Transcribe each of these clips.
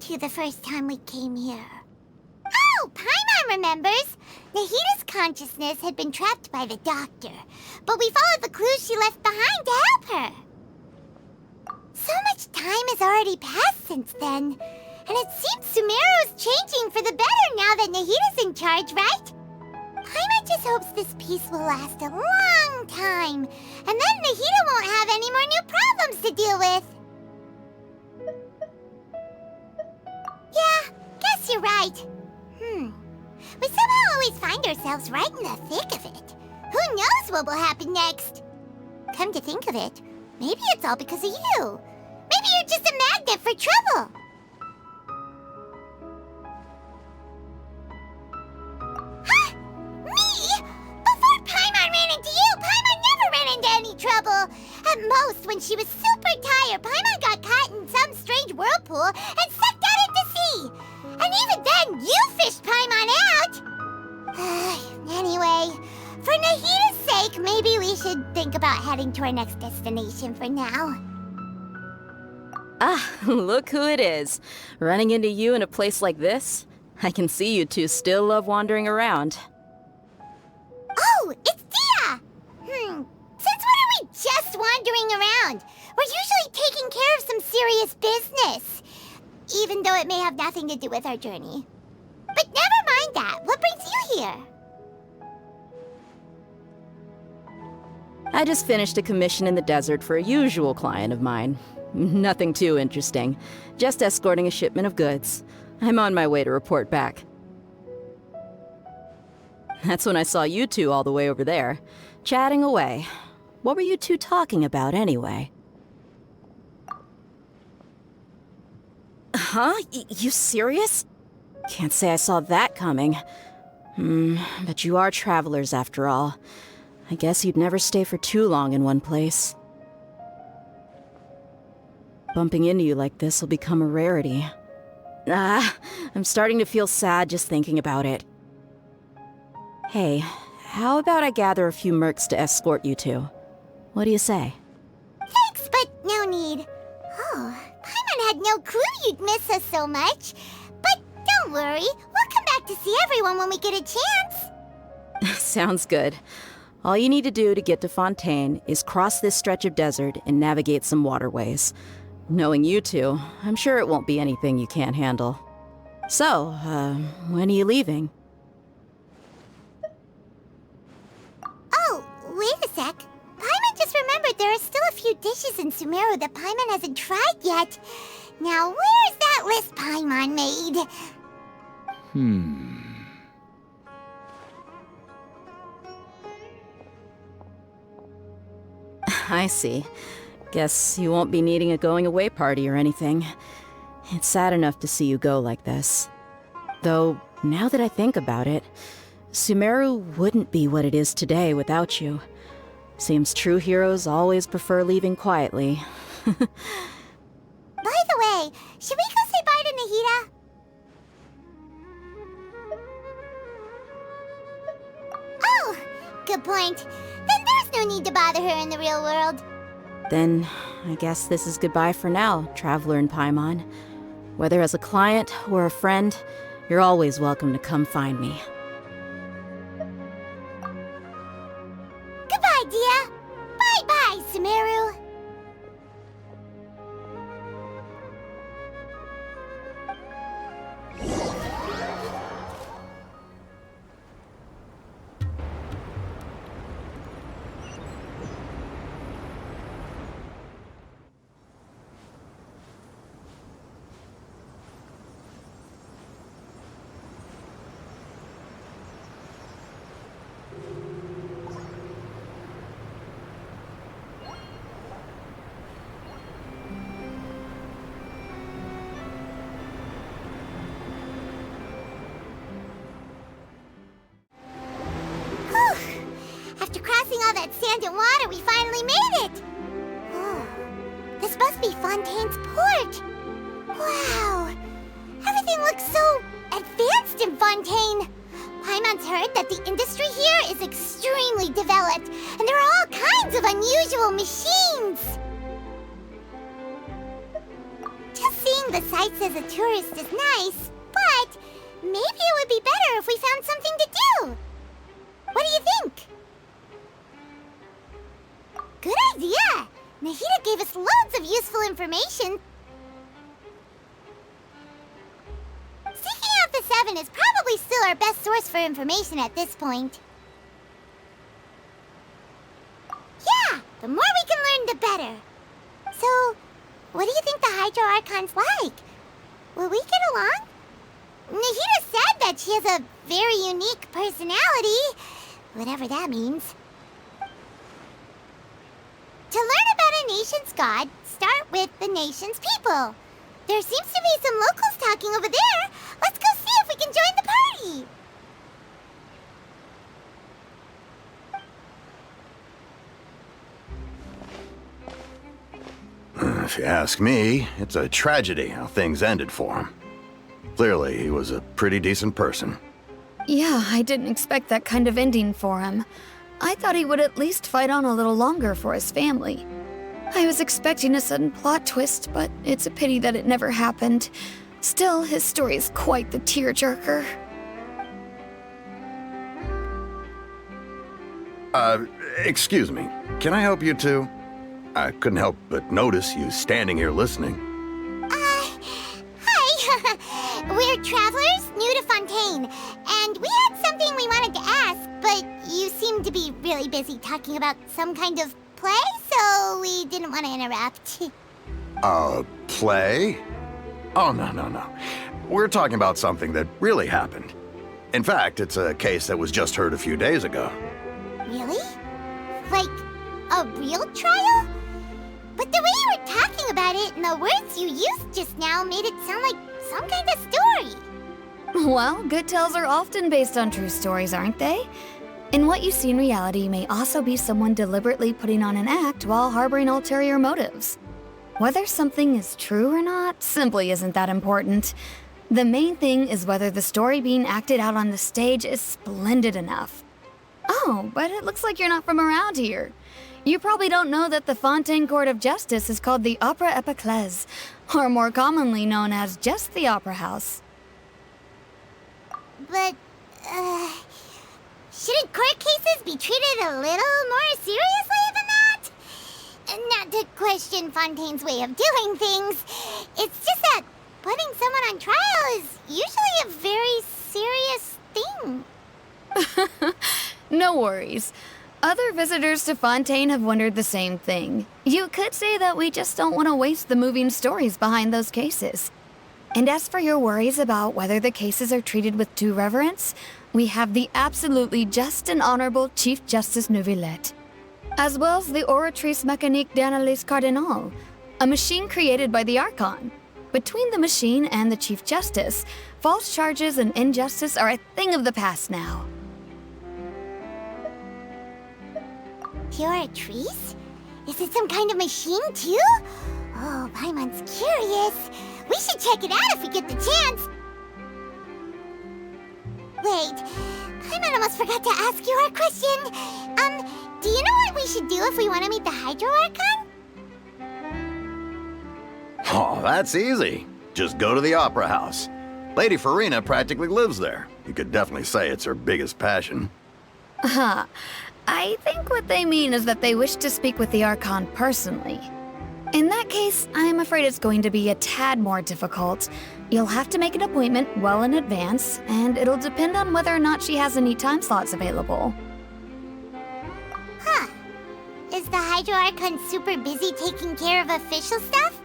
to the first time we came here. Oh, Paimon remembers! Nahita's consciousness had been trapped by the doctor, but we followed the clues she left behind to help her. So much time has already passed since then, and it seems Sumeru's changing for the better now that Nahita's in charge, right? Paimon just hopes this peace will last a long time, and then Nahita won't have any more new problems to deal with. Yeah, guess you're right. We somehow always find ourselves right in the thick of it. Who knows what will happen next? Come to think of it, maybe it's all because of you. Maybe you're just a magnet for trouble. Huh? Me? Before Paimon ran into you, Paimon never ran into any trouble. At most, when she was super tired, Paimon got caught in some strange whirlpool and sucked out into sea. And even then, you fished Paimon out! Anyway, for Nahita's sake, maybe we should think about heading to our next destination for now. Ah, look who it is. Running into you in a place like this? I can see you two still love wandering around. Oh, it's Dia! Since when are we just wandering around? We're usually taking care of some serious business. Even though it may have nothing to do with our journey. But never mind that. What brings you here? I just finished a commission in the desert for a usual client of mine. Nothing too interesting. Just escorting a shipment of goods. I'm on my way to report back. That's when I saw you two all the way over there, chatting away. What were you two talking about anyway? Huh? You serious? Can't say I saw that coming. But you are travelers after all. I guess you'd never stay for too long in one place. Bumping into you like this will become a rarity. I'm starting to feel sad just thinking about it. Hey, how about I gather a few mercs to escort you two? What do you say? Thanks, but no need. Oh, Paimon had no clue you'd miss us so much. But don't worry, we'll come back to see everyone when we get a chance. Sounds good. All you need to do to get to Fontaine is cross this stretch of desert and navigate some waterways. Knowing you two, I'm sure it won't be anything you can't handle. So, when are you leaving? Oh, wait a sec. Paimon just remembered there are still a few dishes in Sumeru that Paimon hasn't tried yet. Now, where's that list Paimon made? I see. Guess you won't be needing a going-away party or anything. It's sad enough to see you go like this. Though, now that I think about it, Sumeru wouldn't be what it is today without you. Seems true heroes always prefer leaving quietly. By the way, should we go say bye to Nahita? Oh, good point. Then there's no need to bother her in the real world. Then, I guess this is goodbye for now, Traveler in Paimon. Whether as a client or a friend, you're always welcome to come find me. Goodbye, Dia. Bye-bye, Sumeru. After crossing all that sand and water, we finally made it! Oh, this must be Fontaine's port! Wow! Everything looks so advanced in Fontaine! Paimon's heard that the industry here is extremely developed, and there are all kinds of unusual machines! Just seeing seeing the sights as a tourist is nice, but maybe it would be better if we found something to do. What do you think? Good idea! Nahida gave us loads of useful information. Seeking out the Seven is probably still our best source for information at this point. Yeah, the more we can learn, the better. So, what do you think the Hydro Archon's like? Will we get along? Nahida said that she has a very unique personality, whatever that means. To learn about a nation's god, start with the nation's people. There seems to be some locals talking over there. Let's go see if we can join the party. If you ask me, it's a tragedy how things ended for him. Clearly, he was a pretty decent person. Yeah, I didn't expect that kind of ending for him. I thought he would at least fight on a little longer for his family. I was expecting a sudden plot twist, but it's a pity that it never happened. Still, his story is quite the tearjerker. Excuse me. Can I help you too? I couldn't help but notice you standing here listening. Hi. We're travelers new to Fontaine, and we had something we wanted to ask, but you seemed to be really busy talking about some kind of play, so we didn't want to interrupt. Play? Oh, no. We're talking about something that really happened. In fact, it's a case that was just heard a few days ago. Really? Like, a real trial? But the way you were talking about it and the words you used just now made it sound like some kind of story. Well, good tales are often based on true stories, aren't they? And what you see in reality may also be someone deliberately putting on an act while harboring ulterior motives. Whether something is true or not simply isn't that important. The main thing is whether the story being acted out on the stage is splendid enough. Oh, but it looks like you're not from around here. You probably don't know that the Fontaine Court of Justice is called the Opera Epiclese, or more commonly known as just the Opera House. But, shouldn't court cases be treated a little more seriously than that? Not to question Fontaine's way of doing things. It's just that putting someone on trial is usually a very serious thing. No worries. Other visitors to Fontaine have wondered the same thing. You could say that we just don't want to waste the moving stories behind those cases. And as for your worries about whether the cases are treated with due reverence, we have the absolutely just and honorable Chief Justice Neuvillette, as well as the Oratrice Mécanique d'Analyse Cardinal, a machine created by the Archon. Between the machine and the Chief Justice, false charges and injustice are a thing of the past now. Oratrice? Is it some kind of machine, too? Oh, Paimon's curious. We should check it out if we get the chance. Wait, Paimon almost forgot to ask you our question. Do you know what we should do if we want to meet the Hydro Archon? Oh, that's easy. Just go to the Opera House. Lady Farina practically lives there. You could definitely say it's her biggest passion. Huh. I think what they mean is that they wish to speak with the Archon personally. In that case, I'm afraid it's going to be a tad more difficult. You'll have to make an appointment well in advance, and it'll depend on whether or not she has any time slots available. Huh. Is the Hydro Archon super busy taking care of official stuff?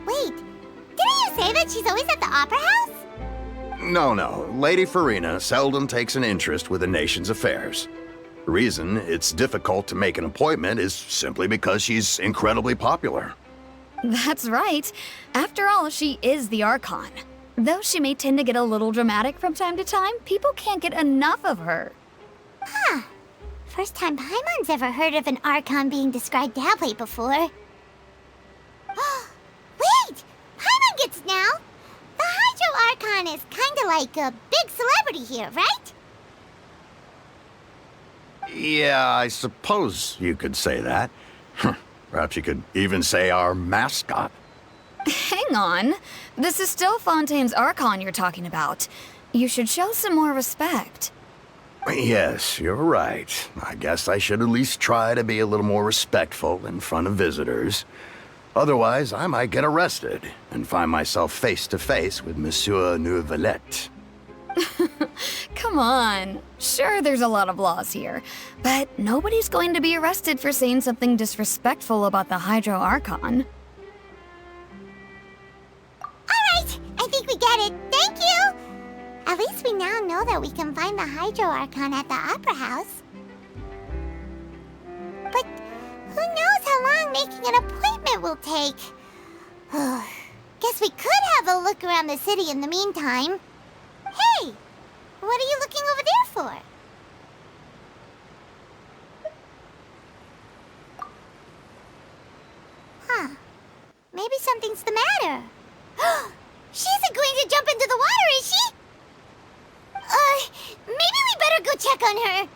Wait, didn't you say that she's always at the Opera House? No. Lady Farina seldom takes an interest with the nation's affairs. The reason it's difficult to make an appointment is simply because she's incredibly popular. That's right. After all, she is the Archon. Though she may tend to get a little dramatic from time to time, people can't get enough of her. Huh. First time Paimon's ever heard of an Archon being described that way before. Wait! Paimon gets it now! The Hydro Archon is kinda like a big celebrity here, right? Yeah, I suppose you could say that. Perhaps you could even say our mascot. Hang on. This is still Fontaine's Archon you're talking about. You should show some more respect. Yes, you're right. I guess I should at least try to be a little more respectful in front of visitors. Otherwise, I might get arrested and find myself face to face with Monsieur Neuvillette. Come on. Sure, there's a lot of laws here, but nobody's going to be arrested for saying something disrespectful about the Hydro Archon. Alright, I think we get it. Thank you! At least we now know that we can find the Hydro Archon at the Opera House. But who knows how long making an appointment will take? Guess we could have a look around the city in the meantime. Hey! What are you looking over there for? Huh. Maybe something's the matter. She isn't going to jump into the water, is she? Maybe we better go check on her.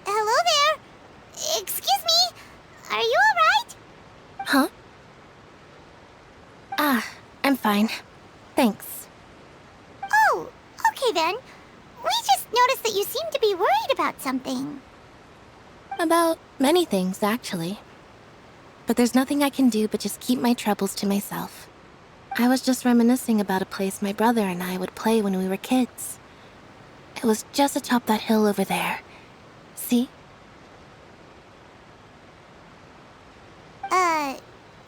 Hello there. Excuse me. Are you alright? Huh? I'm fine. Thanks. Oh, okay then. We just noticed that you seem to be worried about something. About many things, actually. But there's nothing I can do but just keep my troubles to myself. I was just reminiscing about a place my brother and I would play when we were kids. It was just atop that hill over there. See?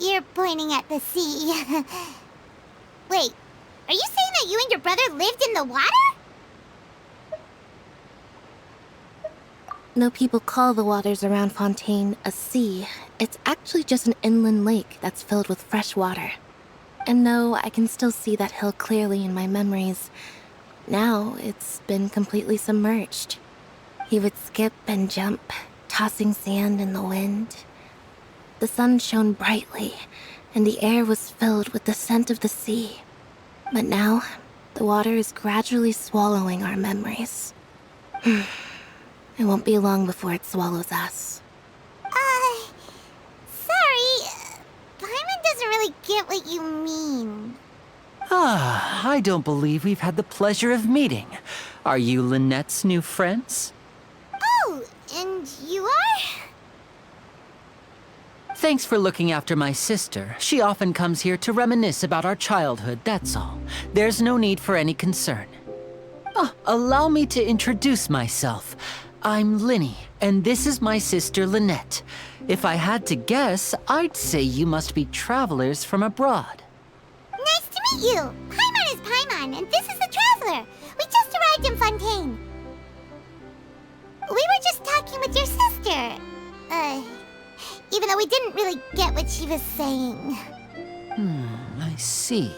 You're pointing at the sea. Wait, are you saying that you and your brother lived in the water? No people call the waters around Fontaine a sea. It's actually just an inland lake that's filled with fresh water. And no, I can still see that hill clearly in my memories. Now, it's been completely submerged. He would skip and jump, tossing sand in the wind. The sun shone brightly, and the air was filled with the scent of the sea. But now, the water is gradually swallowing our memories. It won't be long before it swallows us. Sorry. Paimon doesn't really get what you mean. I don't believe we've had the pleasure of meeting. Are you Lynette's new friends? Oh, and you are? Thanks for looking after my sister. She often comes here to reminisce about our childhood, that's all. There's no need for any concern. Allow me to introduce myself. I'm Linny, and this is my sister Lynette. If I had to guess, I'd say you must be travelers from abroad. Nice to meet you. Paimon is Paimon, and this is the Traveler. We just arrived in Fontaine. We were just talking with your sister. Even though we didn't really get what she was saying. I see.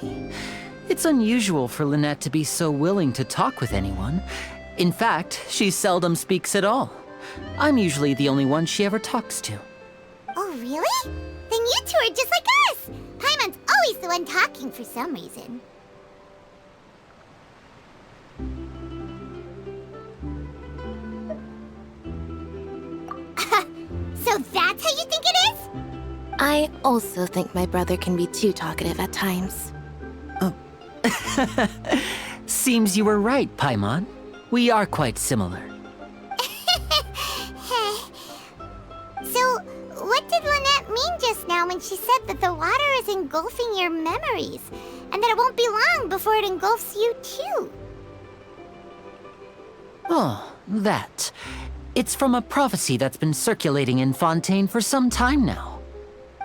It's unusual for Lynette to be so willing to talk with anyone. In fact, she seldom speaks at all. I'm usually the only one she ever talks to. Oh, really? Then you two are just like us. Paimon's always the one talking for some reason. So that's how you think it is? I also think my brother can be too talkative at times. Seems you were right, Paimon. We are quite similar. So, what did Lynette mean just now when she said that the water is engulfing your memories, and that it won't be long before it engulfs you too? Oh, that. It's from a prophecy that's been circulating in Fontaine for some time now.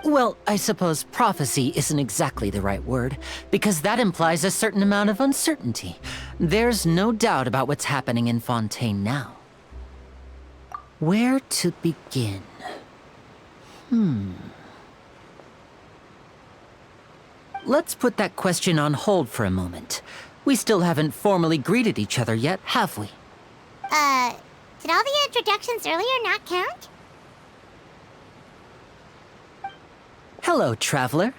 Well, I suppose prophecy isn't exactly the right word, because that implies a certain amount of uncertainty. There's no doubt about what's happening in Fontaine now. Where to begin? Let's put that question on hold for a moment. We still haven't formally greeted each other yet, have we? Did all the introductions earlier not count? Hello, traveler.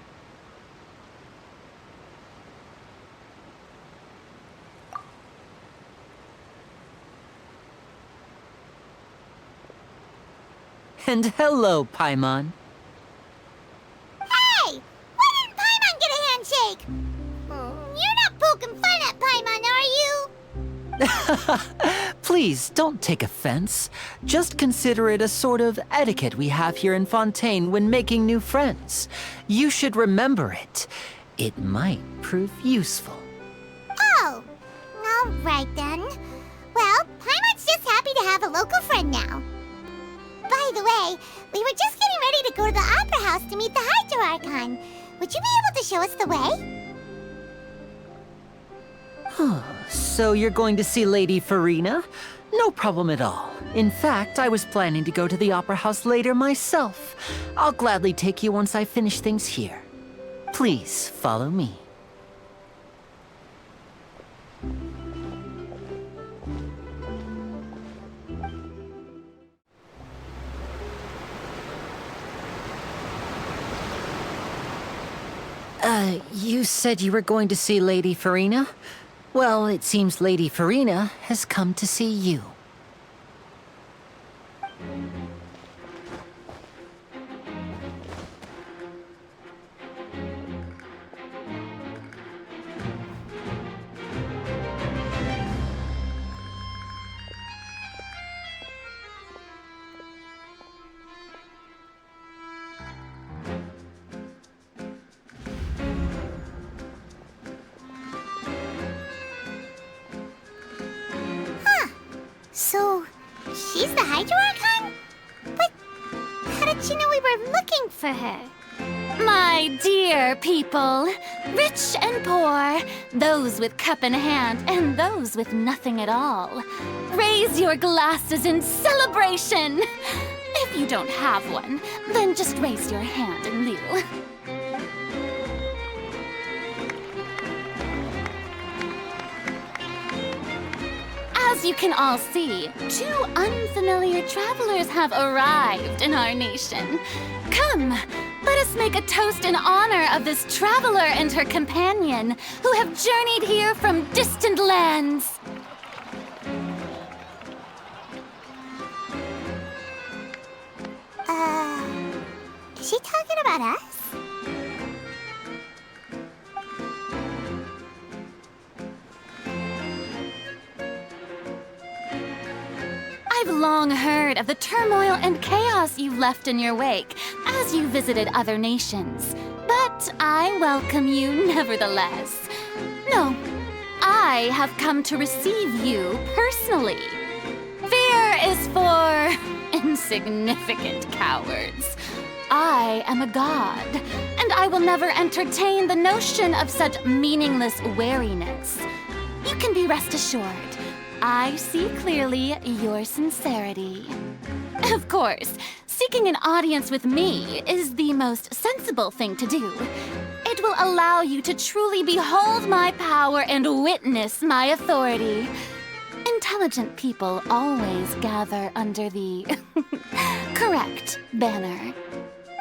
And hello, Paimon. Hey! Why didn't Paimon get a handshake? You're not poking fun at Paimon, are you? Please, don't take offense. Just consider it a sort of etiquette we have here in Fontaine when making new friends. You should remember it. It might prove useful. Oh, all right then. Well, Paimon's just happy to have a local friend now. By the way, we were just getting ready to go to the Opera House to meet the Hydro-Archon. Would you be able to show us the way? So you're going to see Lady Farina? No problem at all. In fact, I was planning to go to the Opera House later myself. I'll gladly take you once I finish things here. Please, follow me. You said you were going to see Lady Farina? Well, it seems Lady Farina has come to see you. So, she's the Hydro-Archon? But how did she know we were looking for her? My dear people, rich and poor, those with cup in hand and those with nothing at all, raise your glasses in celebration! If you don't have one, then just raise your hand in lieu. As you can all see, two unfamiliar travelers have arrived in our nation. Come, let us make a toast in honor of this traveler and her companion who have journeyed here from distant lands. Is she talking about us? I've long heard of the turmoil and chaos you left in your wake as you visited other nations. But I welcome you nevertheless. No, I have come to receive you personally. Fear is for insignificant cowards. I am a god, and I will never entertain the notion of such meaningless wariness. You can be rest assured. I see clearly your sincerity. Of course, seeking an audience with me is the most sensible thing to do. It will allow you to truly behold my power and witness my authority. Intelligent people always gather under the correct banner.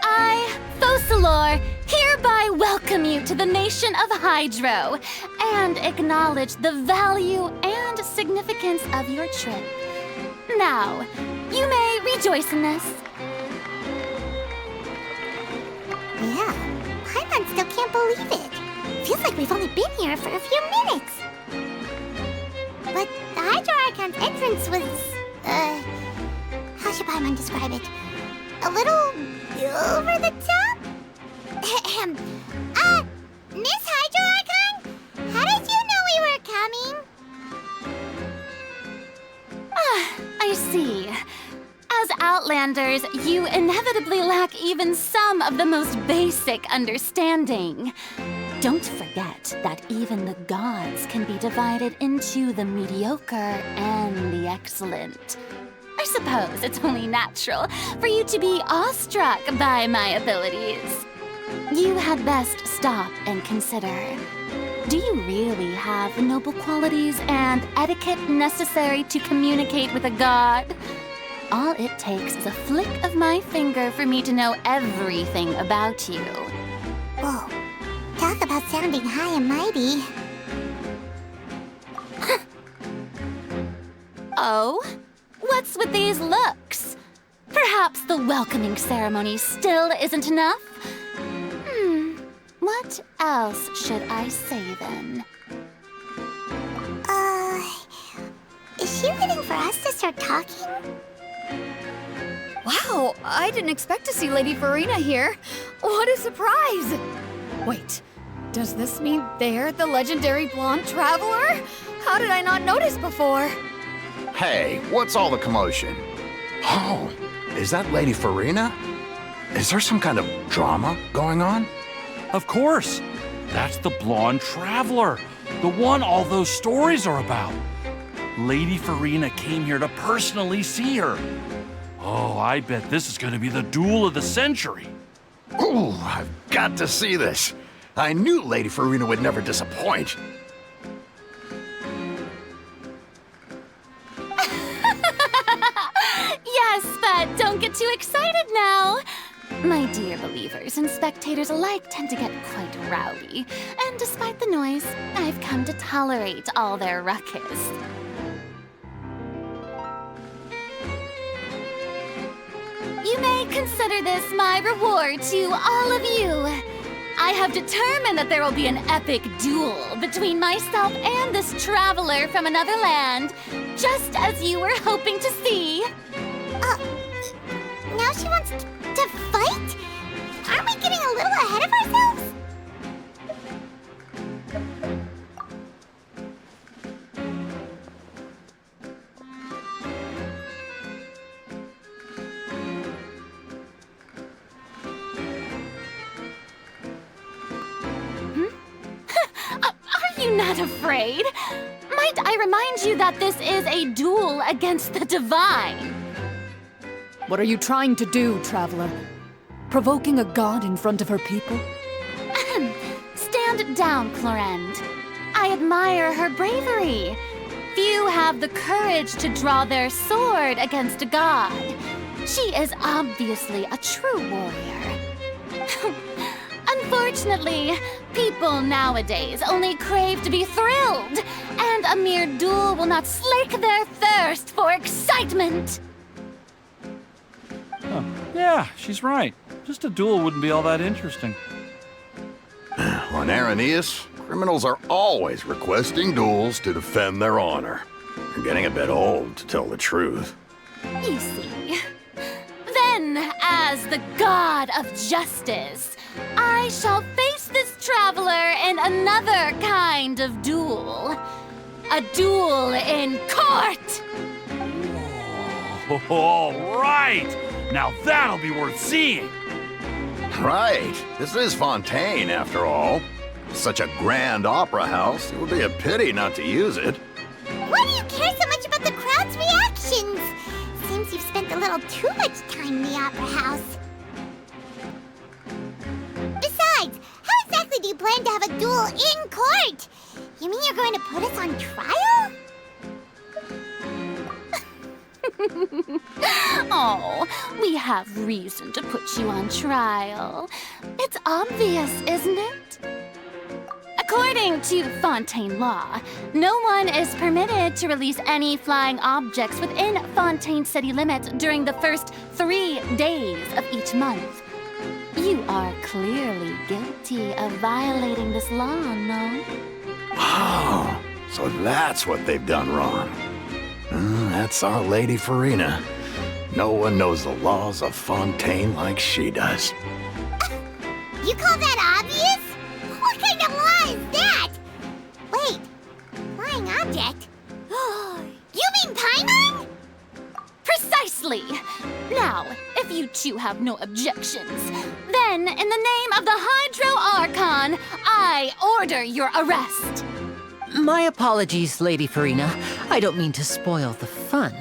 I, Focalor, hereby welcome you to the nation of Hydro and acknowledge the value and significance of your trip. Now, you may rejoice in this. Yeah, Paimon still can't believe it. Feels like we've only been here for a few minutes. But the Hydro-Archon's entrance was, how should Paimon describe it? A little over the top? Miss Hydro-Archon? How did you know we were coming? I see. As Outlanders, you inevitably lack even some of the most basic understanding. Don't forget that even the gods can be divided into the mediocre and the excellent. I suppose it's only natural for you to be awestruck by my abilities. You had best stop and consider. Do you really have the noble qualities and etiquette necessary to communicate with a god? All it takes is a flick of my finger for me to know everything about you. Whoa, talk about sounding high and mighty. Oh? What's with these looks? Perhaps the welcoming ceremony still isn't enough? What else should I say then? Is she waiting for us to start talking? Wow, I didn't expect to see Lady Farina here. What a surprise! Wait, does this mean they're the legendary blonde traveler? How did I not notice before? Hey, what's all the commotion? Oh, is that Lady Farina? Is there some kind of drama going on? Of course. That's the blonde traveler. The one all those stories are about. Lady Farina came here to personally see her. Oh, I bet this is going to be the duel of the century. Ooh, I've got to see this. I knew Lady Farina would never disappoint. Yes, but don't get too excited now. My dear believers and spectators alike tend to get quite rowdy, and despite the noise, I've come to tolerate all their ruckus. You may consider this my reward to all of you. I have determined that there will be an epic duel between myself and this traveler from another land, just as you were hoping to see. Now she wants to fight? Aren't we getting a little ahead of ourselves? Are you not afraid? Might I remind you that this is a duel against the divine? What are you trying to do, traveler? Provoking a god in front of her people? Stand down, Clorend. I admire her bravery. Few have the courage to draw their sword against a god. She is obviously a true warrior. Unfortunately, people nowadays only crave to be thrilled, and a mere duel will not slake their thirst for excitement. Oh, yeah, she's right. Just a duel wouldn't be all that interesting. On Araneus, criminals are always requesting duels to defend their honor. You're getting a bit old, to tell the truth. You see. Then, as the god of justice, I shall face this traveler in another kind of duel. A duel in court! Oh, all right! Now that'll be worth seeing! Right. This is Fontaine, after all. Such a grand opera house, it would be a pity not to use it. Why do you care so much about the crowd's reactions? Seems you've spent a little too much time in the opera house. Besides, how exactly do you plan to have a duel in court? You mean you're going to put us on trial? Oh, we have reason to put you on trial. It's obvious, isn't it? According to Fontaine law, no one is permitted to release any flying objects within Fontaine city limits during the first 3 days of each month. You are clearly guilty of violating this law, no? Oh, so that's what they've done wrong. That's our Lady Farina. No one knows the laws of Fontaine like she does. You call that obvious? What kind of law is that? Wait, flying object? You mean Paimon? Precisely! Now, if you two have no objections, then in the name of the Hydro Archon, I order your arrest. My apologies, Lady Farina. I don't mean to spoil the fun.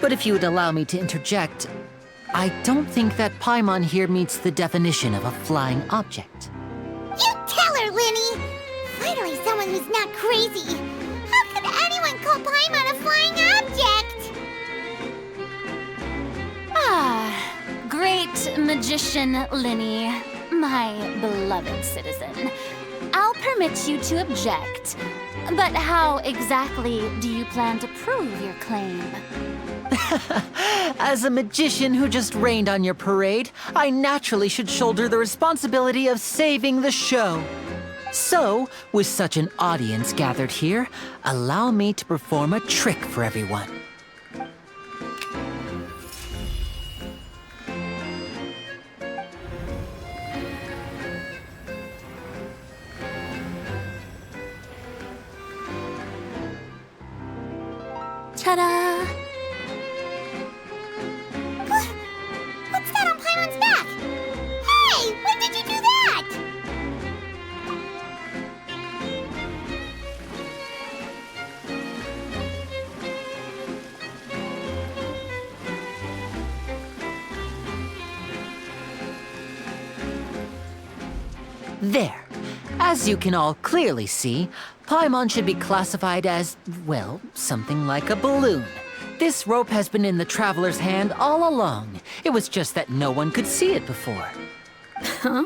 But if you would allow me to interject, I don't think that Paimon here meets the definition of a flying object. You tell her, Linny! Finally someone who's not crazy. How could anyone call Paimon a flying object? Ah, great magician Linny, my beloved citizen. I'll permit you to object. But how exactly do you plan to prove your claim? As a magician who just rained on your parade, I naturally should shoulder the responsibility of saving the show. So, with such an audience gathered here, allow me to perform a trick for everyone. Ta-da! What's that on Paimon's back? Hey, when did you do that? There. As you can all clearly see, Paimon should be classified as, well, something like a balloon. This rope has been in the Traveler's hand all along. It was just that no one could see it before. Huh?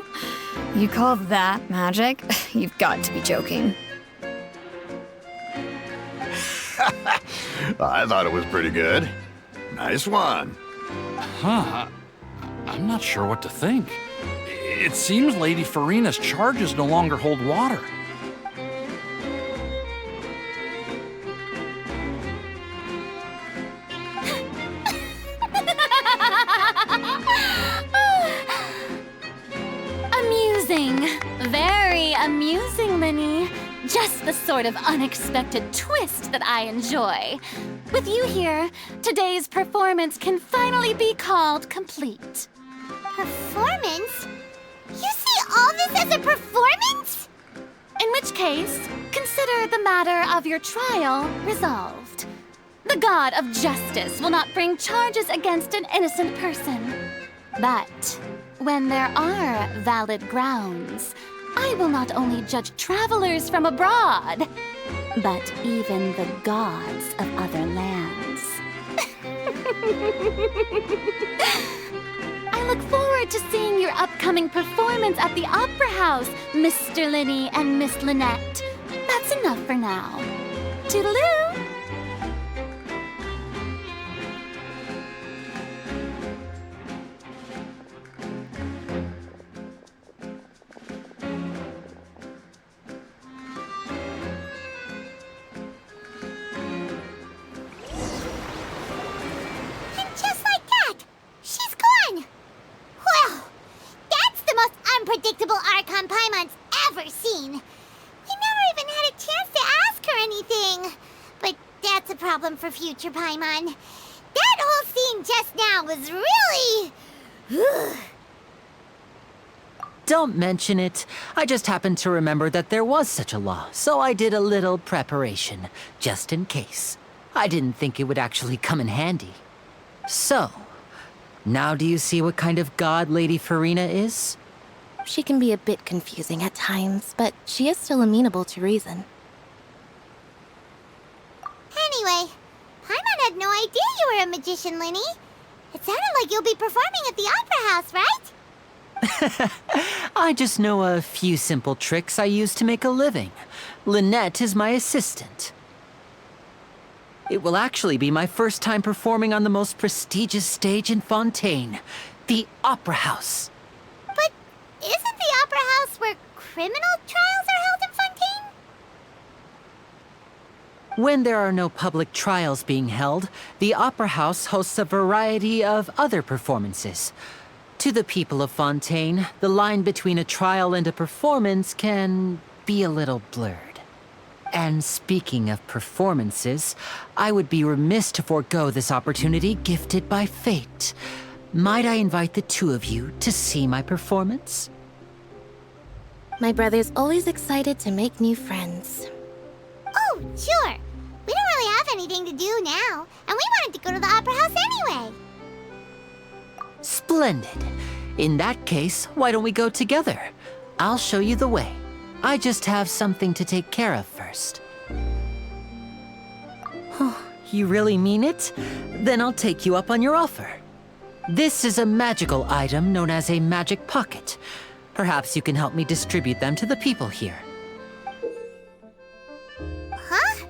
You call that magic? You've got to be joking. I thought it was pretty good. Nice one. Huh. I'm not sure what to think. It seems Lady Farina's charges no longer hold water. Amusing. Very amusing, Linny. Just the sort of unexpected twist that I enjoy. With you here, today's performance can finally be called complete. Performance? You see all this as a performance? In which case, consider the matter of your trial resolved. The god of justice will not bring charges against an innocent person. But when there are valid grounds, I will not only judge travelers from abroad, but even the gods of other lands. I look forward to seeing your upcoming performance at the Opera House, Mr. Linny and Miss Lynette. That's enough for now. Toodaloo! And just like that, she's gone. Well, that's the most unpredictable Archon Paimon's ever seen. We never even had a chance to ask her anything. But that's a problem for future Paimon. That whole scene just now was really... Don't mention it. I just happened to remember that there was such a law, so I did a little preparation, just in case. I didn't think it would actually come in handy. So, now do you see what kind of god Lady Farina is? She can be a bit confusing at times, but she is still amenable to reason. Anyway, Paimon had no idea you were a magician, Linny. It sounded like you'll be performing at the Opera House, right? I just know a few simple tricks I use to make a living. Lynette is my assistant. It will actually be my first time performing on the most prestigious stage in Fontaine, the Opera House. But isn't the Opera House where criminal trials are held in Fontaine? When there are no public trials being held, the Opera House hosts a variety of other performances. To the people of Fontaine, the line between a trial and a performance can be a little blurred. And speaking of performances, I would be remiss to forego this opportunity gifted by fate. Might I invite the two of you to see my performance? My brother's always excited to make new friends. Oh, sure. We don't really have anything to do now, and we wanted to go to the Opera House anyway. Splendid. In that case, why don't we go together? I'll show you the way. I just have something to take care of first. You really mean it? Then I'll take you up on your offer. This is a magical item known as a magic pocket. Perhaps you can help me distribute them to the people here. Huh?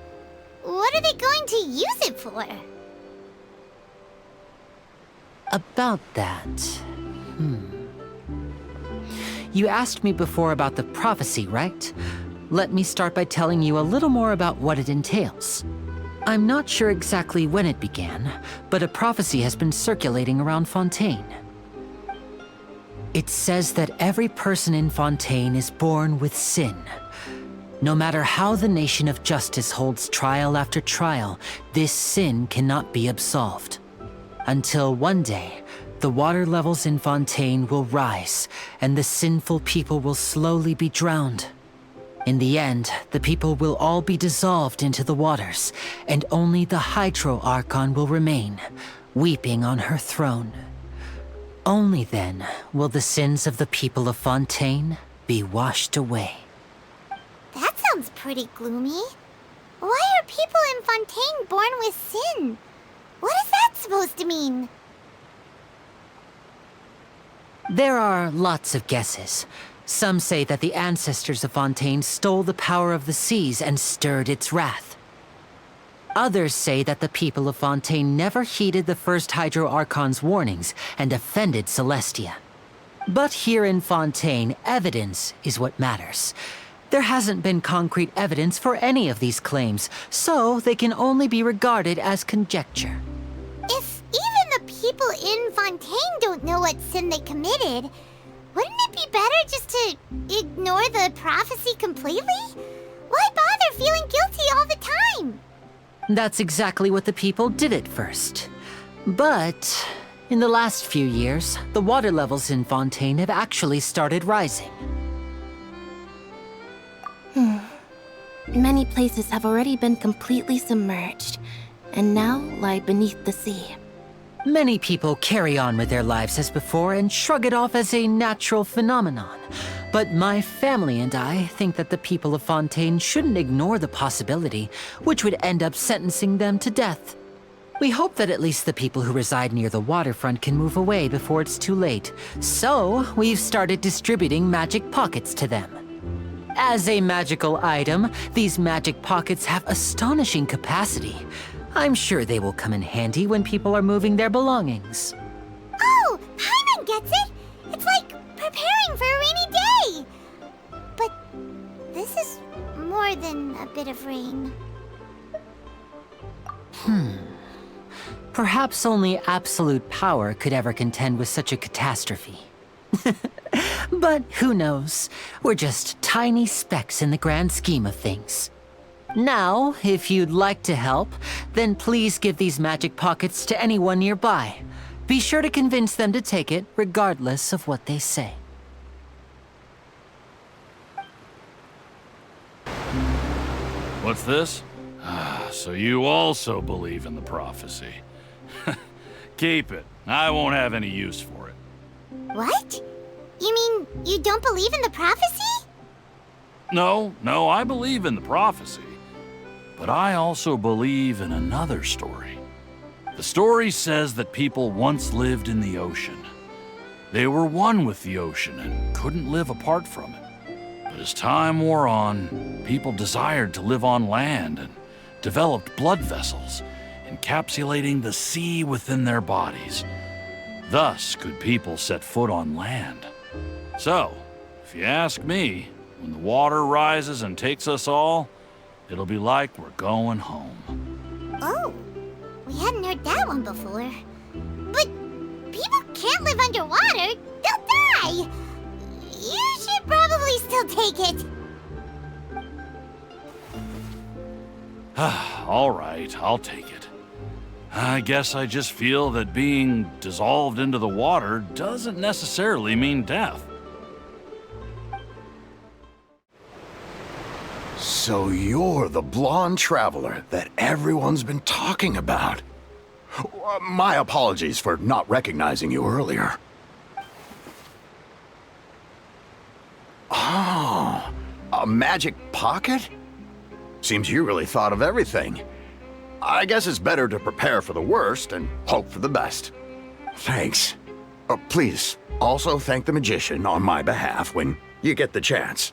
What are they going to use it for? about that... You asked me before about the prophecy, right? Let me start by telling you a little more about what it entails. I'm not sure exactly when it began, but a prophecy has been circulating around Fontaine. It says that every person in Fontaine is born with sin. No matter how the Nation of Justice holds trial after trial, this sin cannot be absolved. Until one day, the water levels in Fontaine will rise, and the sinful people will slowly be drowned. In the end, the people will all be dissolved into the waters, and only the Hydro Archon will remain, weeping on her throne. Only then will the sins of the people of Fontaine be washed away. That sounds pretty gloomy. Why are people in Fontaine born with sin? What is that supposed to mean? There are lots of guesses. Some say that the ancestors of Fontaine stole the power of the seas and stirred its wrath. Others say that the people of Fontaine never heeded the first Hydro Archon's warnings and offended Celestia. But here in Fontaine, evidence is what matters. There hasn't been concrete evidence for any of these claims, so they can only be regarded as conjecture. If even the people in Fontaine don't know what sin they committed, wouldn't it be better just to ignore the prophecy completely? Why bother feeling guilty all the time? That's exactly what the people did at first. But in the last few years, the water levels in Fontaine have actually started rising. Many places have already been completely submerged, and now lie beneath the sea. Many people carry on with their lives as before and shrug it off as a natural phenomenon. But my family and I think that the people of Fontaine shouldn't ignore the possibility, which would end up sentencing them to death. We hope that at least the people who reside near the waterfront can move away before it's too late. So, we've started distributing magic pockets to them. As a magical item, these magic pockets have astonishing capacity. I'm sure they will come in handy when people are moving their belongings. Oh, Paimon gets it! It's like preparing for a rainy day! But this is more than a bit of rain. Perhaps only absolute power could ever contend with such a catastrophe. But who knows? We're just tiny specks in the grand scheme of things. Now, if you'd like to help, then please give these magic pockets to anyone nearby. Be sure to convince them to take it, regardless of what they say. What's this? So you also believe in the prophecy. Keep it. I won't have any use for it. What? You mean you don't believe in the prophecy? No, I believe in the prophecy. But I also believe in another story. The story says that people once lived in the ocean. They were one with the ocean and couldn't live apart from it. But as time wore on, people desired to live on land and developed blood vessels, encapsulating the sea within their bodies. Thus could people set foot on land. So, if you ask me, when the water rises and takes us all, it'll be like we're going home. Oh, we hadn't heard that one before. But people can't live underwater. They'll die. You should probably still take it. All right, I'll take it. I guess I just feel that being dissolved into the water doesn't necessarily mean death. So you're the blonde traveler that everyone's been talking about. My apologies for not recognizing you earlier. Oh, a magic pocket? Seems you really thought of everything. I guess it's better to prepare for the worst and hope for the best. Thanks. Please, also thank the magician on my behalf when you get the chance.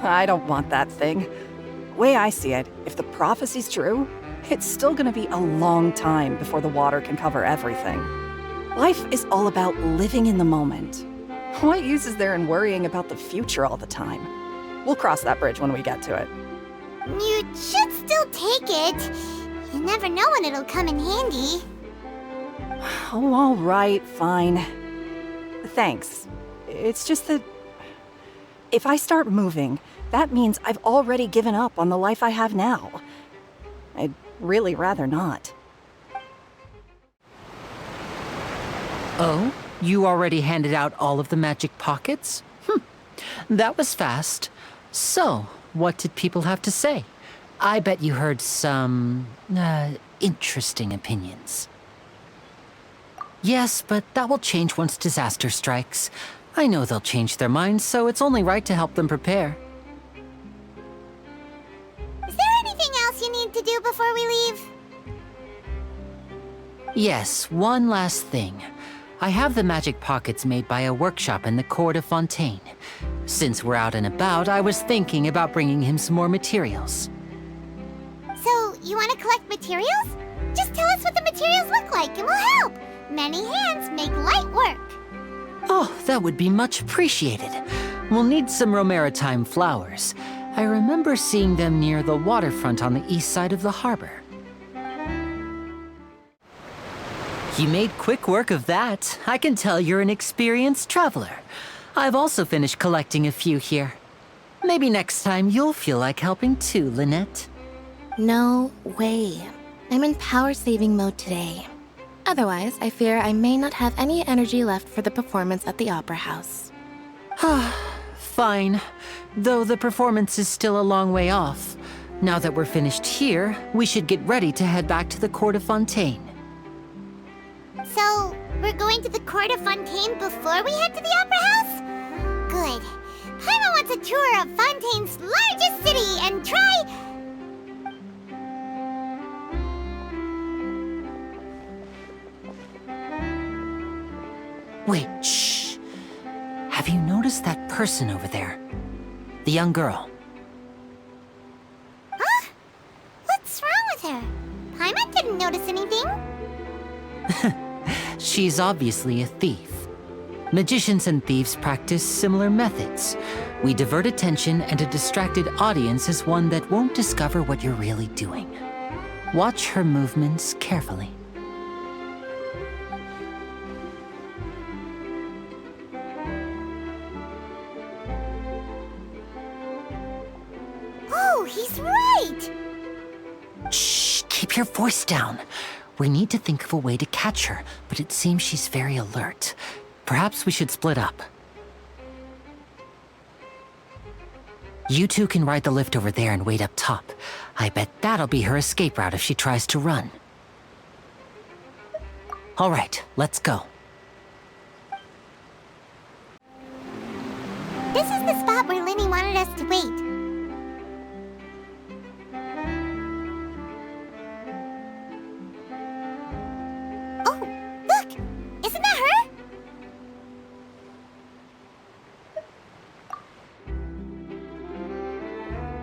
I don't want that thing. Way I see it, if the prophecy's true, It's still gonna be a long time before the water can cover everything. Life is all about living in the moment. What use is there in worrying about the future all the time? We'll cross that bridge when we get to it. You should still take it. You never know when it'll come in handy. Oh, all right, fine. Thanks. It's just that if I start moving, that means I've already given up on the life I have now. I'd really rather not. Oh? You already handed out all of the magic pockets? That was fast. So, what did people have to say? I bet you heard some, interesting opinions. Yes, but that will change once disaster strikes. I know they'll change their minds, so it's only right to help them prepare. Is there anything else you need to do before we leave? Yes, one last thing. I have the magic pockets made by a workshop in the court of Fontaine. Since we're out and about, I was thinking about bringing him some more materials. So, you want to collect materials? Just tell us what the materials look like and we'll help. Many hands make light work. Oh, that would be much appreciated. We'll need some Romaritime flowers. I remember seeing them near the waterfront on the east side of the harbor. You made quick work of that. I can tell you're an experienced traveler. I've also finished collecting a few here. Maybe next time you'll feel like helping too, Lynette. No way. I'm in power-saving mode today. Otherwise, I fear I may not have any energy left for the performance at the Opera House. Fine. Though the performance is still a long way off. Now that we're finished here, we should get ready to head back to the court of Fontaine. So, we're going to the court of Fontaine before we head to the Opera House? Good. Paimon wants a tour of Fontaine's largest city and try... Wait, shh. Have you noticed that person over there? The young girl. Huh? What's wrong with her? Paimon didn't notice anything. She's obviously a thief. Magicians and thieves practice similar methods. We divert attention, and a distracted audience is one that won't discover what you're really doing. Watch her movements carefully. Oh, he's right! Shh, keep your voice down. We need to think of a way to catch her, but it seems she's very alert. Perhaps we should split up. You two can ride the lift over there and wait up top. I bet that'll be her escape route if she tries to run. All right, let's go. This is the spot where Linny wanted us to wait. Oh, look! Isn't that her?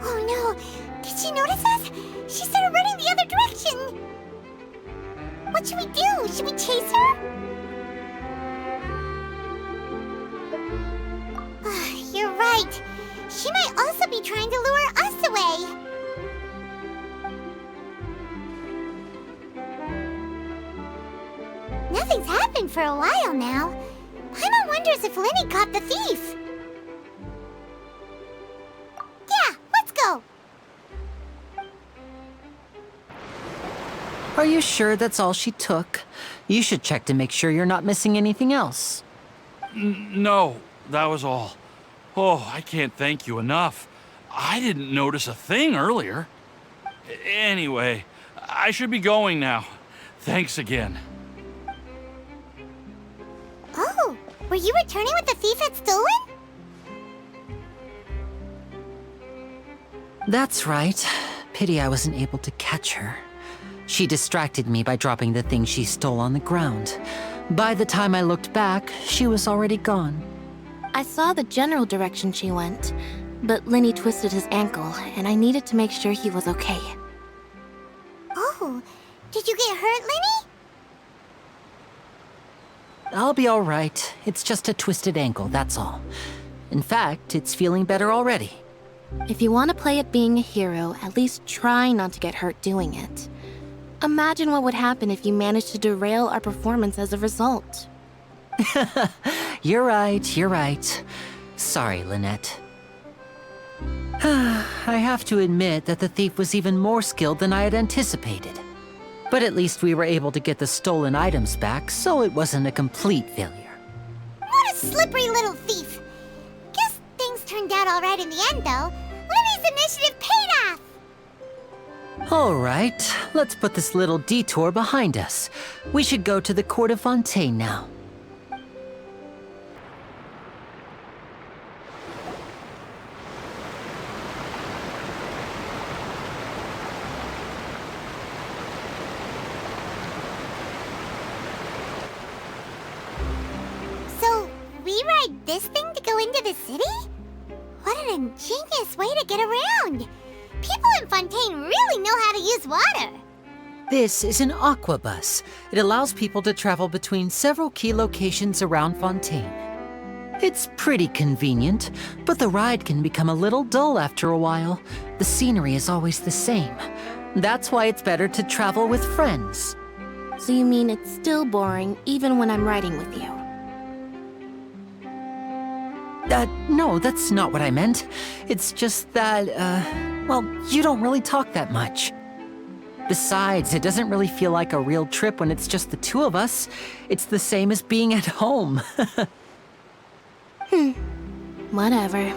Oh no! Did she notice us? She started running the other direction! What should we do? Should we chase her? You're right. She might also be trying to lure us away. Nothing's happened for a while now. Paimon wonders if Linny caught the thief. Yeah, let's go. Are you sure that's all she took? You should check to make sure you're not missing anything else. No, that was all. Oh, I can't thank you enough. I didn't notice a thing earlier. Anyway, I should be going now. Thanks again. Oh, were you returning what the thief had stolen? That's right. Pity I wasn't able to catch her. She distracted me by dropping the thing she stole on the ground. By the time I looked back, she was already gone. I saw the general direction she went, but Linny twisted his ankle, and I needed to make sure he was okay. Oh, Oh, did you get hurt, Lenny? I'll be all right. It's just a twisted ankle, that's all. In fact, it's feeling better already. If you want to play at being a hero, at least try not to get hurt doing it. Imagine what would happen if you managed to derail our performance as a result. You're right. Sorry, Lynette. I have to admit that the thief was even more skilled than I had anticipated. But at least we were able to get the stolen items back, so it wasn't a complete failure. What a slippery little thief. Guess things turned out all right in the end, though. Lenny's initiative paid off! All right, let's put this little detour behind us. We should go to the court of Fontaine now. So, we ride this thing to go into the city? What an ingenious way to get around! People in Fontaine really know how to use water! This is an aquabus. It allows people to travel between several key locations around Fontaine. It's pretty convenient, but the ride can become a little dull after a while. The scenery is always the same. That's why it's better to travel with friends. So you mean it's still boring even when I'm riding with you? No, that's not what I meant. It's just that, well, you don't really talk that much. Besides, it doesn't really feel like a real trip when it's just the two of us. It's the same as being at home. Whatever.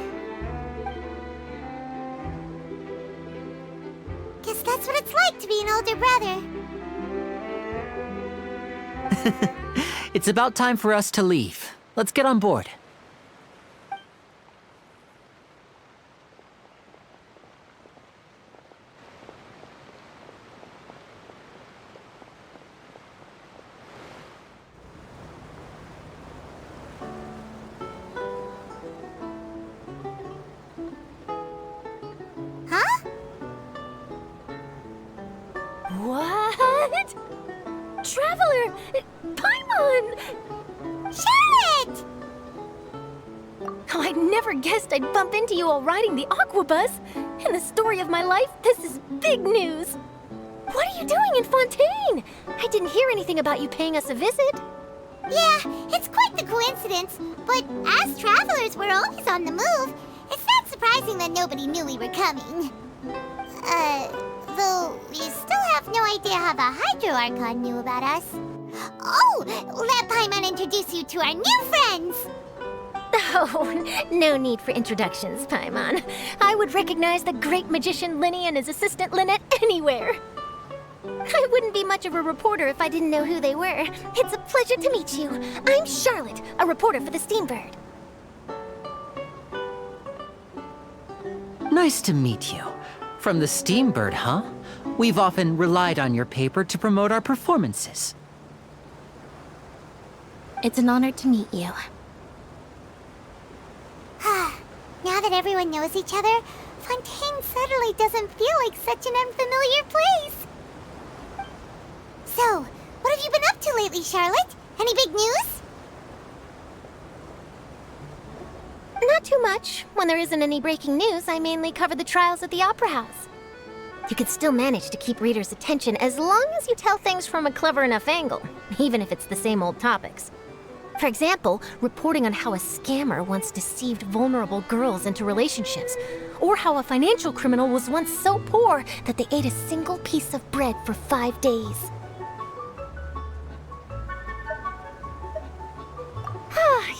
Guess that's what it's like to be an older brother. It's about time for us to leave. Let's get on board. Huh? What? Traveler! Paimon! Charlotte! Oh, I never guessed I'd bump into you while riding the aquabus. In the story of my life, this is big news. What are you doing in Fontaine? I didn't hear anything about you paying us a visit. Yeah, it's quite the coincidence, but as travelers, we're always on the move. It's not surprising that nobody knew we were coming. Though we still have no idea how the Hydro Archon knew about us. Oh, let Paimon introduce you to our new friends! Oh, no need for introductions, Paimon. I would recognize the great magician Lenny and his assistant Lynette anywhere. I wouldn't be much of a reporter if I didn't know who they were. It's a pleasure to meet you. I'm Charlotte, a reporter for the Steambird. Nice to meet you. From the Steambird, huh? We've often relied on your paper to promote our performances. It's an honor to meet you. Now that everyone knows each other, Fontaine suddenly doesn't feel like such an unfamiliar place. So, what have you been up to lately, Charlotte? Any big news? Not too much. When there isn't any breaking news, I mainly cover the trials at the Opera House. You can still manage to keep readers' attention as long as you tell things from a clever enough angle, even if it's the same old topics. For example, reporting on how a scammer once deceived vulnerable girls into relationships, or how a financial criminal was once so poor that they ate a single piece of bread for 5 days.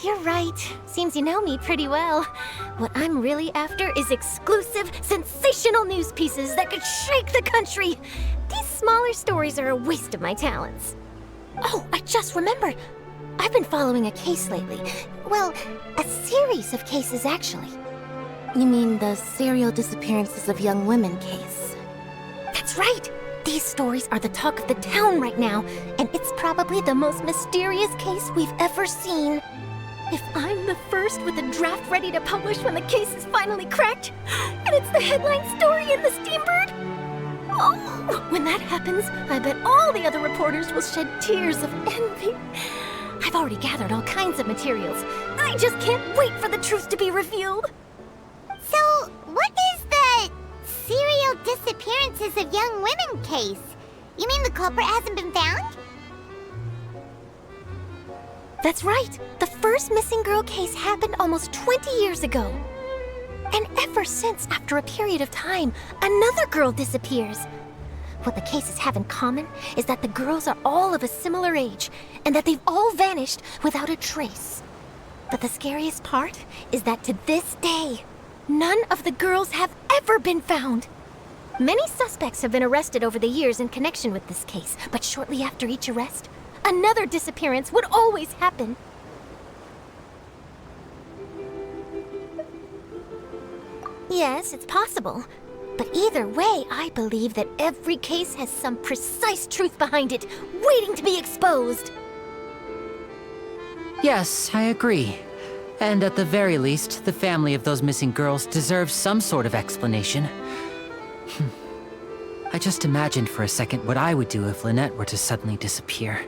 You're right. Seems you know me pretty well. What I'm really after is exclusive, sensational news pieces that could shake the country. These smaller stories are a waste of my talents. Oh, I just remembered. I've been following a case lately. Well, a series of cases, actually. You mean the serial disappearances of young women case? That's right! These stories are the talk of the town right now, and it's probably the most mysterious case we've ever seen. If I'm the first with a draft ready to publish when the case is finally cracked, and it's the headline story in the Steambird, Oh, when that happens, I bet all the other reporters will shed tears of envy. I've already gathered all kinds of materials. I just can't wait for the truth to be revealed. So, what is the serial disappearances of young women case? You mean the culprit hasn't been found? That's right. The first missing girl case happened almost 20 years ago. And ever since, after a period of time, another girl disappears. What the cases have in common is that the girls are all of a similar age, and that they've all vanished without a trace. But the scariest part is that to this day, none of the girls have ever been found. Many suspects have been arrested over the years in connection with this case, but shortly after each arrest, another disappearance would always happen. Yes, it's possible. But either way, I believe that every case has some precise truth behind it, waiting to be exposed. Yes, I agree. And at the very least, the family of those missing girls deserves some sort of explanation. I just imagined for a second what I would do if Lynette were to suddenly disappear.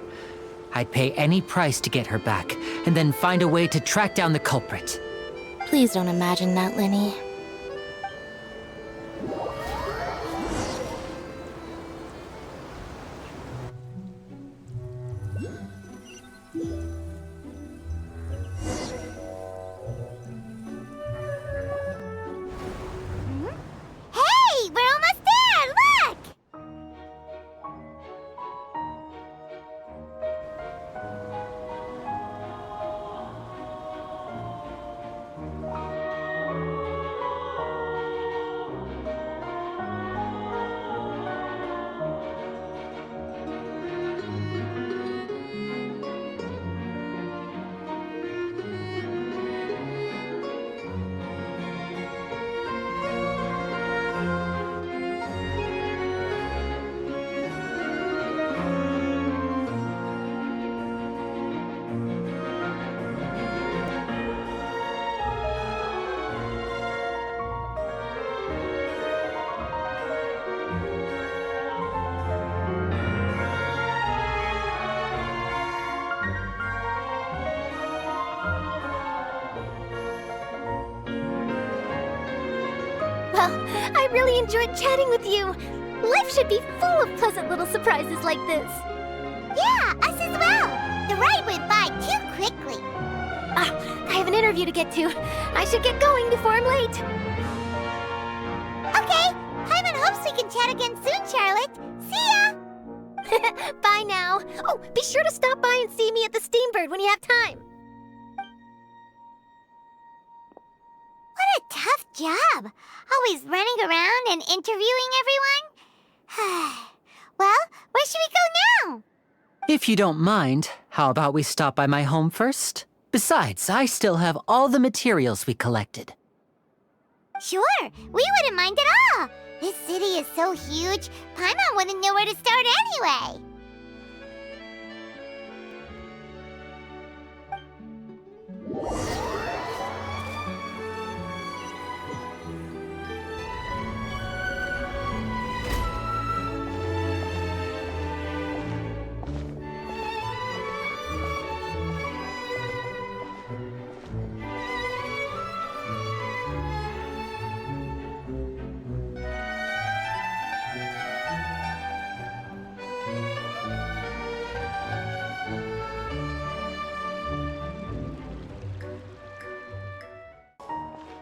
I'd pay any price to get her back, and then find a way to track down the culprit. Please don't imagine that, Linny. Hey, we're almost there! Look! Well, I really enjoyed chatting with you. Life should be full of pleasant little surprises like this. Yeah, us as well. The ride went by too quickly. I have an interview to get to. I should get going before I'm late. Okay, Paimon hopes we can chat again soon, Charlotte. See ya! Bye now. Oh, be sure to stop by and see me at the Steambird when you have time. What a tough job. Always running around and interviewing everyone. Well, where should we go now? If you don't mind, how about we stop by my home first? Besides, I still have all the materials we collected. Sure, we wouldn't mind at all. This city is so huge, Paimon wouldn't know where to start anyway.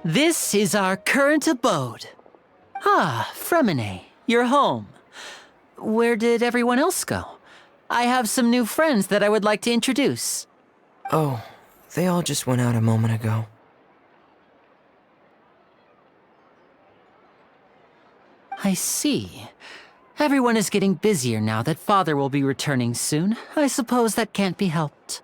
This is our current abode. Ah, Fremine, you're home. Where did everyone else go? I have some new friends that I would like to introduce. Oh, they all just went out a moment ago. I see. Everyone is getting busier now that Father will be returning soon. I suppose that can't be helped.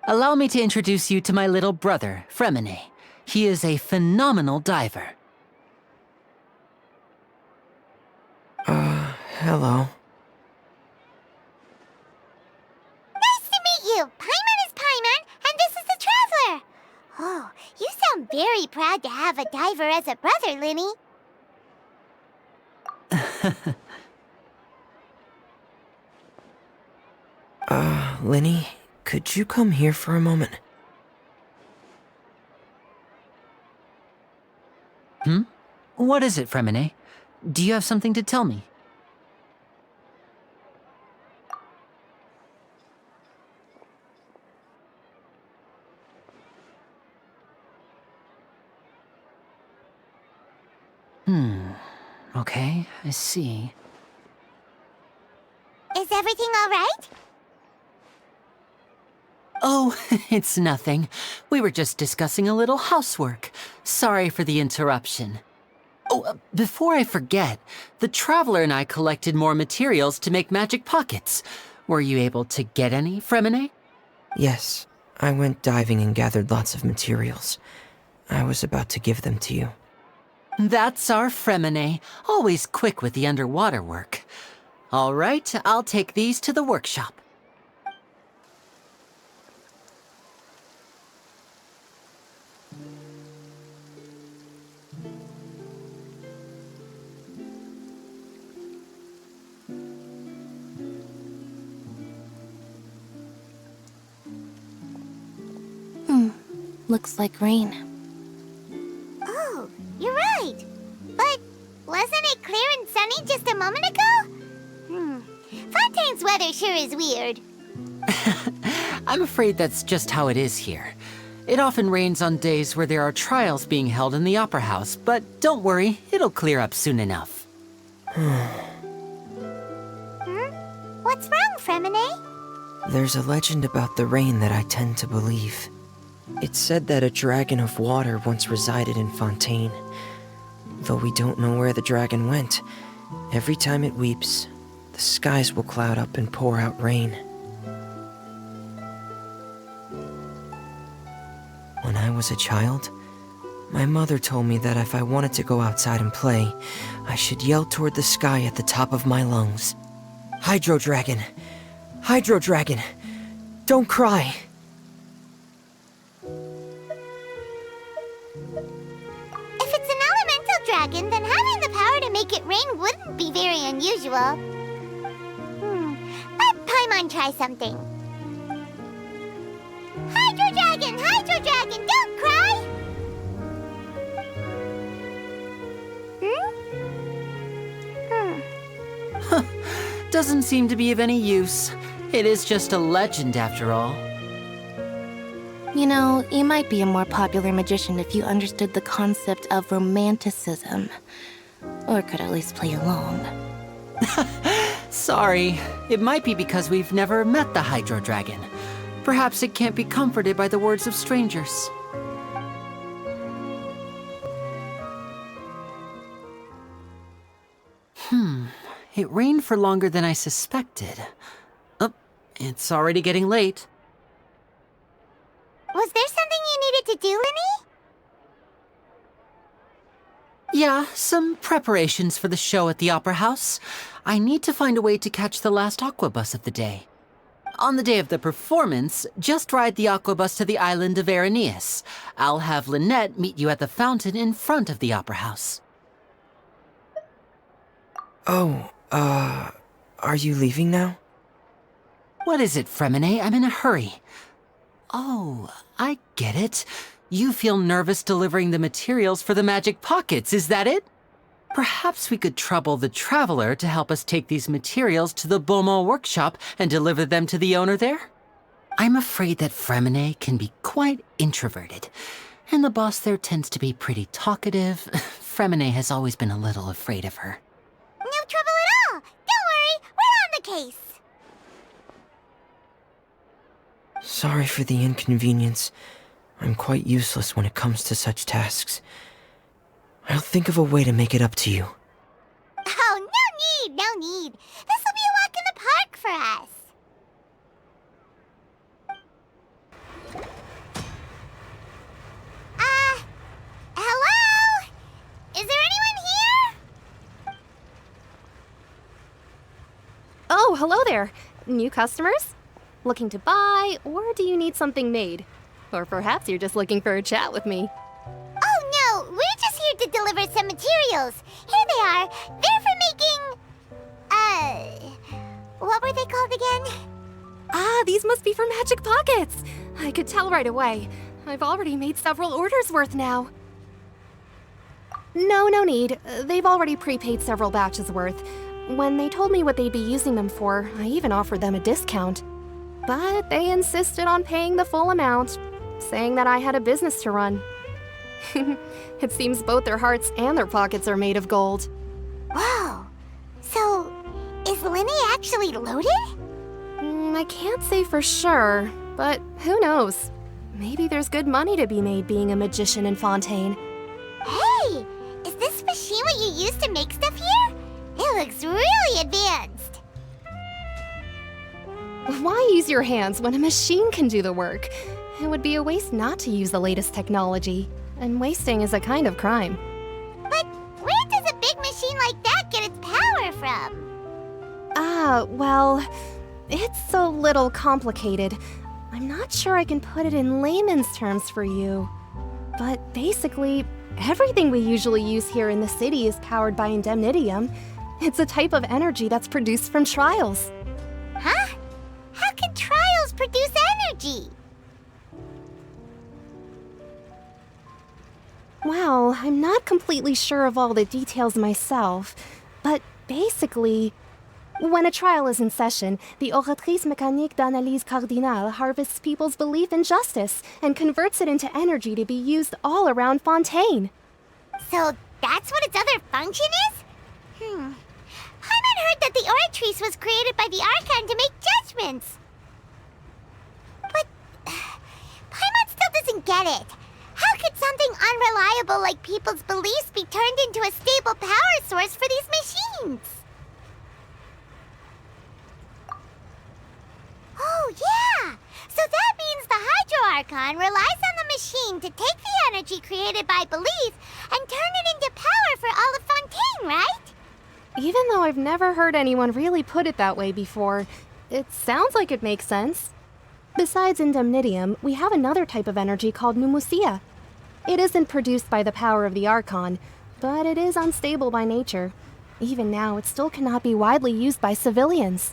Allow me to introduce you to my little brother, Fremine. He is a phenomenal diver. Hello. Nice to meet you. Paimon is Paimon, and this is the Traveler. Oh, you sound very proud to have a diver as a brother, Linny. Lenny, could you come here for a moment? What is it, Fremine? Do you have something to tell me? Okay, I see. Is everything all right? Oh, it's nothing. We were just discussing a little housework. Sorry for the interruption. Oh, before I forget, the Traveler and I collected more materials to make magic pockets. Were you able to get any, Fremine? Yes, I went diving and gathered lots of materials. I was about to give them to you. That's our Fremine, always quick with the underwater work. All right, I'll take these to the workshop. Looks like rain. Oh, you're right. But wasn't it clear and sunny just a moment ago? Fontaine's weather sure is weird. I'm afraid that's just how it is here. It often rains on days where there are trials being held in the Opera House, but don't worry, it'll clear up soon enough. What's wrong, Fremine? There's a legend about the rain that I tend to believe. It's said that a dragon of water once resided in Fontaine. Though we don't know where the dragon went, every time it weeps, the skies will cloud up and pour out rain. When I was a child, my mother told me that if I wanted to go outside and play, I should yell toward the sky at the top of my lungs. Hydro Dragon! Hydro Dragon! Don't cry! If it's an elemental dragon, then having the power to make it rain wouldn't be very unusual. Let Paimon try something. Hydro Dragon! Hydro Dragon! Don't cry! Doesn't seem to be of any use. It is just a legend after all. You know, you might be a more popular magician if you understood the concept of romanticism. Or could at least play along. Sorry, it might be because we've never met the Hydro Dragon. Perhaps it can't be comforted by the words of strangers. It rained for longer than I suspected. Oh, it's already getting late. Was there something you needed to do, Lenny? Yeah, some preparations for the show at the Opera House. I need to find a way to catch the last aquabus of the day. On the day of the performance, just ride the aquabus to the island of Araneus. I'll have Lynette meet you at the fountain in front of the Opera House. Oh, are you leaving now? What is it, Fremine? I'm in a hurry. Oh, I get it. You feel nervous delivering the materials for the magic pockets, is that it? Perhaps we could trouble the Traveler to help us take these materials to the Beaumont workshop and deliver them to the owner there? I'm afraid that Fremine can be quite introverted, and the boss there tends to be pretty talkative. Fremine has always been a little afraid of her. No trouble at all. Don't worry, we're on the case. Sorry for the inconvenience. I'm quite useless when it comes to such tasks. I'll think of a way to make it up to you. Oh, no need. This will be a walk in the park for us. Hello? Is there anyone here? Oh, hello there. New customers? Looking to buy, or do you need something made? Or perhaps you're just looking for a chat with me. Oh, no, we're just here to deliver some materials. Here they are. They're for making What were they called again? Ah, these must be for magic pockets. I could tell right away. I've already made several orders worth now. No need. They've already prepaid several batches worth. When they told me what they'd be using them for, I even offered them a discount. But they insisted on paying the full amount, saying that I had a business to run. It seems both their hearts and their pockets are made of gold. Whoa. So, is Linny actually loaded? I can't say for sure, but who knows? Maybe there's good money to be made being a magician in Fontaine. Hey! Is this machine what you use to make stuff here? It looks really advanced. Why use your hands when a machine can do the work? It would be a waste not to use the latest technology, and wasting is a kind of crime. But where does a big machine like that get its power from? Well, it's a little complicated. I'm not sure I can put it in layman's terms for you. But basically, everything we usually use here in the city is powered by indemnitium. It's a type of energy that's produced from trials. Huh? How can trials produce energy? Well, I'm not completely sure of all the details myself, but basically, when a trial is in session, the Oratrice Mécanique d'Analyse Cardinale harvests people's belief in justice and converts it into energy to be used all around Fontaine. So that's what its other function is? Paimon heard that the Oratrice was created by the Archon to make judgments. But Paimon still doesn't get it. How could something unreliable like people's beliefs be turned into a stable power source for these machines? Oh, yeah! So that means the Hydro Archon relies on the machine to take the energy created by belief and turn it into power for all of Fontaine, right? Even though I've never heard anyone really put it that way before, it sounds like it makes sense. Besides indemnitium, we have another type of energy called pneumosia. It isn't produced by the power of the Archon, but it is unstable by nature. Even now, it still cannot be widely used by civilians.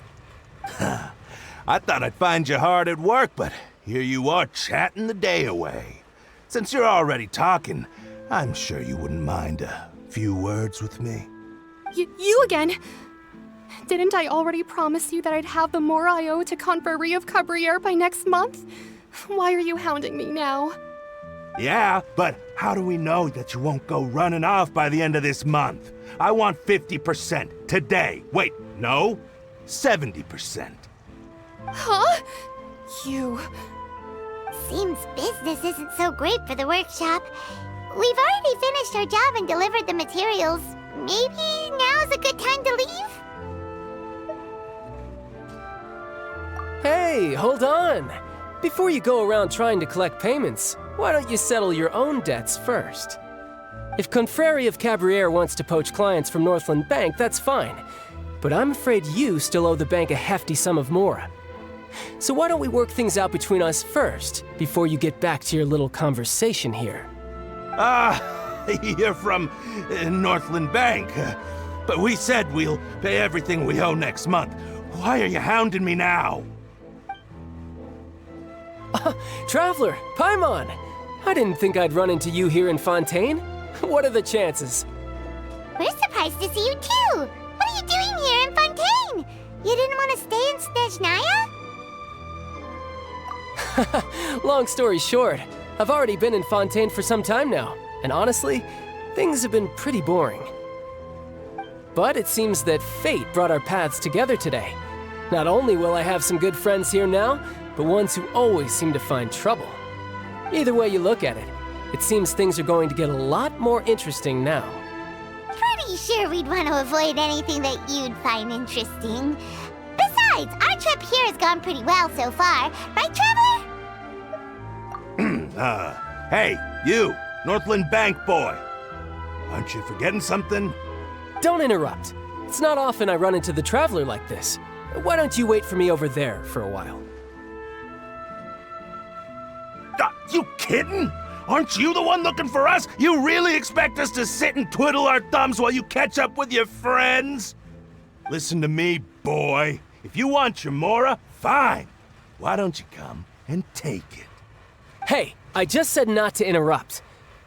I thought I'd find you hard at work, but here you are chatting the day away. Since you're already talking, I'm sure you wouldn't mind a few words with me. You again? Didn't I already promise you that I'd have the more I owe to Confrérie of Cabriere by next month? Why are you hounding me now? Yeah, but how do we know that you won't go running off by the end of this month? I want 50% today. Wait, no, 70%. Huh? You... Seems business isn't so great for the workshop. We've already finished our job and delivered the materials. Maybe now's a good time to leave? Hey, hold on! Before you go around trying to collect payments, why don't you settle your own debts first? If Confrérie of Cabriere wants to poach clients from Northland Bank, that's fine. But I'm afraid you still owe the bank a hefty sum of mora. So why don't we work things out between us first, before you get back to your little conversation here? You're from Northland Bank. But we said we'll pay everything we owe next month. Why are you hounding me now? Traveler, Paimon! I didn't think I'd run into you here in Fontaine. What are the chances? We're surprised to see you too! What are you doing here in Fontaine? You didn't want to stay in Snezhnaya? Long story short, I've already been in Fontaine for some time now, and honestly, things have been pretty boring. But it seems that fate brought our paths together today. Not only will I have some good friends here now, but ones who always seem to find trouble. Either way you look at it, it seems things are going to get a lot more interesting now. Pretty sure we'd want to avoid anything that you'd find interesting. Besides, our trip here has gone pretty well so far, right, Traveler? Hey, you, Northland Bank boy. Aren't you forgetting something? Don't interrupt. It's not often I run into the Traveler like this. Why don't you wait for me over there for a while? You kidding? Aren't you the one looking for us? You really expect us to sit and twiddle our thumbs while you catch up with your friends? Listen to me, boy. If you want your Mora, fine. Why don't you come and take it? Hey, I just said not to interrupt.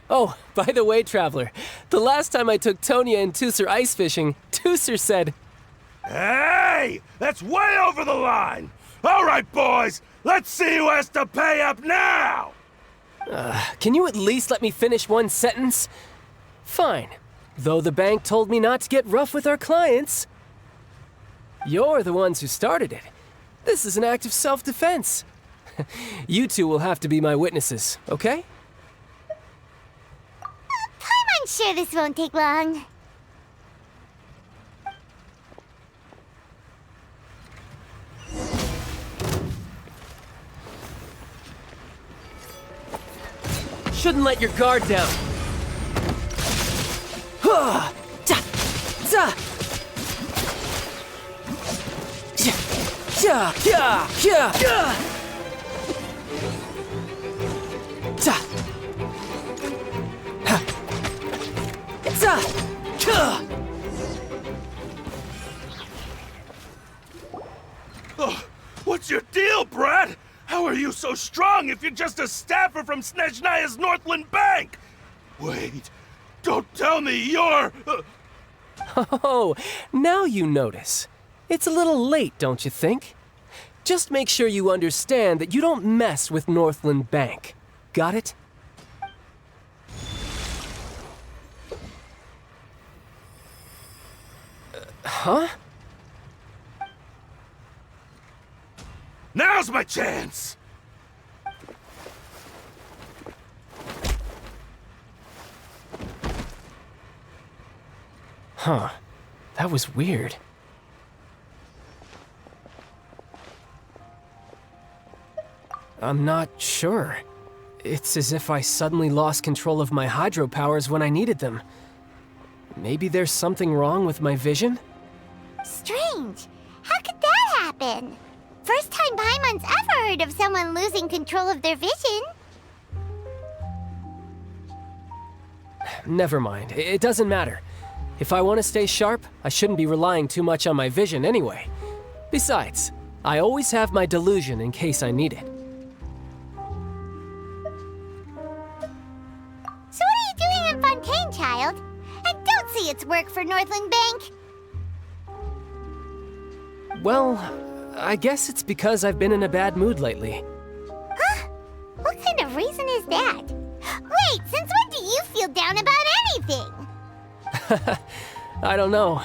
Oh, by the way, Traveler, the last time I took Tonya and Tusser ice fishing, Tusser said, "Hey! That's way over the line! All right, boys, let's see who has to pay up now!" Can you at least let me finish one sentence? Fine. Though the bank told me not to get rough with our clients. You're the ones who started it. This is an act of self-defense. You two will have to be my witnesses, okay? I'm sure this won't take long. Shouldn't let your guard down. Ha! Ta! Ta! Yeah! Yeah! Yeah! Yeah! Ta! Ha! Ta! Ka! Oh, what's your deal, Brad? How are you so strong if you're just a staffer from Snezhnaya's Northland Bank? Wait, don't tell me you're... Oh, now you notice. It's a little late, don't you think? Just make sure you understand that you don't mess with Northland Bank. Got it? Huh? Now's my chance! Huh. That was weird. I'm not sure. It's as if I suddenly lost control of my hydro powers when I needed them. Maybe there's something wrong with my vision? Strange. How could that happen? First time Paimon's ever heard of someone losing control of their vision. Never mind. It doesn't matter. If I want to stay sharp, I shouldn't be relying too much on my vision anyway. Besides, I always have my delusion in case I need it. So what are you doing in Fontaine, child? I don't see its work for Northland Bank. Well, I guess it's because I've been in a bad mood lately. Huh? What kind of reason is that? Wait, since when do you feel down about anything? I don't know.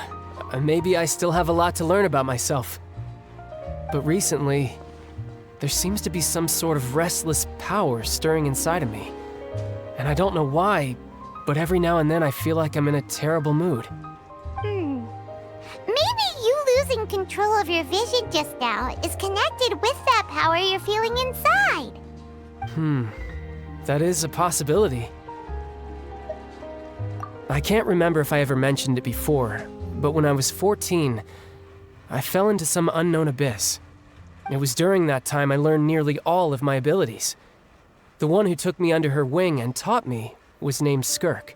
Maybe I still have a lot to learn about myself. But recently, there seems to be some sort of restless power stirring inside of me. And I don't know why, but every now and then I feel like I'm in a terrible mood. Maybe you losing control of your vision just now is connected with that power you're feeling inside. That is a possibility. I can't remember if I ever mentioned it before, but when I was 14, I fell into some unknown abyss. It was during that time I learned nearly all of my abilities. The one who took me under her wing and taught me was named Skirk.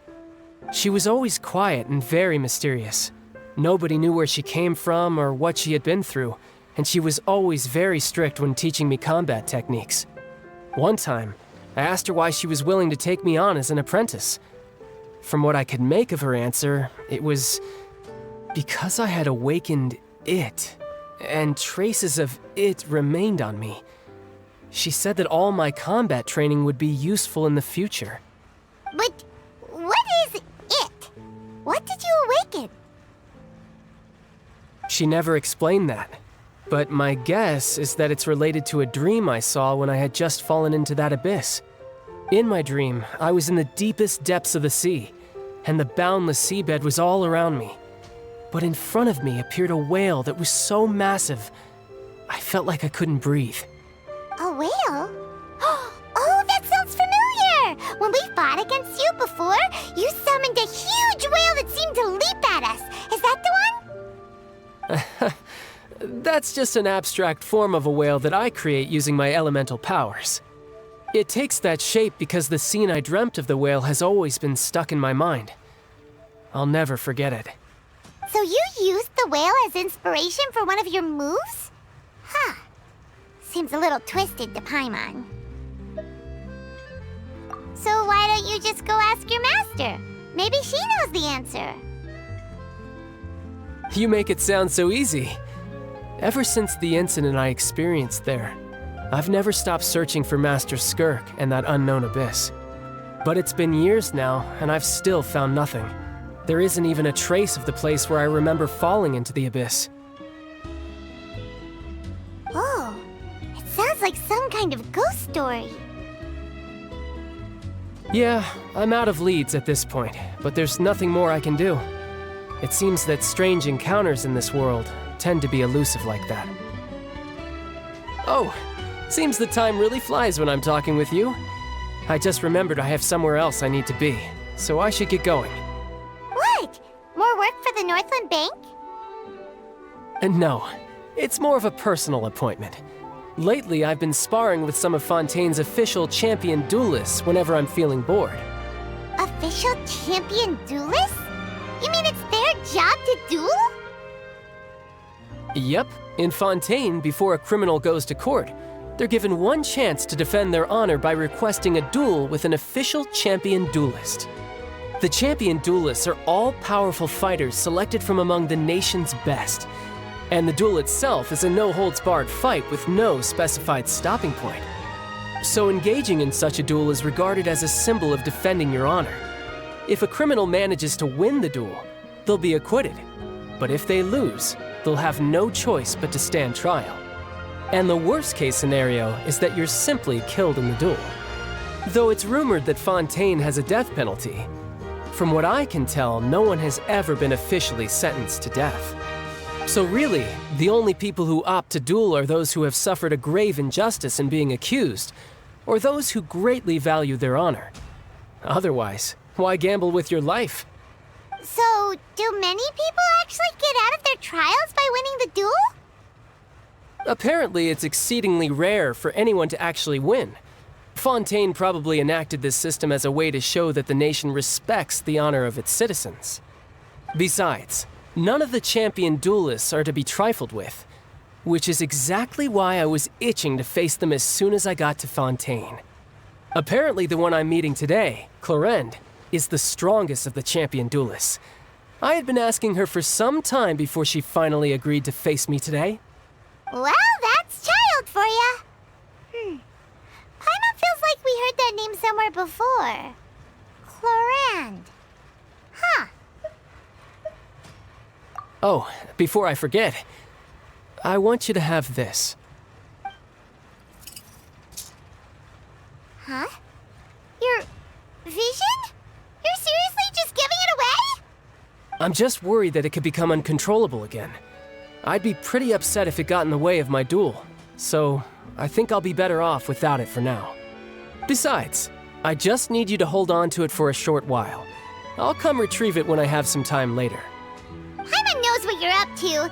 She was always quiet and very mysterious. Nobody knew where she came from or what she had been through, and she was always very strict when teaching me combat techniques. One time, I asked her why she was willing to take me on as an apprentice. From what I could make of her answer, it was because I had awakened it, and traces of it remained on me. She said that all my combat training would be useful in the future. But what is it? What did you awaken? She never explained that, but my guess is that it's related to a dream I saw when I had just fallen into that abyss. In my dream, I was in the deepest depths of the sea, and the boundless seabed was all around me. But in front of me appeared a whale that was so massive, I felt like I couldn't breathe. A whale? Oh, that sounds familiar! When we fought against you before, you summoned a huge whale that seemed to leap at us. Is that the one? That's just an abstract form of a whale that I create using my elemental powers. It takes that shape because the scene I dreamt of the whale has always been stuck in my mind. I'll never forget it. So you used the whale as inspiration for one of your moves? Huh. Seems a little twisted to Paimon. So why don't you just go ask your master? Maybe she knows the answer. You make it sound so easy. Ever since the incident I experienced there, I've never stopped searching for Master Skirk and that unknown abyss. But it's been years now, and I've still found nothing. There isn't even a trace of the place where I remember falling into the abyss. Oh, it sounds like some kind of ghost story. Yeah, I'm out of leads at this point, but there's nothing more I can do. It seems that strange encounters in this world tend to be elusive like that. Oh, seems the time really flies when I'm talking with you. I just remembered I have somewhere else I need to be, so I should get going. What? More work for the Northland Bank? No, it's more of a personal appointment. Lately, I've been sparring with some of Fontaine's official champion duelists whenever I'm feeling bored. Official champion duelists? You mean it's their job to duel? Yep, in Fontaine, before a criminal goes to court, they're given one chance to defend their honor by requesting a duel with an official champion duelist. The champion duelists are all-powerful fighters selected from among the nation's best. And the duel itself is a no-holds-barred fight with no specified stopping point. So engaging in such a duel is regarded as a symbol of defending your honor. If a criminal manages to win the duel, they'll be acquitted. But if they lose, they'll have no choice but to stand trial. And the worst-case scenario is that you're simply killed in the duel. Though it's rumored that Fontaine has a death penalty, from what I can tell, no one has ever been officially sentenced to death. So really, the only people who opt to duel are those who have suffered a grave injustice in being accused, or those who greatly value their honor. Otherwise, why gamble with your life? So, do many people actually get out of their trials by winning the duel? Apparently, it's exceedingly rare for anyone to actually win. Fontaine probably enacted this system as a way to show that the nation respects the honor of its citizens. Besides, none of the champion duelists are to be trifled with, which is exactly why I was itching to face them as soon as I got to Fontaine. Apparently the one I'm meeting today, Clorinde, is the strongest of the champion duelists. I had been asking her for some time before she finally agreed to face me today. Well, that's child for ya. Paimon feels like we heard that name somewhere before. Clorinde. Huh. Oh, before I forget, I want you to have this. Huh? Your vision? You're seriously just giving it away? I'm just worried that it could become uncontrollable again. I'd be pretty upset if it got in the way of my duel, so I think I'll be better off without it for now. Besides, I just need you to hold on to it for a short while. I'll come retrieve it when I have some time later. Paimon knows what you're up to. You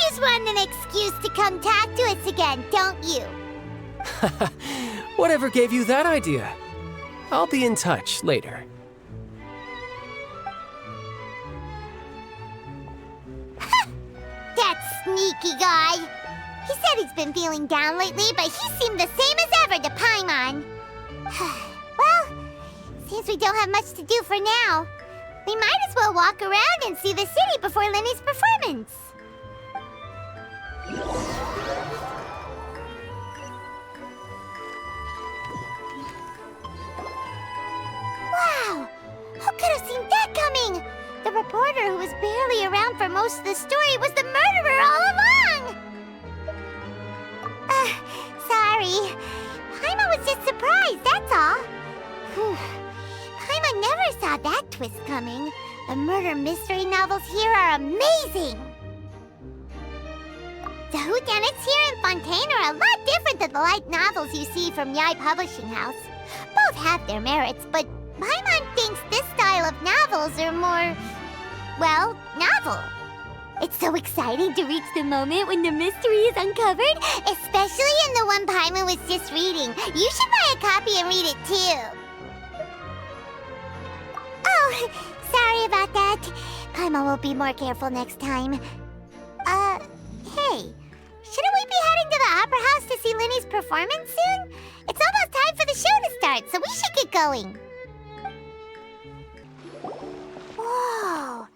just want an excuse to come talk to us again, don't you? Whatever gave you that idea? I'll be in touch later. That sneaky guy. He said he's been feeling down lately, but he seemed the same as ever to Paimon. Well, seems we don't have much to do for now. We might as well walk around and see the city before Lenny's performance. Wow! Who could have seen that coming? The reporter who was barely around for most of the story was the murderer all along! Sorry. Paimon was just surprised, that's all. Whew. Paimon never saw that twist coming. The murder mystery novels here are amazing! The whodunits here in Fontaine are a lot different than the light novels you see from Yai Publishing House. Both have their merits, but Paimon thinks this style of novels are more, well, novel. It's so exciting to reach the moment when the mystery is uncovered, especially in the one Paimon was just reading. You should buy a copy and read it too. Oh, sorry about that. Paimon will be more careful next time. Hey, shouldn't we be heading to the Opera House to see Linny's performance soon? It's almost time for the show to start, so we should get going. Whoa,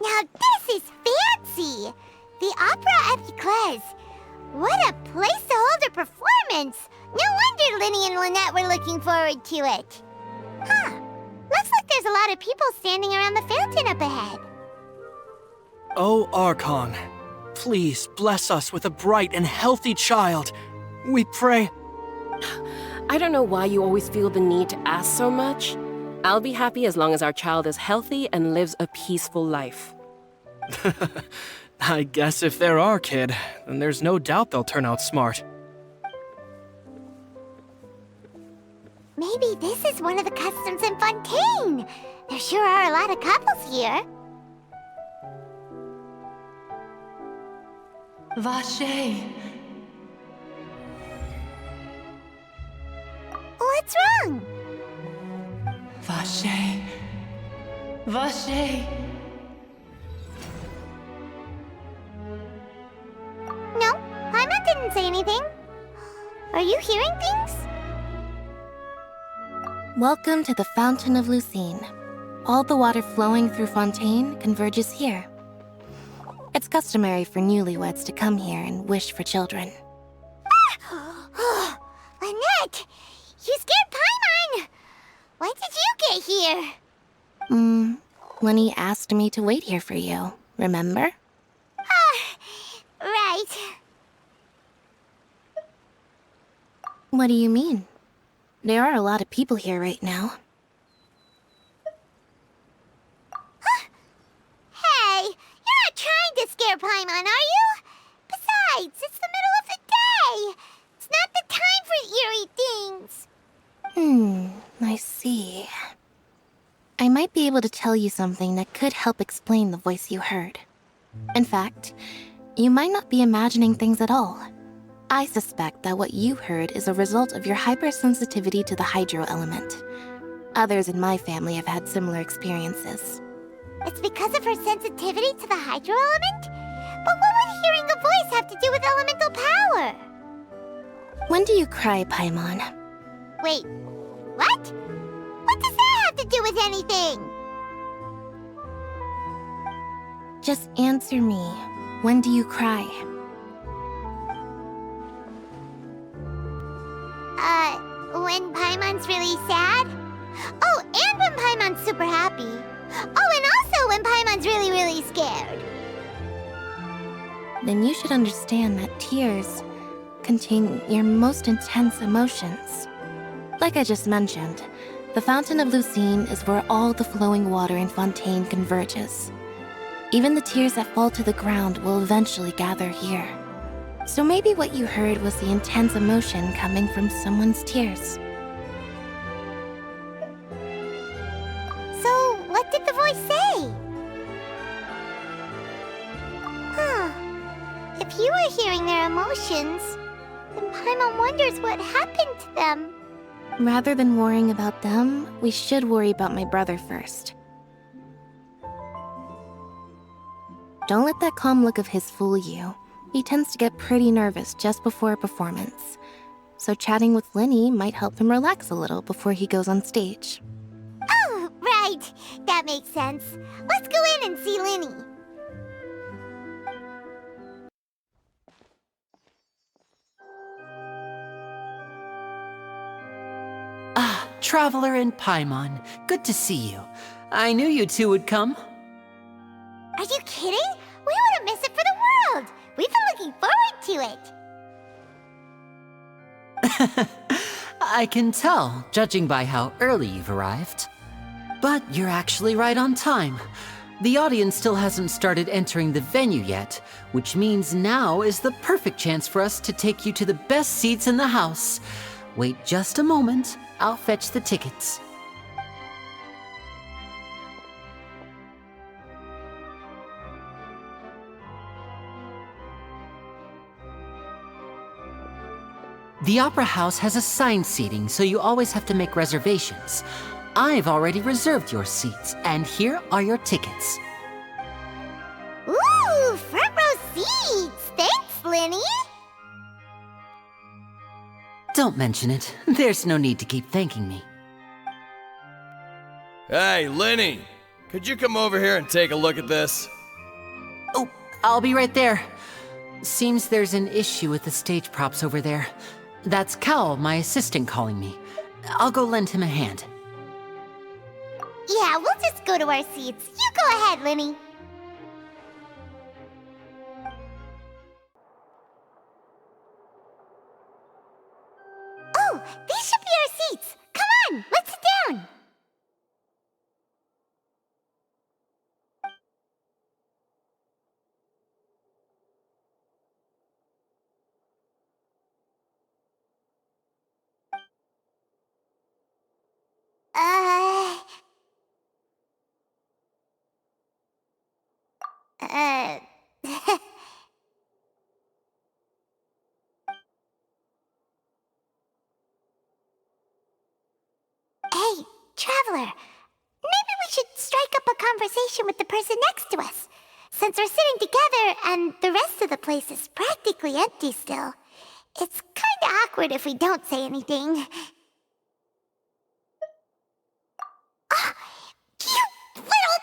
now this is fancy! The Opera Epiclese. What a place to hold a performance! No wonder Linny and Lynette were looking forward to it. Huh, looks like there's a lot of people standing around the fountain up ahead. Oh, Archon, please bless us with a bright and healthy child. We pray. I don't know why you always feel the need to ask so much. I'll be happy as long as our child is healthy and lives a peaceful life. I guess if they're our kid, then there's no doubt they'll turn out smart. Maybe this is one of the customs in Fontaine. There sure are a lot of couples here. Vache. What's wrong? Vache. Vache. No, Paimon didn't say anything. Are you hearing things? Welcome to the Fountain of Lucine. All the water flowing through Fontaine converges here. It's customary for newlyweds to come here and wish for children. Ah! Lynette! You scared Paimon! When did you get here? Lenny asked me to wait here for you, remember? Right. What do you mean? There are a lot of people here right now. Hey, you're not trying to scare Paimon, are you? Besides, it's the middle of the day. It's not the time for eerie things. I see. I might be able to tell you something that could help explain the voice you heard. In fact, you might not be imagining things at all. I suspect that what you heard is a result of your hypersensitivity to the hydro element. Others in my family have had similar experiences. It's because of her sensitivity to the hydro element? But what would hearing a voice have to do with elemental power? When do you cry, Paimon? Wait, what? What does that have to do with anything? Just answer me. When do you cry? When Paimon's really sad? Oh, and when Paimon's super happy. Oh, and also when Paimon's really, really scared. Then you should understand that tears contain your most intense emotions. Like I just mentioned, the Fountain of Lucine is where all the flowing water in Fontaine converges. Even the tears that fall to the ground will eventually gather here. So maybe what you heard was the intense emotion coming from someone's tears. So, what did the voice say? If you were hearing their emotions, then Paimon wonders what happened to them. Rather than worrying about them, we should worry about my brother first. Don't let that calm look of his fool you. He tends to get pretty nervous just before a performance. So chatting with Linny might help him relax a little before he goes on stage. Oh, right. That makes sense. Let's go in and see Linny. Ah, Traveler and Paimon. Good to see you. I knew you two would come. Are you kidding? We wouldn't miss it for the world. We've been looking forward to it. I can tell, judging by how early you've arrived. But you're actually right on time. The audience still hasn't started entering the venue yet, which means now is the perfect chance for us to take you to the best seats in the house. Wait just a moment. I'll fetch the tickets. The Opera House has assigned seating, so you always have to make reservations. I've already reserved your seats, and here are your tickets. seats! Thanks, Linny! Don't mention it. There's no need to keep thanking me. Hey, Linny! Could you come over here and take a look at this? Oh, I'll be right there. Seems there's an issue with the stage props over there. That's Cal, my assistant, calling me. I'll go lend him a hand. Yeah, we'll just go to our seats. You go ahead, Linny. Oh, these should be our seats. Come on, let's sit down. Hey, Traveler. Maybe we should strike up a conversation with the person next to us. Since we're sitting together and the rest of the place is practically empty still, it's kinda awkward if we don't say anything. Oh, you little...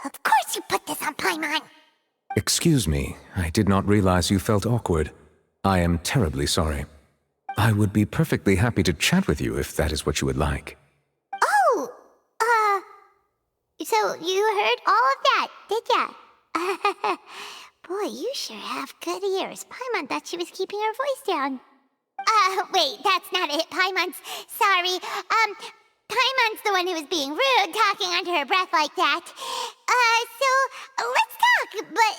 Of course you put this on Paimon. Excuse me, I did not realize you felt awkward. I am terribly sorry. I would be perfectly happy to chat with you if that is what you would like. Oh, so you heard all of that, did ya? Boy, you sure have good ears. Paimon thought she was keeping her voice down. Wait, that's not it. Paimon's sorry. Paimon's the one who was being rude, talking under her breath like that. So let's talk, but,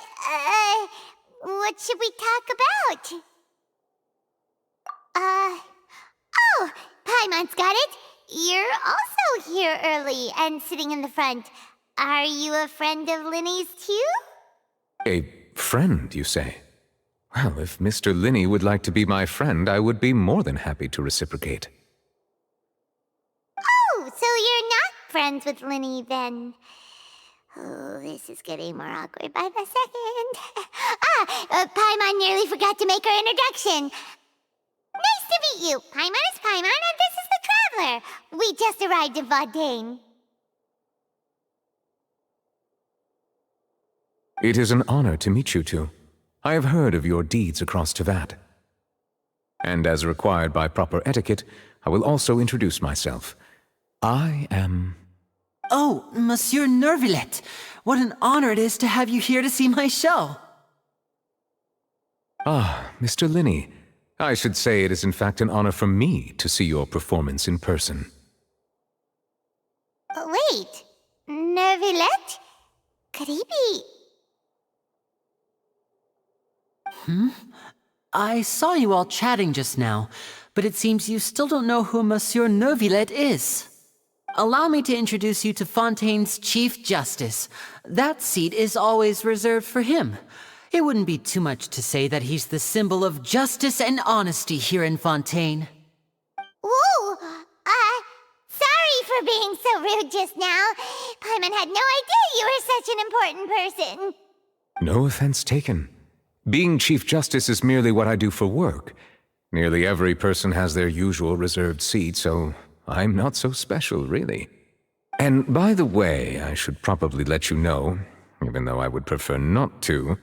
what should we talk about? Oh, Paimon's got it. You're also here early and sitting in the front. Are you a friend of Linny's too? A friend, you say? Well, if Mr. Linny would like to be my friend, I would be more than happy to reciprocate. Oh, so you're not friends with Linny then? Oh, this is getting more awkward by the second. Paimon nearly forgot to make her introduction. Nice to meet you. Paimon is Paimon, and this is the Traveler. We just arrived in Fontaine. It is an honor to meet you two. I have heard of your deeds across Tevat. And as required by proper etiquette, I will also introduce myself. I am... Oh, Monsieur Nervillet. What an honor it is to have you here to see my show. Ah, Mr. Linny. I should say it is in fact an honor for me to see your performance in person. Wait, Nervillet? Could he be... I saw you all chatting just now, but it seems you still don't know who Monsieur Nervillet is. Allow me to introduce you to Fontaine's Chief Justice. That seat is always reserved for him. It wouldn't be too much to say that he's the symbol of justice and honesty here in Fontaine. Whoa! Sorry for being so rude just now. Paimon had no idea you were such an important person. No offense taken. Being Chief Justice is merely what I do for work. Nearly every person has their usual reserved seat, so I'm not so special, really. And by the way, I should probably let you know, even though I would prefer not to,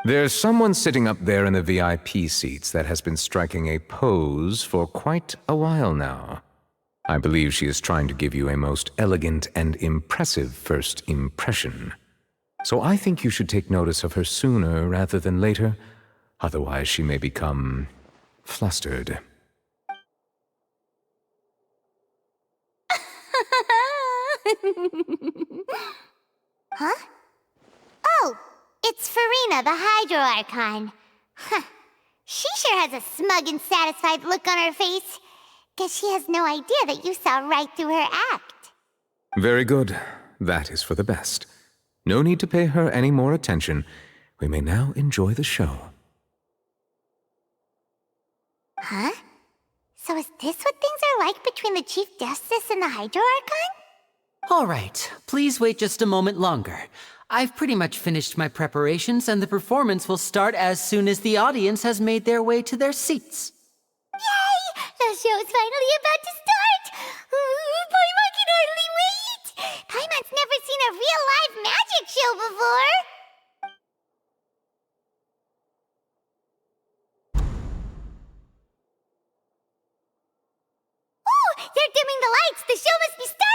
there's someone sitting up there in the VIP seats that has been striking a pose for quite a while now. I believe she is trying to give you a most elegant and impressive first impression. So I think you should take notice of her sooner rather than later, otherwise she may become flustered. Huh? Oh, it's Farina, the Hydro Archon. Huh. She sure has a smug and satisfied look on her face. Guess she has no idea that you saw right through her act. Very good. That is for the best. No need to pay her any more attention. We may now enjoy the show. Huh? So is this what things are like between the Chief Justice and the Hydro Archon? All right, please wait just a moment longer. I've pretty much finished my preparations, and the performance will start as soon as the audience has made their way to their seats. Yay! The show's finally about to start! Paimon can hardly wait! Paimon's never seen a real live magic show before! Oh! They're dimming the lights! The show must be starting!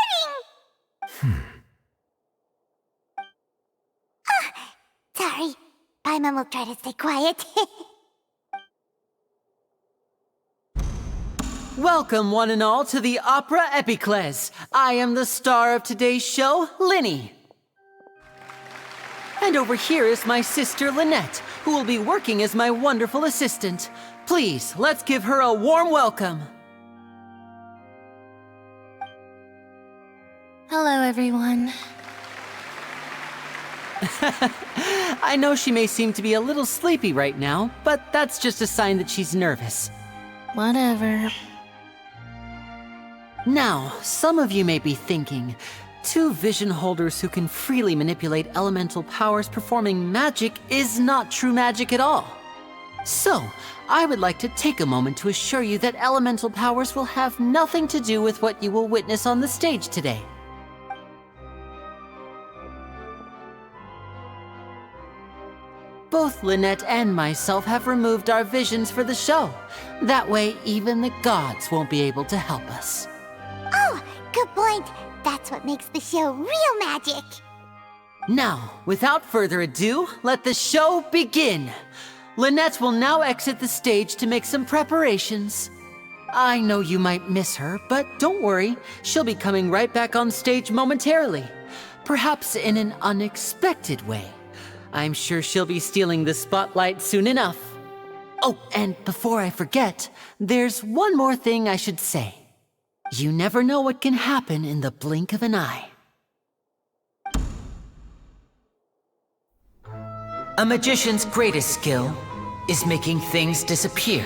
Sorry. Paimon will try to stay quiet. Welcome, one and all, to the Opera Epiclese. I am the star of today's show, Linny. And over here is my sister, Lynette, who will be working as my wonderful assistant. Please, let's give her a warm welcome. Hello, everyone. I know she may seem to be a little sleepy right now, but that's just a sign that she's nervous. Whatever. Now, some of you may be thinking, two vision holders who can freely manipulate elemental powers performing magic is not true magic at all. So, I would like to take a moment to assure you that elemental powers will have nothing to do with what you will witness on the stage today. Both Lynette and myself have removed our visions for the show. That way, even the gods won't be able to help us. Oh, good point. That's what makes the show real magic. Now, without further ado, let the show begin. Lynette will now exit the stage to make some preparations. I know you might miss her, but don't worry. She'll be coming right back on stage momentarily. Perhaps in an unexpected way. I'm sure she'll be stealing the spotlight soon enough. Oh, and before I forget, there's one more thing I should say. You never know what can happen in the blink of an eye. A magician's greatest skill is making things disappear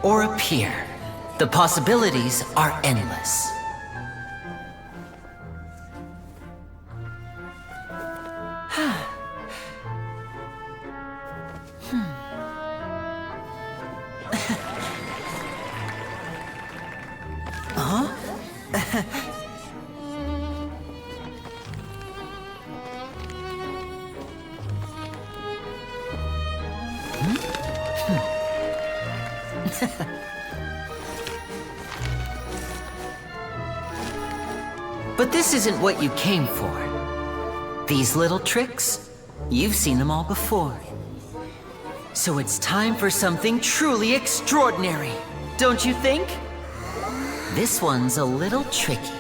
or appear. The possibilities are endless. But this isn't what you came for. These little tricks, you've seen them all before. So it's time for something truly extraordinary, don't you think? This one's a little tricky.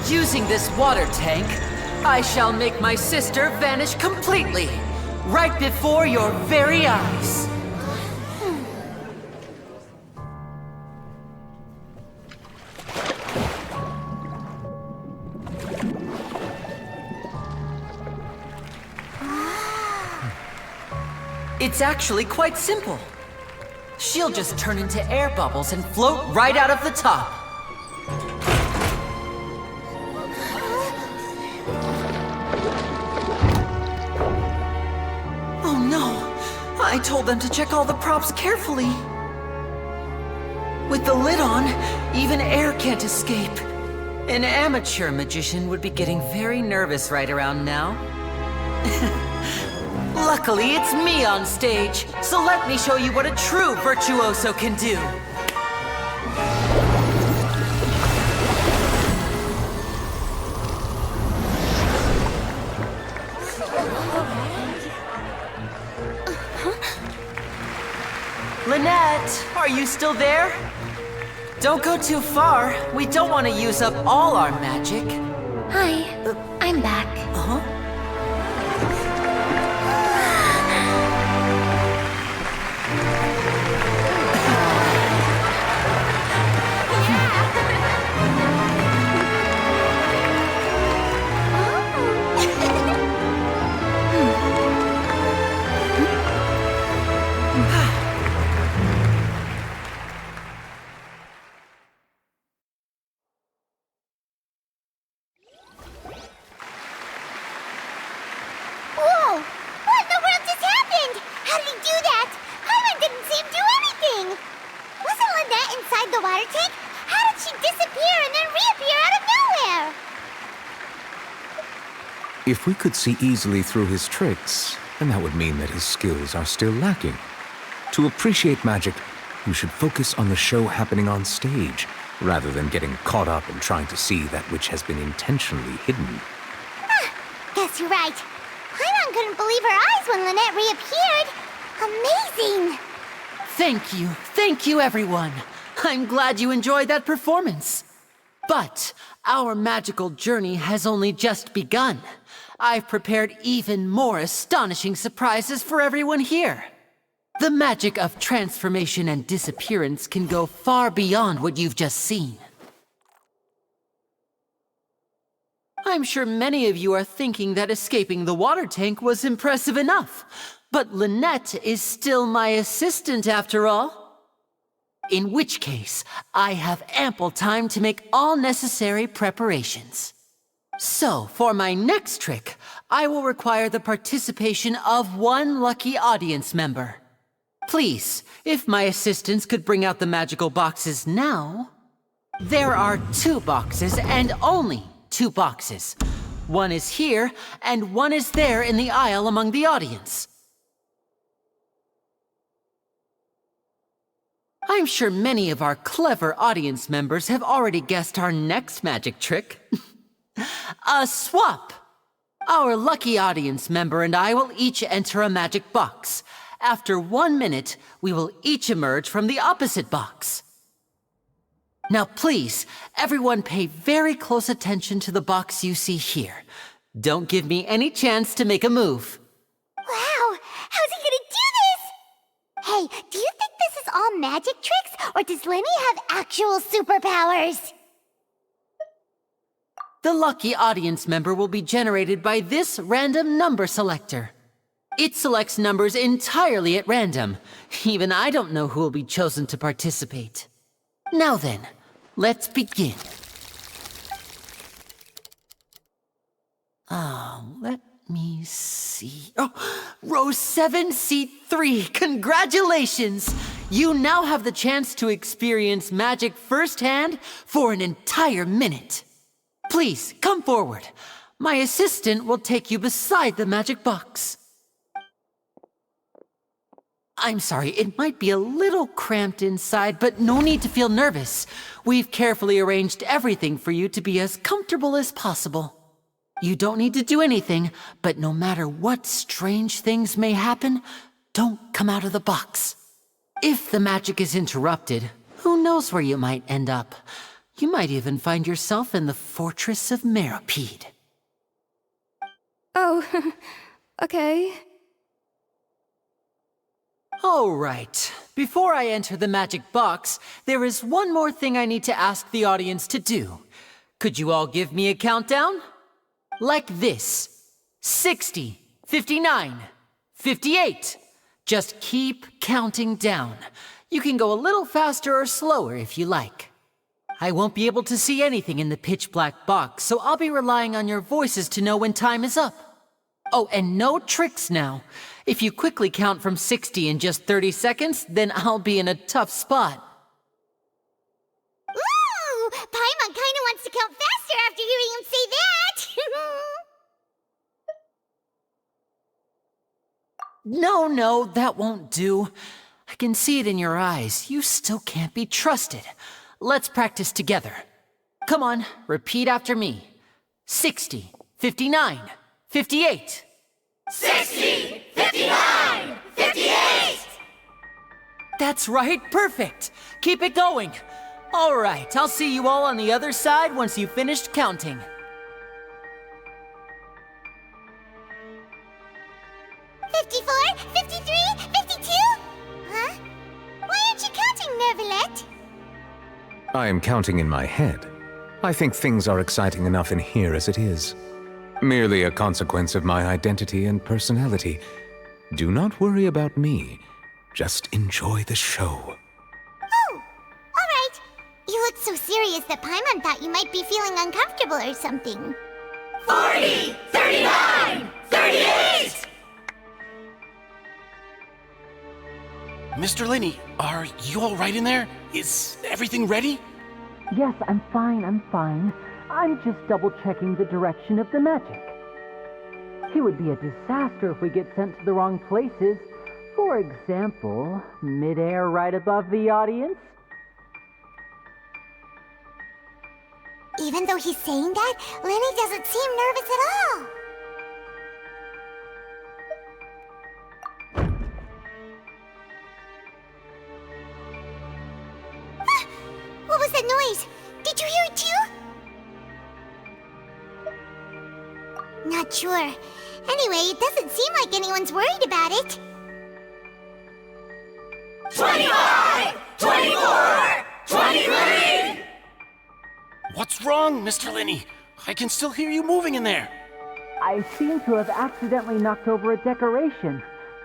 Using this water tank, I shall make my sister vanish completely, right before your very eyes. It's actually quite simple. She'll just turn into air bubbles and float right out of the top. Oh no! I told them to check all the props carefully. With the lid on, even air can't escape. An amateur magician would be getting very nervous right around now. Luckily, it's me on stage, so let me show you what a true virtuoso can do. Lynette, are you still there? Don't go too far. We don't want to use up all our magic. Hi, I'm back. Uh-huh. the water tank? How did she disappear and then reappear out of nowhere? If we could see easily through his tricks, then that would mean that his skills are still lacking. To appreciate magic, you should focus on the show happening on stage, rather than getting caught up in trying to see that which has been intentionally hidden. Guess you're right. Paimon couldn't believe her eyes when Lynette reappeared. Amazing! Thank you everyone. I'm glad you enjoyed that performance. But our magical journey has only just begun. I've prepared even more astonishing surprises for everyone here. The magic of transformation and disappearance can go far beyond what you've just seen. I'm sure many of you are thinking that escaping the water tank was impressive enough, but Lynette is still my assistant after all. In which case, I have ample time to make all necessary preparations. So, for my next trick, I will require the participation of one lucky audience member. Please, if my assistants could bring out the magical boxes now. There are 2 boxes and only 2 boxes. One is here and one is there in the aisle among the audience. I'm sure many of our clever audience members have already guessed our next magic trick. A swap! Our lucky audience member and I will each enter a magic box. After 1 minute, we will each emerge from the opposite box. Now please, everyone pay very close attention to the box you see here. Don't give me any chance to make a move. Wow! How's he gonna do this? Hey, do you think this is all magic tricks, or does Lenny have actual superpowers? The lucky audience member will be generated by this random number selector. It selects numbers entirely at random. Even I don't know who will be chosen to participate. Now then, let's begin. Let me see. Oh, row 7, seat 3. Congratulations! You now have the chance to experience magic firsthand for an entire minute. Please, come forward. My assistant will take you beside the magic box. I'm sorry, it might be a little cramped inside, but no need to feel nervous. We've carefully arranged everything for you to be as comfortable as possible. You don't need to do anything, but no matter what strange things may happen, don't come out of the box. If the magic is interrupted, who knows where you might end up? You might even find yourself in the Fortress of Meropide. Oh, okay. All right. Before I enter the magic box, there is one more thing I need to ask the audience to do. Could you all give me a countdown? Like this. 60, 59, 58. Just keep counting down. You can go a little faster or slower if you like. I won't be able to see anything in the pitch black box, so I'll be relying on your voices to know when time is up. Oh, and no tricks now. If you quickly count from 60 in just 30 seconds, then I'll be in a tough spot. Ooh! Paimon kinda wants to count faster after hearing him say that! No, that won't do. I can see it in your eyes. You still can't be trusted. Let's practice together. Come on, repeat after me. 60, 59, 58. 60, 59, 58! That's right, perfect. Keep it going. All right, I'll see you all on the other side once you've finished counting. $54, $53, $52? Huh? Why aren't you counting, Nervalet? I am counting in my head. I think things are exciting enough in here as it is. Merely a consequence of my identity and personality. Do not worry about me. Just enjoy the show. Oh, all right. You look so serious that Paimon thought you might be feeling uncomfortable or something. 40, 39, 38! Mr. Linney, are you all right in there? Is everything ready? Yes, I'm fine, I'm just double-checking the direction of the magic. It would be a disaster if we get sent to the wrong places. For example, mid-air right above the audience. Even though he's saying that, Lenny doesn't seem nervous at all. Ah! What was that noise? Did you hear it too? Not sure. Anyway, it doesn't seem like anyone's worried about it. 25! 24! 23! What's wrong, Mr. Linney? I can still hear you moving in there. I seem to have accidentally knocked over a decoration.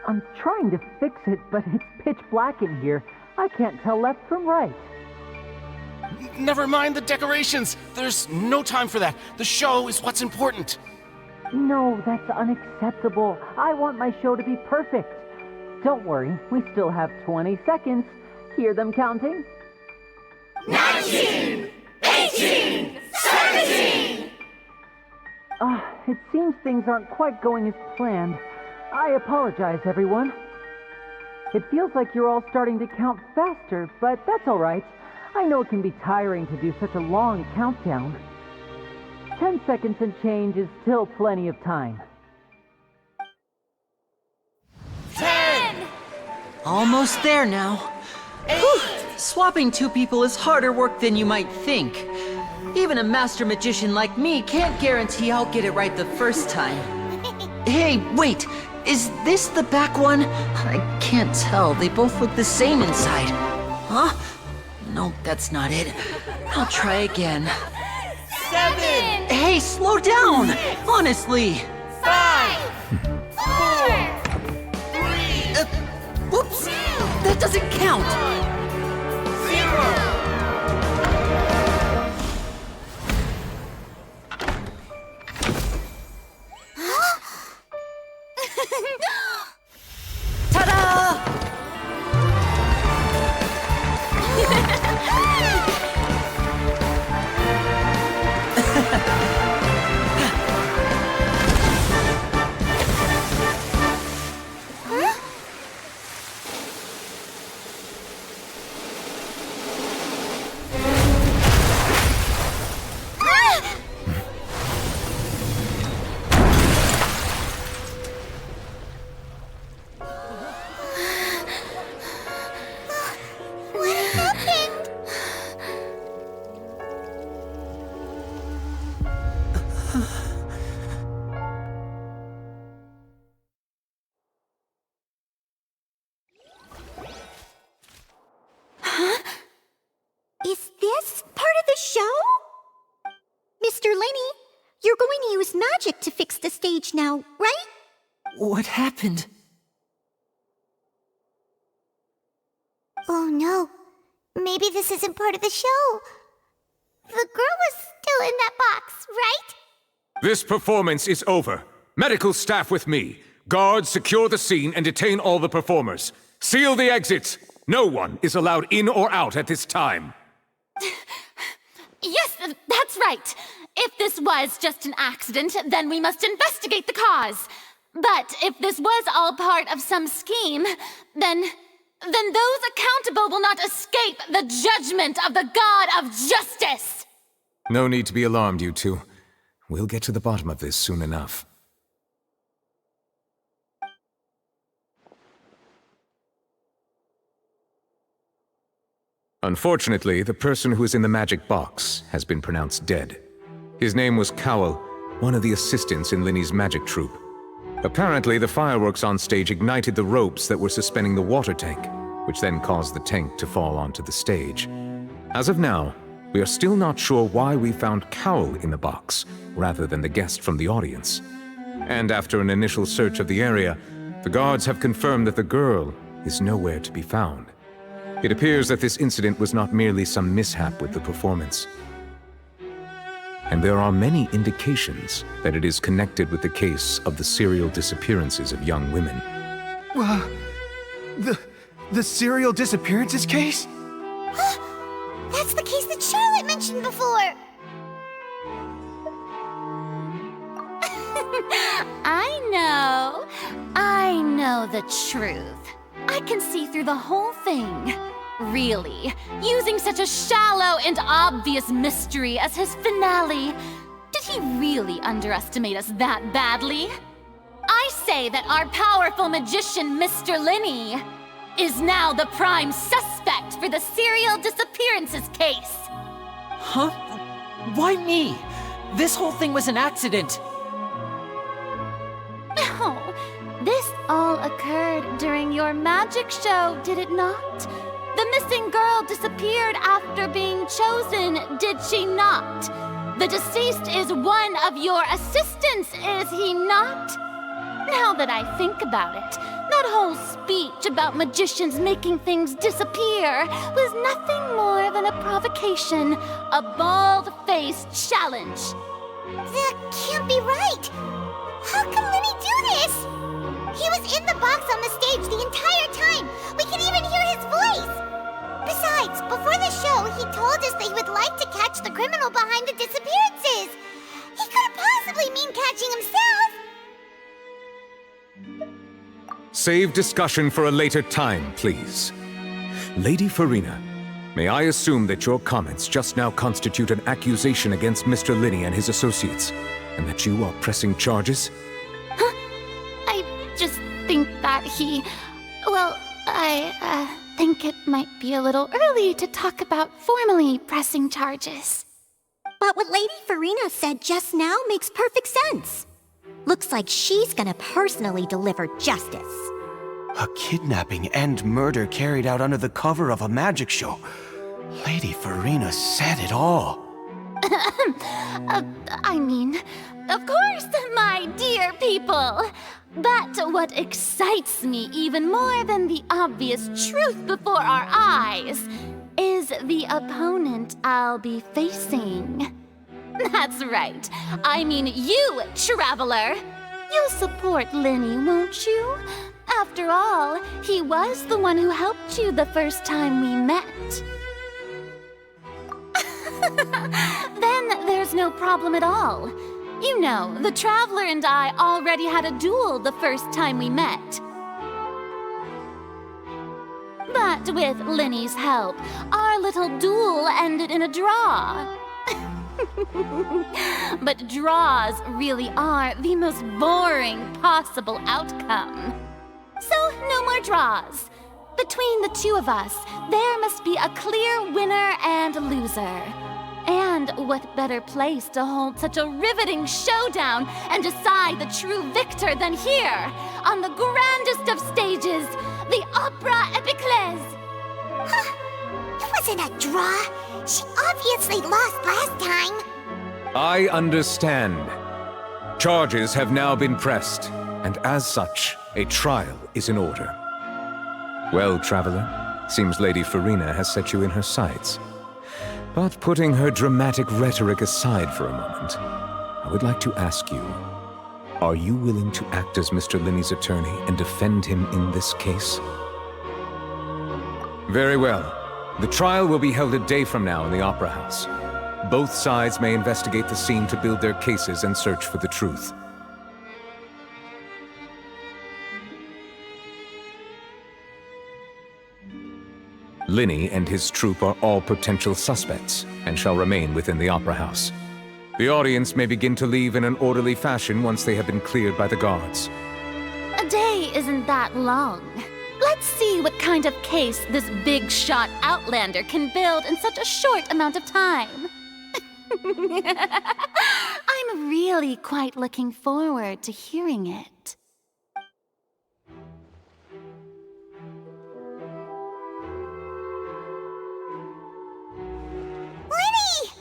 I'm trying to fix it, but it's pitch black in here. I can't tell left from right. Never mind the decorations. There's no time for that. The show is what's important. No, that's unacceptable. I want my show to be perfect. Don't worry, we still have 20 seconds. Hear them counting? 19! 18! 17! It seems things aren't quite going as planned. I apologize, everyone. It feels like you're all starting to count faster, but that's all right. I know it can be tiring to do such a long countdown. 10 seconds and change is still plenty of time. 10! Almost there now. Whew. Swapping two people is harder work than you might think. Even a master magician like me can't guarantee I'll get it right the first time. Hey, wait! Is this the back one? I can't tell. They both look the same inside. Huh? No, that's not it. I'll try again. 7! Hey, slow down! Honestly! 5! 4! 3! Whoops! That doesn't count! 0! Ta-da! Is this part of the show? Mr. Linney, you're going to use magic to fix the stage now, right? What happened? Oh no. Maybe this isn't part of the show. The girl was still in that box, right? This performance is over. Medical staff with me. Guards, secure the scene and detain all the performers. Seal the exits. No one is allowed in or out at this time. Yes, that's right. If this was just an accident, then we must investigate the cause. But if this was all part of some scheme, then those accountable will not escape the judgment of the God of Justice! No need to be alarmed, you two. We'll get to the bottom of this soon enough. Unfortunately, the person who is in the magic box has been pronounced dead. His name was Cowell, one of the assistants in Linney's magic troupe. Apparently, the fireworks on stage ignited the ropes that were suspending the water tank, which then caused the tank to fall onto the stage. As of now, we are still not sure why we found Cowell in the box, rather than the guest from the audience. And after an initial search of the area, the guards have confirmed that the girl is nowhere to be found. It appears that this incident was not merely some mishap with the performance. And there are many indications that it is connected with the case of the serial disappearances of young women. The serial disappearances case? That's the case that Charlotte mentioned before. I know the truth. I can see through the whole thing. Really, using such a shallow and obvious mystery as his finale. Did he really underestimate us that badly? I say that our powerful magician, Mr. Linney, is now the prime suspect for the serial disappearances case. Huh? Why me? This whole thing was an accident. Oh, this all occurred during your magic show, did it not? The missing girl disappeared after being chosen, did she not? The deceased is one of your assistants, is he not? Now that I think about it, that whole speech about magicians making things disappear was nothing more than a provocation, a bald-faced challenge. That can't be right. How can Linny do this? He was in the box on the stage the entire time. We can even hear his voice. Besides, before the show, he told us that he would like to catch the criminal behind the disappearances. He couldn't possibly mean catching himself. Save discussion for a later time, please. Lady Farina, may I assume that your comments just now constitute an accusation against Mr. Linney and his associates, and that you are pressing charges? I just think that I think it might be a little early to talk about formally pressing charges. But what Lady Farina said just now makes perfect sense. Looks like she's gonna personally deliver justice. A kidnapping and murder carried out under the cover of a magic show. Lady Farina said it all. I mean, of course, my dear people. But what excites me even more than the obvious truth before our eyes is the opponent I'll be facing. That's right. I mean you, Traveler. You'll support Linny, won't you? After all, he was the one who helped you the first time we met. Then there's no problem at all. You know, the Traveler and I already had a duel the first time we met. But with Linny's help, our little duel ended in a draw. But draws really are the most boring possible outcome. So, no more draws. Between the two of us, there must be a clear winner and loser. And what better place to hold such a riveting showdown and decide the true victor than here, on the grandest of stages, the Opera Epiclese. It wasn't a draw. She obviously lost last time. I understand. Charges have now been pressed, and as such, a trial is in order. Well, Traveler, seems Lady Farina has set you in her sights. But putting her dramatic rhetoric aside for a moment, I would like to ask you, are you willing to act as Mr. Linney's attorney and defend him in this case? Very well. The trial will be held a day from now in the Opera House. Both sides may investigate the scene to build their cases and search for the truth. Linney and his troupe are all potential suspects and shall remain within the Opera House. The audience may begin to leave in an orderly fashion once they have been cleared by the guards. A day isn't that long. Let's see what kind of case this big-shot outlander can build in such a short amount of time. I'm really quite looking forward to hearing it. Linny!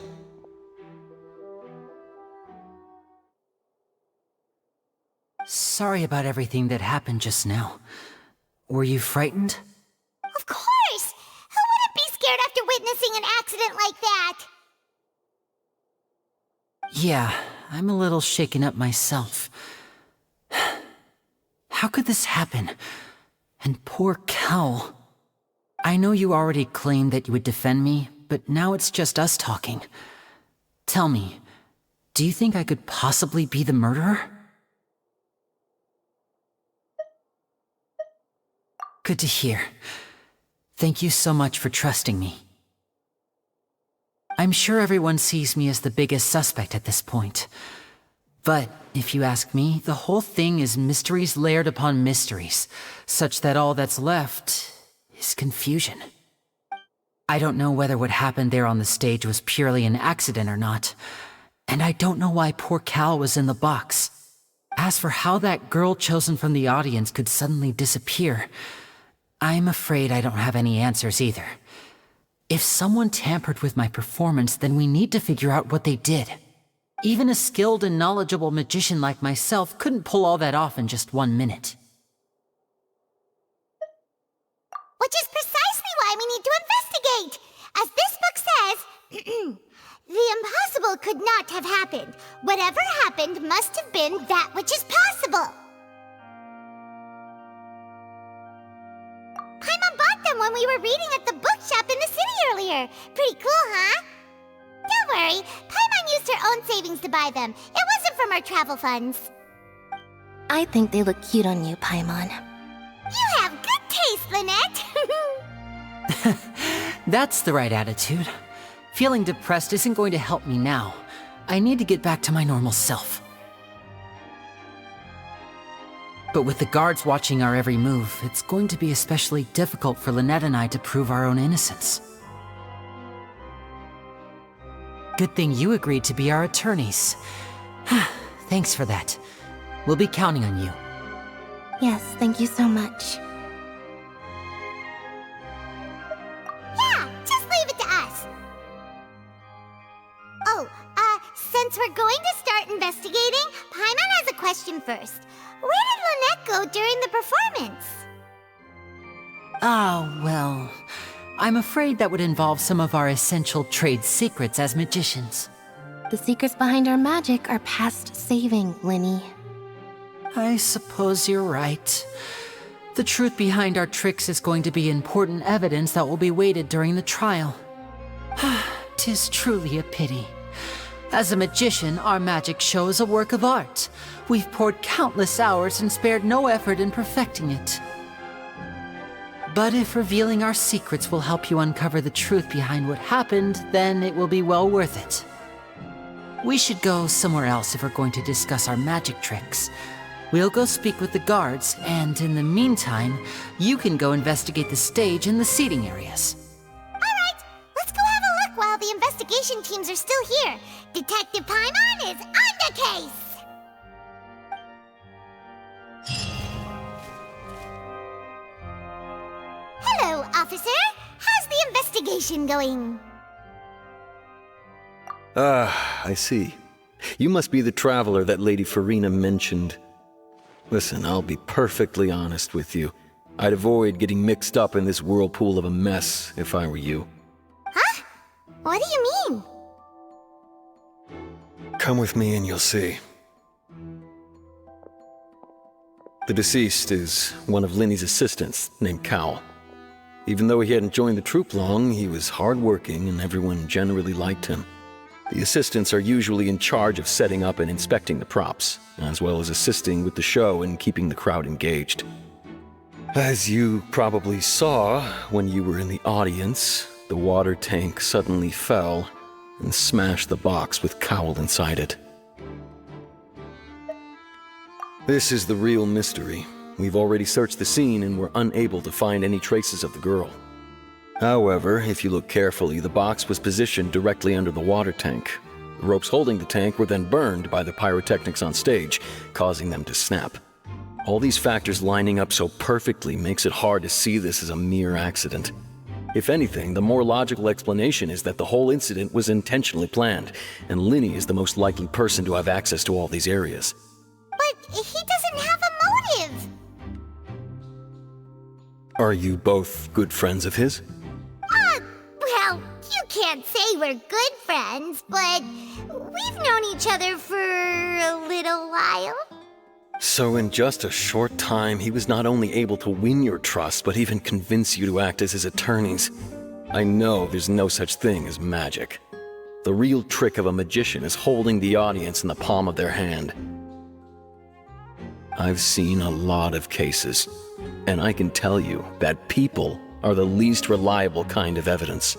Sorry about everything that happened just now. Were you frightened? Of course! Who wouldn't be scared after witnessing an accident like that? Yeah, I'm a little shaken up myself. How could this happen? And poor Kel. I know you already claimed that you would defend me, but now it's just us talking. Tell me, do you think I could possibly be the murderer? Good to hear. Thank you so much for trusting me. I'm sure everyone sees me as the biggest suspect at this point. But if you ask me, the whole thing is mysteries layered upon mysteries, such that all that's left is confusion. I don't know whether what happened there on the stage was purely an accident or not, and I don't know why poor Cal was in the box. As for how that girl chosen from the audience could suddenly disappear, I'm afraid I don't have any answers either. If someone tampered with my performance, then we need to figure out what they did. Even a skilled and knowledgeable magician like myself couldn't pull all that off in just 1 minute. Which is precisely why we need to investigate! As this book says, the impossible could not have happened. Whatever happened must have been that which is possible. Paimon bought them when we were reading at the bookshop in the city earlier. Pretty cool, huh? Don't worry, Paimon used her own savings to buy them. It wasn't from our travel funds. I think they look cute on you, Paimon. You have good taste, Lynette! That's the right attitude. Feeling depressed isn't going to help me now. I need to get back to my normal self. But with the guards watching our every move, it's going to be especially difficult for Lynette and I to prove our own innocence. Good thing you agreed to be our attorneys. Thanks for that. We'll be counting on you. Yes, thank you so much. Yeah, just leave it to us. Oh, since we're going to start investigating, Paimon has a question first. Where did Lynette go during the performance? Ah, well, I'm afraid that would involve some of our essential trade secrets as magicians. The secrets behind our magic are past saving, Linny. I suppose you're right. The truth behind our tricks is going to be important evidence that will be weighted during the trial. 'Tis truly a pity. As a magician, our magic show is a work of art. We've poured countless hours and spared no effort in perfecting it. But if revealing our secrets will help you uncover the truth behind what happened, then it will be well worth it. We should go somewhere else if we're going to discuss our magic tricks. We'll go speak with the guards, and in the meantime, you can go investigate the stage and the seating areas. Alright, let's go have a look while the investigation teams are still here. Detective Paimon is on the case! Hello, officer. How's the investigation going? Ah, I see. You must be the traveler that Lady Farina mentioned. Listen, I'll be perfectly honest with you. I'd avoid getting mixed up in this whirlpool of a mess if I were you. Huh? What do you mean? Come with me and you'll see. The deceased is one of Linny's assistants named Cal. Even though he hadn't joined the troupe long, he was hardworking and everyone generally liked him. The assistants are usually in charge of setting up and inspecting the props, as well as assisting with the show and keeping the crowd engaged. As you probably saw when you were in the audience, the water tank suddenly fell and smashed the box with Cowl inside it. This is the real mystery. We've already searched the scene and were unable to find any traces of the girl. However, if you look carefully, the box was positioned directly under the water tank. The ropes holding the tank were then burned by the pyrotechnics on stage, causing them to snap. All these factors lining up so perfectly makes it hard to see this as a mere accident. If anything, the more logical explanation is that the whole incident was intentionally planned, and Linny is the most likely person to have access to all these areas. But he doesn't have a motive! Are you both good friends of his? Well, you can't say we're good friends, but we've known each other for a little while. So in just a short time, he was not only able to win your trust, but even convince you to act as his attorneys. I know there's no such thing as magic. The real trick of a magician is holding the audience in the palm of their hand. I've seen a lot of cases, and I can tell you that people are the least reliable kind of evidence.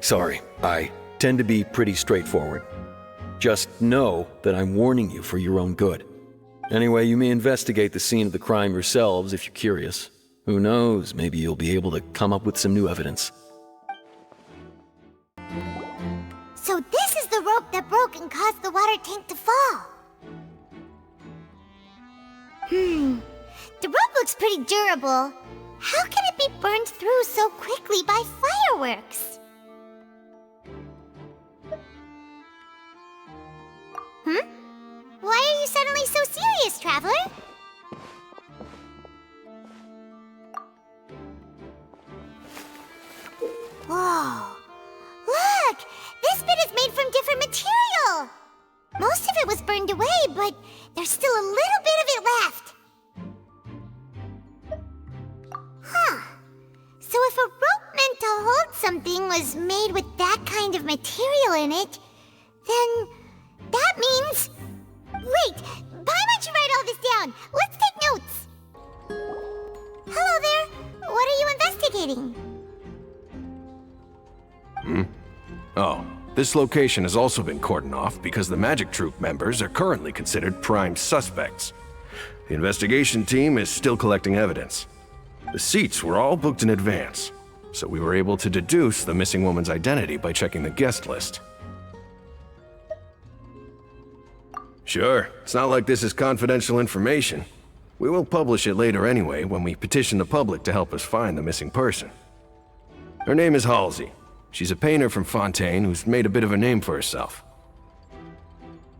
Sorry, I tend to be pretty straightforward. Just know that I'm warning you for your own good. Anyway, you may investigate the scene of the crime yourselves if you're curious. Who knows, maybe you'll be able to come up with some new evidence. So this is the rope that broke and caused the water tank to fall. The rope looks pretty durable. How can it be burned through so quickly by fireworks? Why are you suddenly so serious, Traveler? Whoa! Look! This bit is made from different material! Most of it was burned away, but there's still a little bit of it left. Huh. So if a rope meant to hold something was made with that kind of material in it, then that means... Wait! Why don't you write all this down? Let's take notes! Hello there! What are you investigating? Oh, this location has also been cordoned off because the Magic Troupe members are currently considered prime suspects. The investigation team is still collecting evidence. The seats were all booked in advance, so we were able to deduce the missing woman's identity by checking the guest list. Sure, it's not like this is confidential information. We will publish it later anyway when we petition the public to help us find the missing person. Her name is Halsey. She's a painter from Fontaine who's made a bit of a name for herself.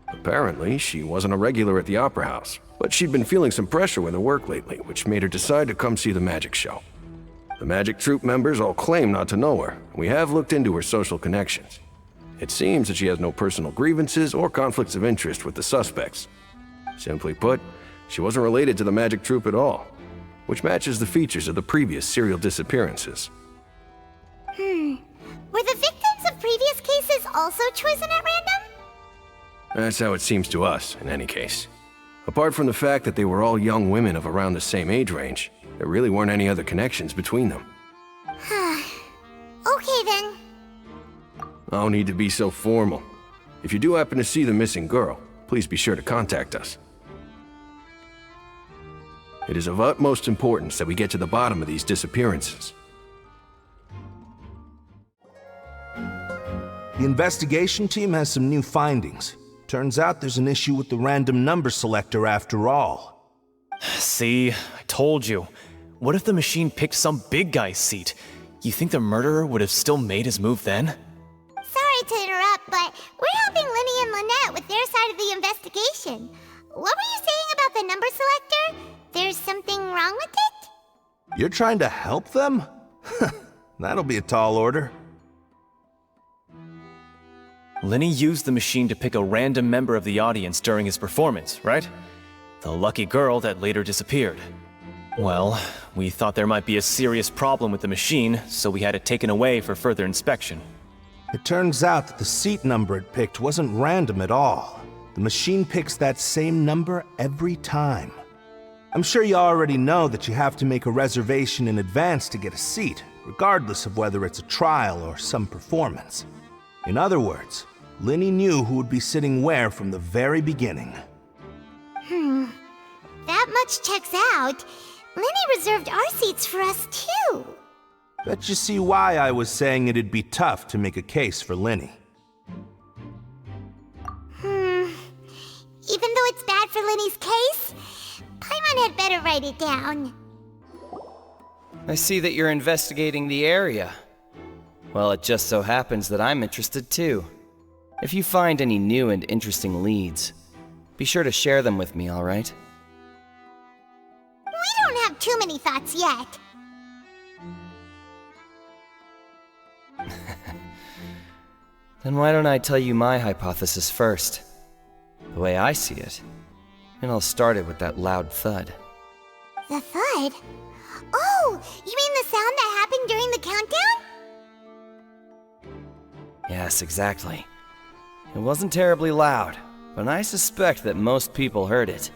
Apparently, she wasn't a regular at the Opera House, but she'd been feeling some pressure with her work lately, which made her decide to come see the magic show. The Magic Troupe members all claim not to know her, and we have looked into her social connections. It seems that she has no personal grievances or conflicts of interest with the suspects. Simply put, she wasn't related to the Magic Troupe at all, which matches the features of the previous serial disappearances. Were the victims of previous cases also chosen at random? That's how it seems to us, in any case. Apart from the fact that they were all young women of around the same age range, there really weren't any other connections between them. Okay then. No need to be so formal. If you do happen to see the missing girl, please be sure to contact us. It is of utmost importance that we get to the bottom of these disappearances. The investigation team has some new findings. Turns out there's an issue with the random number selector after all. See, I told you. What if the machine picked some big guy's seat? You think the murderer would have still made his move then? Sorry to interrupt, but we're helping Linny and Lynette with their side of the investigation. What were you saying about the number selector? There's something wrong with it? You're trying to help them? That'll be a tall order. Linny used the machine to pick a random member of the audience during his performance, right? The lucky girl that later disappeared. Well, we thought there might be a serious problem with the machine, so we had it taken away for further inspection. It turns out that the seat number it picked wasn't random at all. The machine picks that same number every time. I'm sure you already know that you have to make a reservation in advance to get a seat, regardless of whether it's a trial or some performance. In other words, Linny knew who would be sitting where from the very beginning. That much checks out. Linny reserved our seats for us too. Bet you see why I was saying it'd be tough to make a case for Linny. Even though it's bad for Linny's case, Paimon had better write it down. I see that you're investigating the area. Well, it just so happens that I'm interested too. If you find any new and interesting leads, be sure to share them with me, alright? We don't have too many thoughts yet. Then why don't I tell you my hypothesis first? The way I see it. It all started with that loud thud. The thud? Oh, you mean the sound that happened during the countdown? Yes, exactly. It wasn't terribly loud, but I suspect that most people heard it.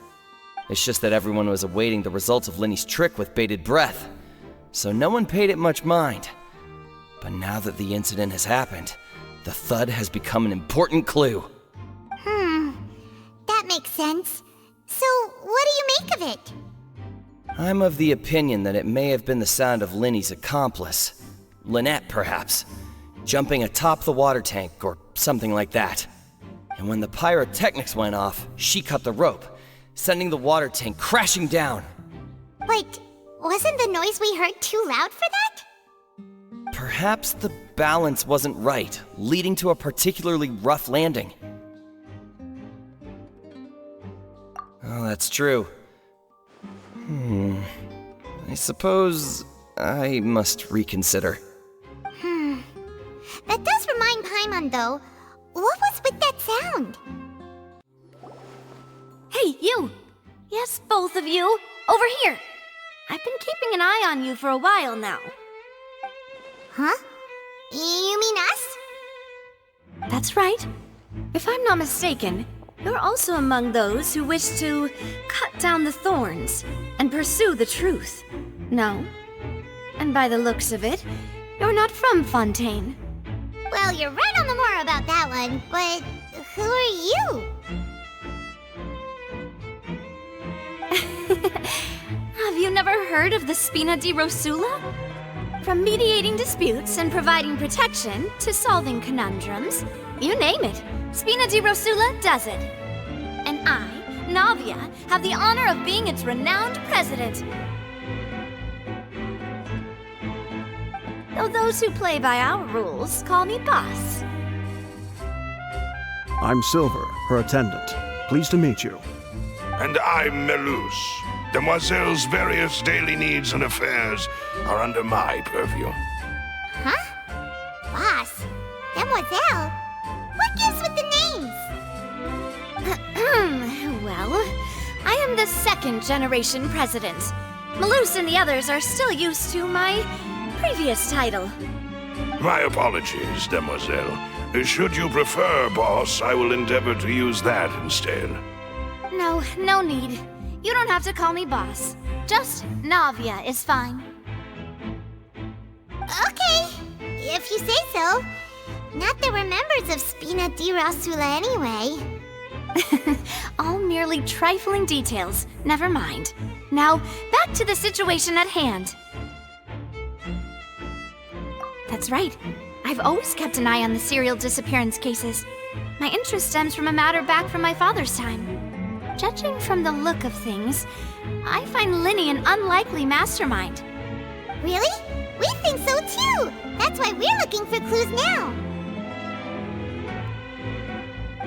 It's just that everyone was awaiting the results of Linny's trick with bated breath, so no one paid it much mind. But now that the incident has happened, the thud has become an important clue. That makes sense. So, what do you make of it? I'm of the opinion that it may have been the sound of Linny's accomplice, Lynette perhaps, jumping atop the water tank or something like that. And when the pyrotechnics went off, she cut the rope, sending the water tank crashing down. But wasn't the noise we heard too loud for that? Perhaps the balance wasn't right, leading to a particularly rough landing. Oh, that's true. I suppose I must reconsider. That does remind Paimon, though. What was with that sound? Hey, you! Yes, both of you! Over here! I've been keeping an eye on you for a while now. Huh? You mean us? That's right. If I'm not mistaken, you're also among those who wish to cut down the thorns and pursue the truth. No? And by the looks of it, you're not from Fontaine. Well, you're right on the more about that one, but who are you? Have you never heard of the Spina di Rosula? From mediating disputes and providing protection to solving conundrums, you name it, Spina di Rosula does it. And I, Navia, have the honor of being its renowned president. Though those who play by our rules call me boss. I'm Silver, her attendant. Pleased to meet you. And I'm Melus. Demoiselle's various daily needs and affairs are under my purview. Huh? Boss? Demoiselle? What gives with the names? Well, I am the second generation president. Melus and the others are still used to my previous title. My apologies, Demoiselle. Should you prefer, boss, I will endeavor to use that instead. No, no need. You don't have to call me boss. Just Navia is fine. Okay, if you say so. Not that we're members of Spina di Rosula anyway. All merely trifling details. Never mind. Now, back to the situation at hand. That's right. I've always kept an eye on the serial disappearance cases. My interest stems from a matter back from my father's time. Judging from the look of things, I find Linny an unlikely mastermind. Really? We think so too! That's why we're looking for clues now.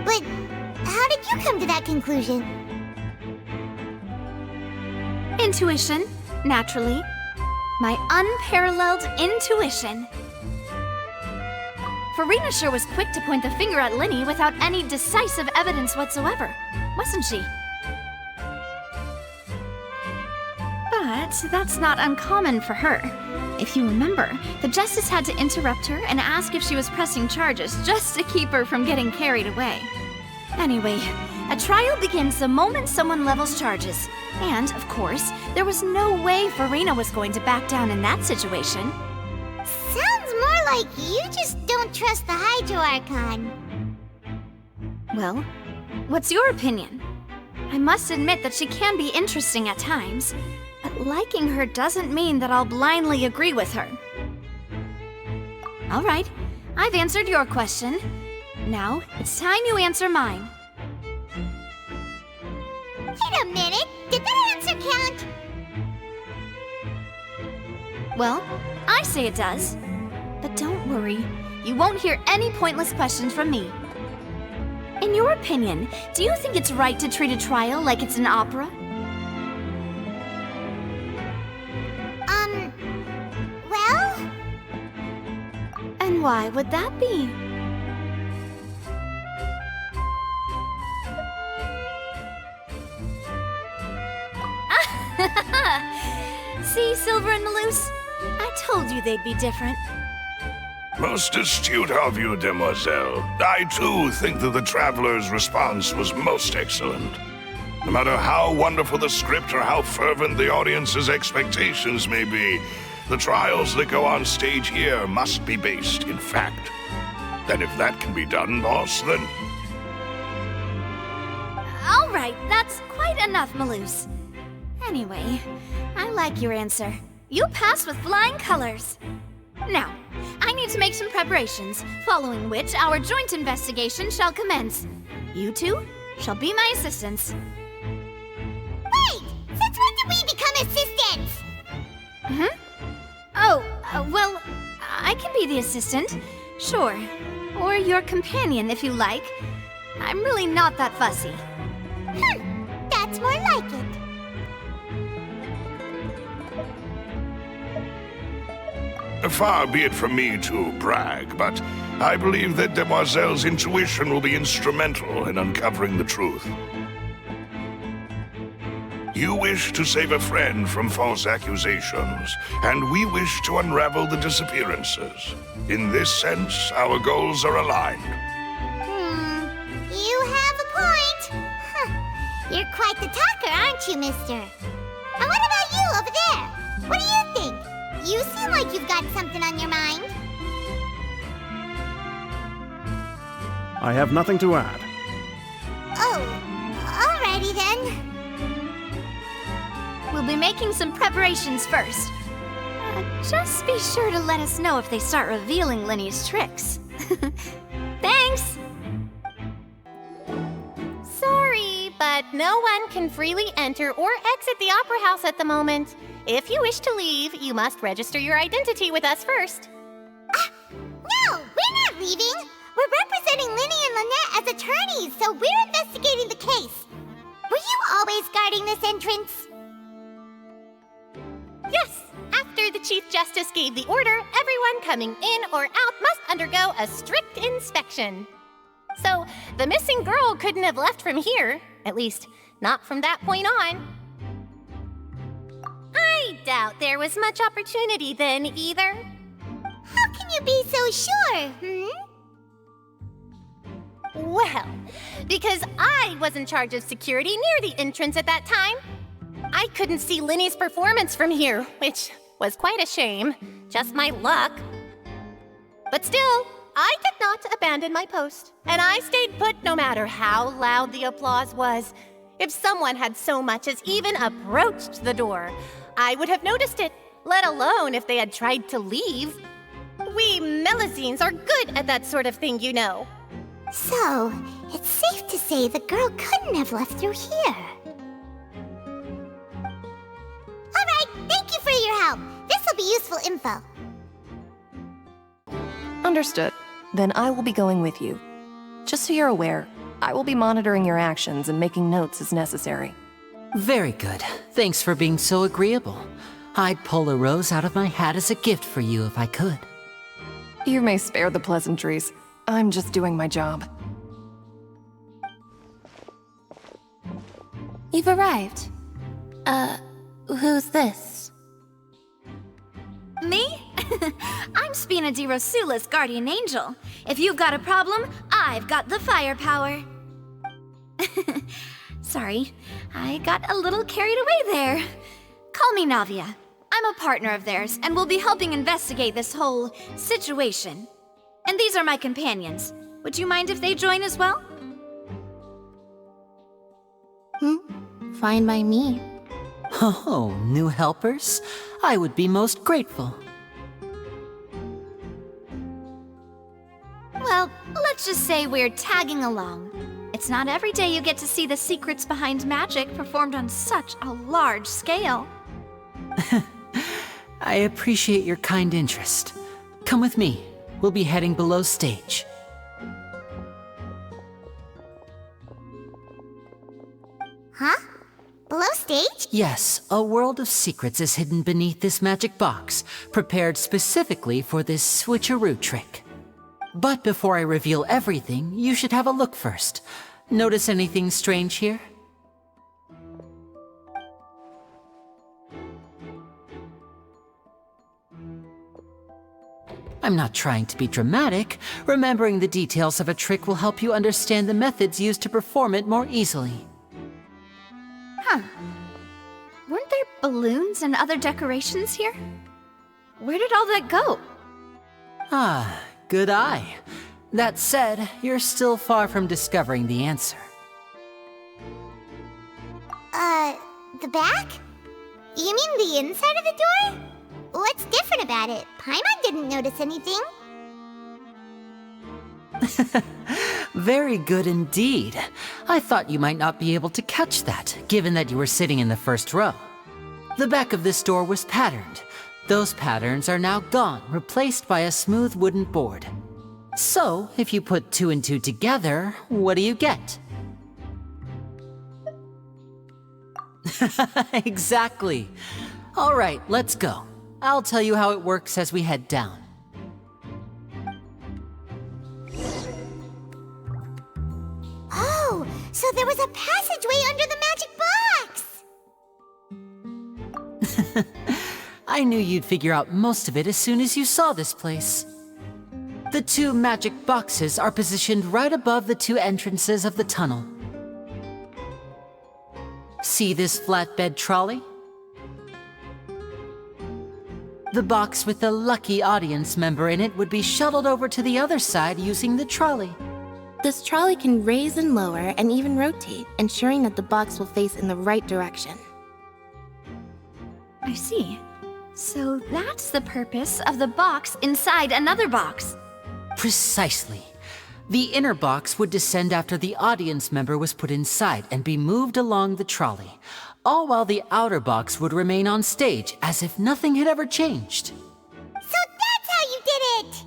But how did you come to that conclusion? Intuition, naturally. My unparalleled intuition. Farina sure was quick to point the finger at Linny without any decisive evidence whatsoever, wasn't she? But that's not uncommon for her. If you remember, the Justice had to interrupt her and ask if she was pressing charges just to keep her from getting carried away. Anyway, a trial begins the moment someone levels charges. And, of course, there was no way Farina was going to back down in that situation. Sounds more like you just don't trust the Hydro Archon. Well, what's your opinion? I must admit that she can be interesting at times, but liking her doesn't mean that I'll blindly agree with her. All right, I've answered your question. Now, it's time you answer mine. Wait a minute, did that answer count? Well, I say it does. But don't worry, you won't hear any pointless questions from me. In your opinion, do you think it's right to treat a trial like it's an opera? Well? And why would that be? See, Silver and Maloose? I told you they'd be different. Most astute of you, demoiselle. I too think that the traveler's response was most excellent. No matter how wonderful the script or how fervent the audience's expectations may be, the trials that go on stage here must be based in fact. And if that can be done, boss, then... All right, that's quite enough, Maloose. Anyway, I like your answer. You passed with flying colors. Now, I need to make some preparations, following which our joint investigation shall commence. You two shall be my assistants. Wait! Since when did we become assistants? Oh, well, I can be the assistant, sure. Or your companion, if you like. I'm really not that fussy. That's more like it. Far be it from me to brag, but I believe that Demoiselle's intuition will be instrumental in uncovering the truth. You wish to save a friend from false accusations, and we wish to unravel the disappearances. In this sense, our goals are aligned. You have a point. You're quite the talker, aren't you, mister? And what about you over there? What do you think? You seem like you've got something on your mind. I have nothing to add. Oh, alrighty then. We'll be making some preparations first. Just be sure to let us know if they start revealing Linny's tricks. Thanks! Sorry, but no one can freely enter or exit the Opera House at the moment. If you wish to leave, you must register your identity with us first. No, we're not leaving. We're representing Linny and Lynette as attorneys, so we're investigating the case. Were you always guarding this entrance? Yes, after the Chief Justice gave the order, everyone coming in or out must undergo a strict inspection. So, the missing girl couldn't have left from here, at least, not from that point on. I doubt there was much opportunity then, either. How can you be so sure, Well, because I was in charge of security near the entrance at that time. I couldn't see Linny's performance from here, which was quite a shame. Just my luck. But still, I did not abandon my post, and I stayed put no matter how loud the applause was. If someone had so much as even approached the door, I would have noticed it, let alone if they had tried to leave. We Melusines are good at that sort of thing, you know. So, it's safe to say the girl couldn't have left through here. Alright, thank you for your help. This'll be useful info. Understood. Then I will be going with you. Just so you're aware, I will be monitoring your actions and making notes as necessary. Very good. Thanks for being so agreeable. I'd pull a rose out of my hat as a gift for you if I could. You may spare the pleasantries. I'm just doing my job. You've arrived. Who's this? Me? I'm Spina di Rosula's guardian angel. If you've got a problem, I've got the firepower. Sorry, I got a little carried away there. Call me Navia. I'm a partner of theirs, and will be helping investigate this whole situation. And these are my companions. Would you mind if they join as well? Fine by me. Oh, new helpers? I would be most grateful. Well, let's just say we're tagging along. It's not every day you get to see the secrets behind magic performed on such a large scale. I appreciate your kind interest. Come with me. We'll be heading below stage. Huh? Below stage? Yes, a world of secrets is hidden beneath this magic box, prepared specifically for this switcheroo trick. But before I reveal everything, you should have a look first. Notice anything strange here? I'm not trying to be dramatic. Remembering the details of a trick will help you understand the methods used to perform it more easily. Huh. Weren't there balloons and other decorations here? Where did all that go? Ah, good eye. That said, you're still far from discovering the answer. The back? You mean the inside of the door? What's different about it? Paimon didn't notice anything. Very good indeed. I thought you might not be able to catch that, given that you were sitting in the first row. The back of this door was patterned. Those patterns are now gone, replaced by a smooth wooden board. So, if you put 2 and 2 together, what do you get? Exactly. All right, let's go. I'll tell you how it works as we head down. Oh, so there was a passageway under the magic box! I knew you'd figure out most of it as soon as you saw this place. The 2 magic boxes are positioned right above the 2 entrances of the tunnel. See this flatbed trolley? The box with the lucky audience member in it would be shuttled over to the other side using the trolley. This trolley can raise and lower and even rotate, ensuring that the box will face in the right direction. I see. So that's the purpose of the box inside another box. Precisely. The inner box would descend after the audience member was put inside and be moved along the trolley, all while the outer box would remain on stage as if nothing had ever changed. So that's how you did it!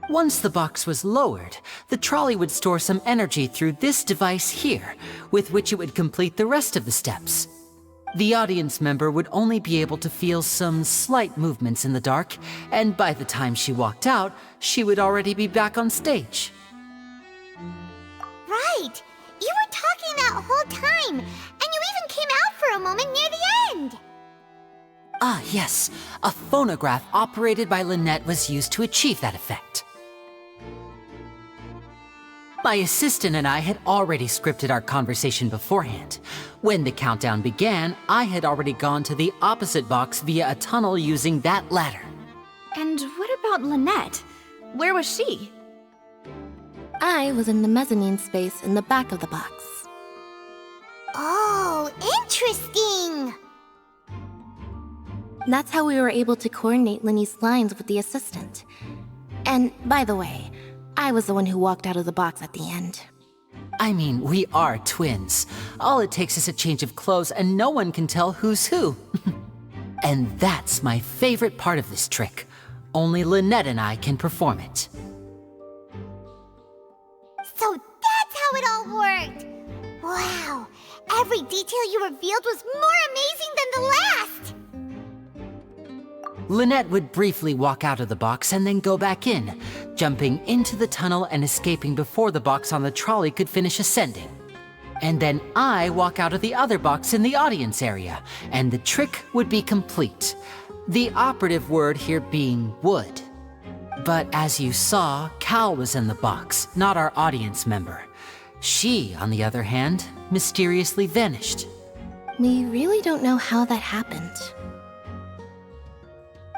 Once the box was lowered, the trolley would store some energy through this device here, with which it would complete the rest of the steps. The audience member would only be able to feel some slight movements in the dark, and by the time she walked out, she would already be back on stage. Right! You were talking that whole time, and you even came out for a moment near the end! Ah, yes. A phonograph operated by Lynette was used to achieve that effect. My assistant and I had already scripted our conversation beforehand. When the countdown began, I had already gone to the opposite box via a tunnel using that ladder. And what about Lynette? Where was she? I was in the mezzanine space in the back of the box. Oh, interesting! That's how we were able to coordinate Linny's lines with the assistant. And, by the way, I was the one who walked out of the box at the end. I mean, we are twins. All it takes is a change of clothes and no one can tell who's who. And that's my favorite part of this trick. Only Lynette and I can perform it. So that's how it all worked! Wow! Every detail you revealed was more amazing than the last! Lynette would briefly walk out of the box and then go back in, jumping into the tunnel and escaping before the box on the trolley could finish ascending. And then I walk out of the other box in the audience area, and the trick would be complete. The operative word here being would. But as you saw, Cal was in the box, not our audience member. She, on the other hand, mysteriously vanished. We really don't know how that happened.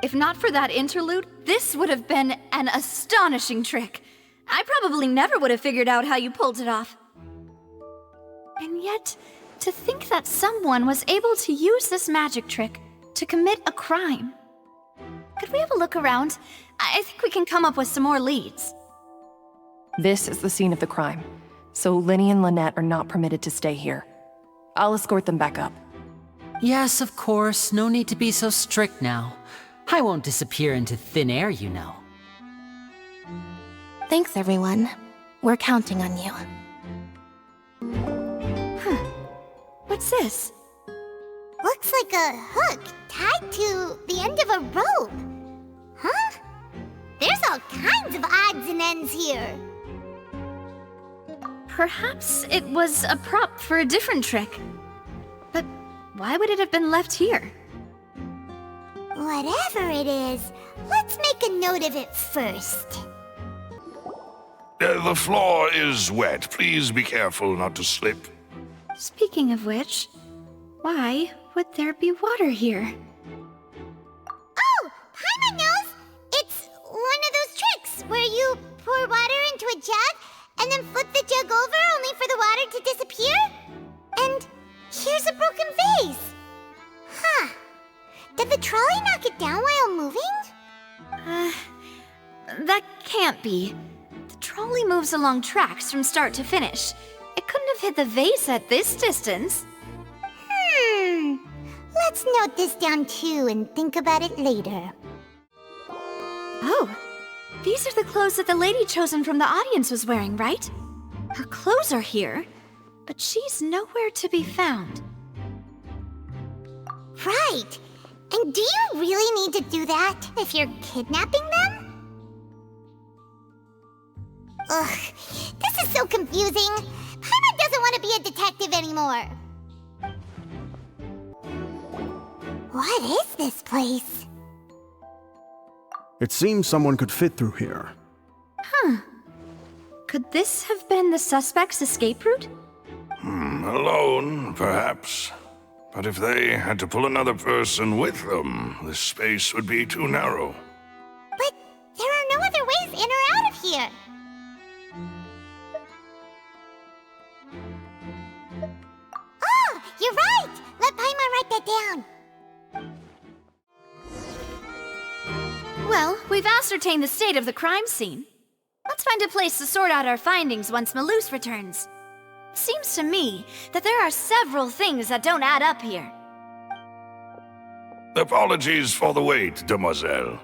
If not for that interlude, this would have been an astonishing trick. I probably never would have figured out how you pulled it off. And yet, to think that someone was able to use this magic trick to commit a crime. Could we have a look around? I think we can come up with some more leads. This is the scene of the crime, so Linny and Lynette are not permitted to stay here. I'll escort them back up. Yes, of course. No need to be so strict now. I won't disappear into thin air, you know. Thanks, everyone. We're counting on you. Huh. What's this? Looks like a hook tied to the end of a rope. Huh? There's all kinds of odds and ends here. Perhaps it was a prop for a different trick. But why would it have been left here? Whatever it is, let's make a note of it first. The floor is wet. Please be careful not to slip. Speaking of which, why would there be water here? Oh, Paimon knows! It's one of those tricks where you pour water into a jug and then flip the jug over only for the water to disappear? And here's a broken vase. Huh. Did the trolley knock it down while moving? That can't be. The trolley moves along tracks from start to finish. It couldn't have hit the vase at this distance. Let's note this down too and think about it later. Oh, these are the clothes that the lady chosen from the audience was wearing, right? Her clothes are here, but she's nowhere to be found. Right. And do you really need to do that if you're kidnapping them? Ugh, this is so confusing. Paimon doesn't want to be a detective anymore. What is this place? It seems someone could fit through here. Huh. Could this have been the suspect's escape route? Alone, perhaps. But if they had to pull another person with them, the space would be too narrow. But there are no other ways in or out of here. Oh, you're right! Let Paimon write that down. Well, we've ascertained the state of the crime scene. Let's find a place to sort out our findings once Malus returns. Seems to me that there are several things that don't add up here. Apologies for the wait, demoiselle.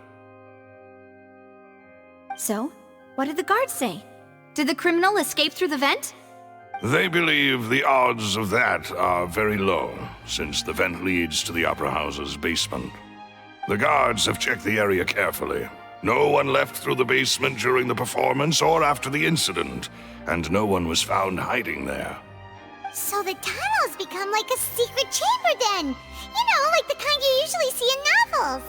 So, what did the guards say? Did the criminal escape through the vent? They believe the odds of that are very low, since the vent leads to the Opera House's basement. The guards have checked the area carefully. No one left through the basement during the performance or after the incident, and no one was found hiding there. So the tunnels become like a secret chamber then! You know, like the kind you usually see in novels!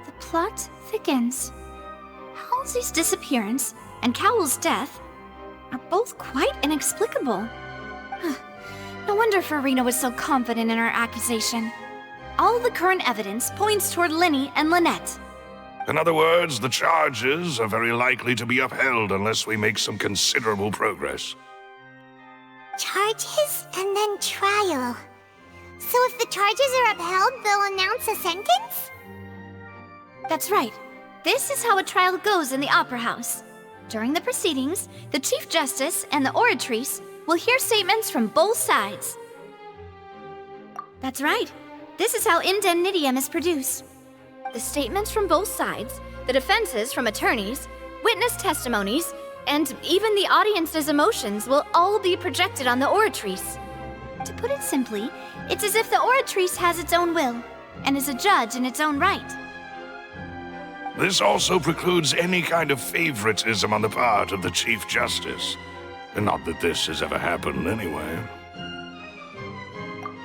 The plot thickens. Halsey's disappearance and Cowell's death are both quite inexplicable. No wonder Farina was so confident in her accusation. All the current evidence points toward Linny and Lynette. In other words, the charges are very likely to be upheld unless we make some considerable progress. Charges and then trial. So if the charges are upheld, they'll announce a sentence? That's right. This is how a trial goes in the Opera House. During the proceedings, the Chief Justice and the Oratrice will hear statements from both sides. That's right. This is how indemnitium is produced. The statements from both sides, the defenses from attorneys, witness testimonies, and even the audience's emotions will all be projected on the Oratrice. To put it simply, it's as if the Oratrice has its own will, and is a judge in its own right. This also precludes any kind of favoritism on the part of the Chief Justice. And not that this has ever happened anyway.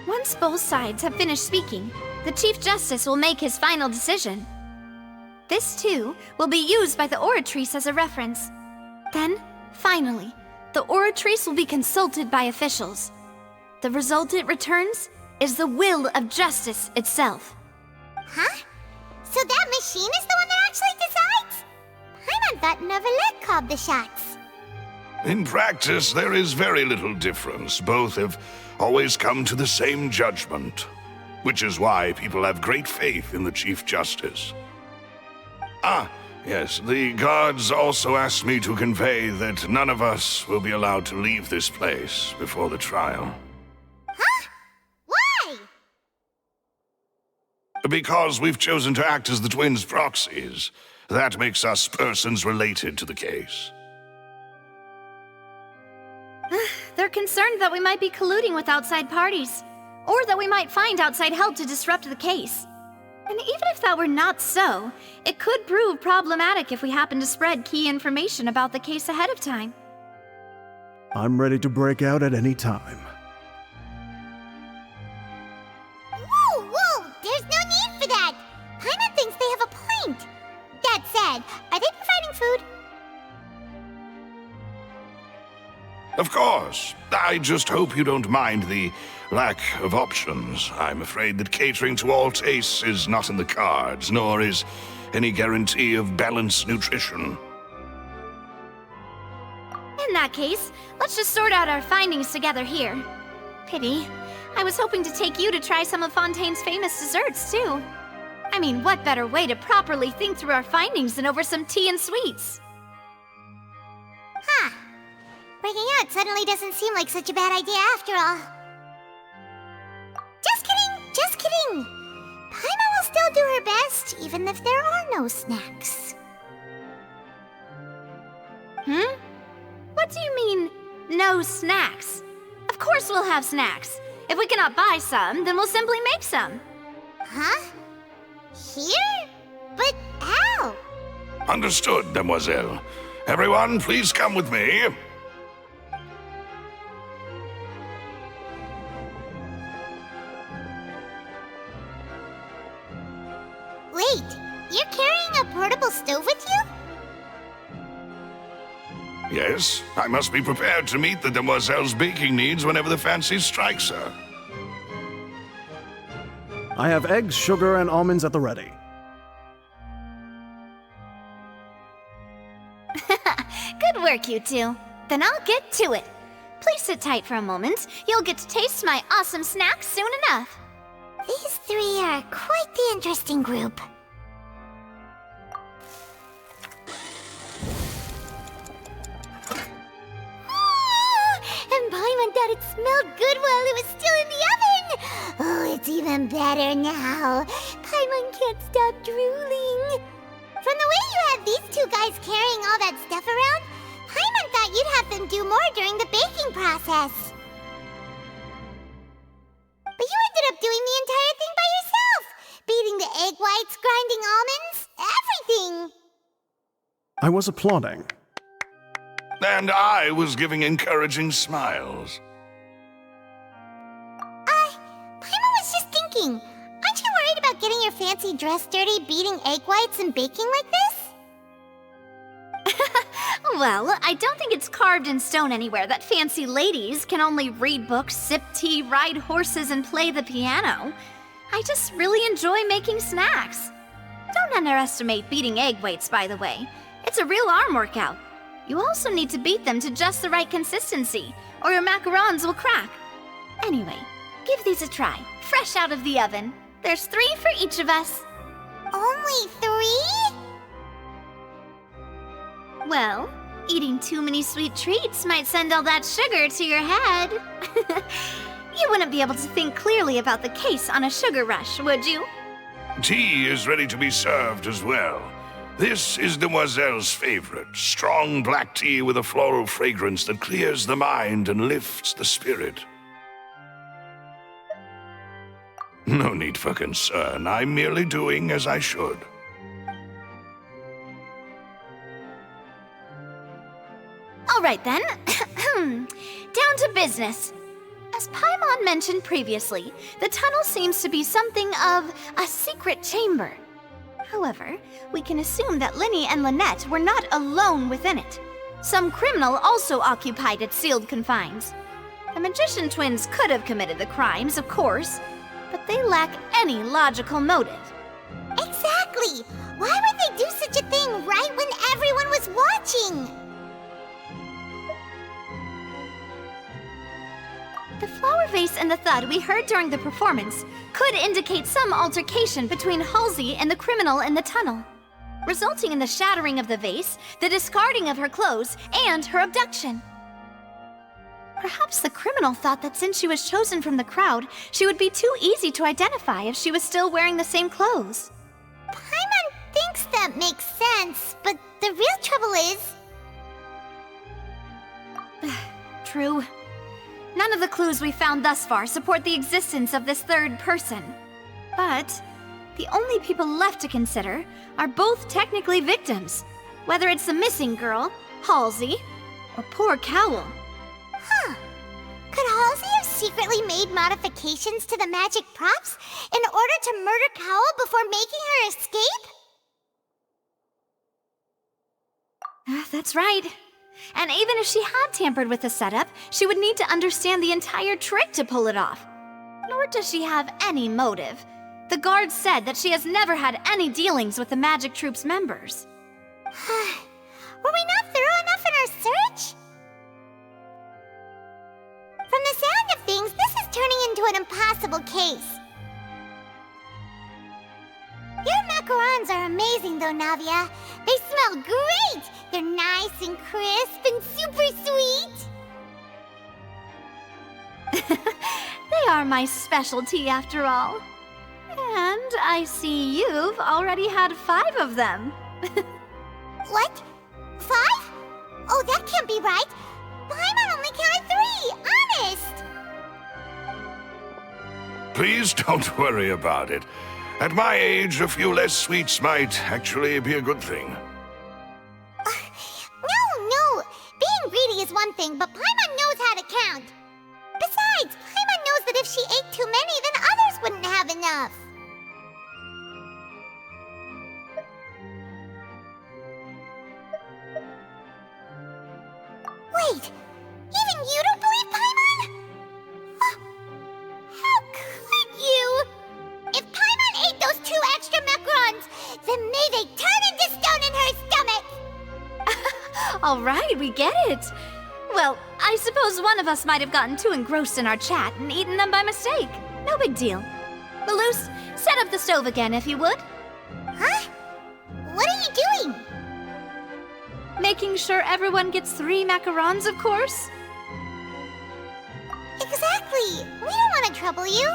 Once both sides have finished speaking, the Chief Justice will make his final decision. This, too, will be used by the Oratrice as a reference. Then, finally, the Oratrice will be consulted by officials. The result it returns is the will of justice itself. Huh? So that machine is the one that actually decides? Paimon thought Neverlet called the shots. In practice, there is very little difference. Both have always come to the same judgment, which is why people have great faith in the Chief Justice. Ah, yes, the guards also asked me to convey that none of us will be allowed to leave this place before the trial. Huh? Why? Because we've chosen to act as the twins' proxies. That makes us persons related to the case. They're concerned that we might be colluding with outside parties, or that we might find outside help to disrupt the case. And even if that were not so, it could prove problematic if we happen to spread key information about the case ahead of time. I'm ready to break out at any time. Whoa, whoa! Of course. I just hope you don't mind the lack of options. I'm afraid that catering to all tastes is not in the cards, nor is any guarantee of balanced nutrition. In that case, let's just sort out our findings together here. Pity. I was hoping to take you to try some of Fontaine's famous desserts, too. I mean, what better way to properly think through our findings than over some tea and sweets? Huh. Breaking out suddenly doesn't seem like such a bad idea after all. Just kidding, just kidding. Paimon will still do her best, even if there are no snacks. What do you mean, no snacks? Of course we'll have snacks. If we cannot buy some, then we'll simply make some. Huh? Here? But how? Understood, demoiselle. Everyone, please come with me. Wait, you're carrying a portable stove with you? Yes, I must be prepared to meet the demoiselle's baking needs whenever the fancy strikes her. I have eggs, sugar, and almonds at the ready. Good work, you two. Then I'll get to it. Please sit tight for a moment. You'll get to taste my awesome snacks soon enough. These three are quite the interesting group. And Paimon thought it smelled good while it was still in the oven! Oh, it's even better now. Paimon can't stop drooling. From the way you had these two guys carrying all that stuff around, Paimon thought you'd have them do more during the baking process. But you ended up doing the entire thing by yourself! Beating the egg whites, grinding almonds, everything! I was applauding. And I was giving encouraging smiles. Paimon was just thinking, aren't you worried about getting your fancy dress dirty beating egg whites and baking like this? Well, I don't think it's carved in stone anywhere that fancy ladies can only read books, sip tea, ride horses, and play the piano. I just really enjoy making snacks. Don't underestimate beating egg whites, by the way. It's a real arm workout. You also need to beat them to just the right consistency, or your macarons will crack. Anyway, give these a try, fresh out of the oven. There's 3 for each of us. Only 3? Well, eating too many sweet treats might send all that sugar to your head. You wouldn't be able to think clearly about the case on a sugar rush, would you? Tea is ready to be served as well. This is Demoiselle's favorite, strong black tea with a floral fragrance that clears the mind and lifts the spirit. No need for concern. I'm merely doing as I should. All right then. Down to business. As Paimon mentioned previously, the tunnel seems to be something of a secret chamber. However, we can assume that Linny and Lynette were not alone within it. Some criminal also occupied its sealed confines. The magician twins could have committed the crimes, of course, but they lack any logical motive. Exactly! Why would they do such a thing right when everyone was watching? The flower vase and the thud we heard during the performance could indicate some altercation between Halsey and the criminal in the tunnel, resulting in the shattering of the vase, the discarding of her clothes, and her abduction. Perhaps the criminal thought that since she was chosen from the crowd, she would be too easy to identify if she was still wearing the same clothes. Paimon thinks that makes sense, but the real trouble is... True. None of the clues we found thus far support the existence of this third person. But the only people left to consider are both technically victims, whether it's the missing girl, Halsey, or poor Cowl. Huh. Could Halsey have secretly made modifications to the magic props in order to murder Cowl before making her escape? That's right. And even if she had tampered with the setup, she would need to understand the entire trick to pull it off. Nor does she have any motive. The guard said that she has never had any dealings with the Magic Troop's members. Were we not thorough enough in our search? From the sound of things, this is turning into an impossible case. Your macarons are amazing though, Navia. They smell great! They're nice and crisp and super sweet! They are my specialty after all. And I see you've already had 5 of them. What? 5? Oh, that can't be right. Paimon only counted 3, honest! Please don't worry about it. At my age, a few less sweets might actually be a good thing. No. Being greedy is one thing, but Paimon knows how to count. Besides, Paimon knows that if she ate too many, then others wouldn't have enough. Wait, even you don't believe Paimon? How could you? If Paimon ate those 2 extra macarons, then may they turn into stone in her stomach! All right, we get it. Well, I suppose one of us might have gotten too engrossed in our chat and eaten them by mistake. No big deal. Malus, set up the stove again if you would. Huh? What are you doing? Making sure everyone gets 3 macarons, of course. Exactly. We don't want to trouble you.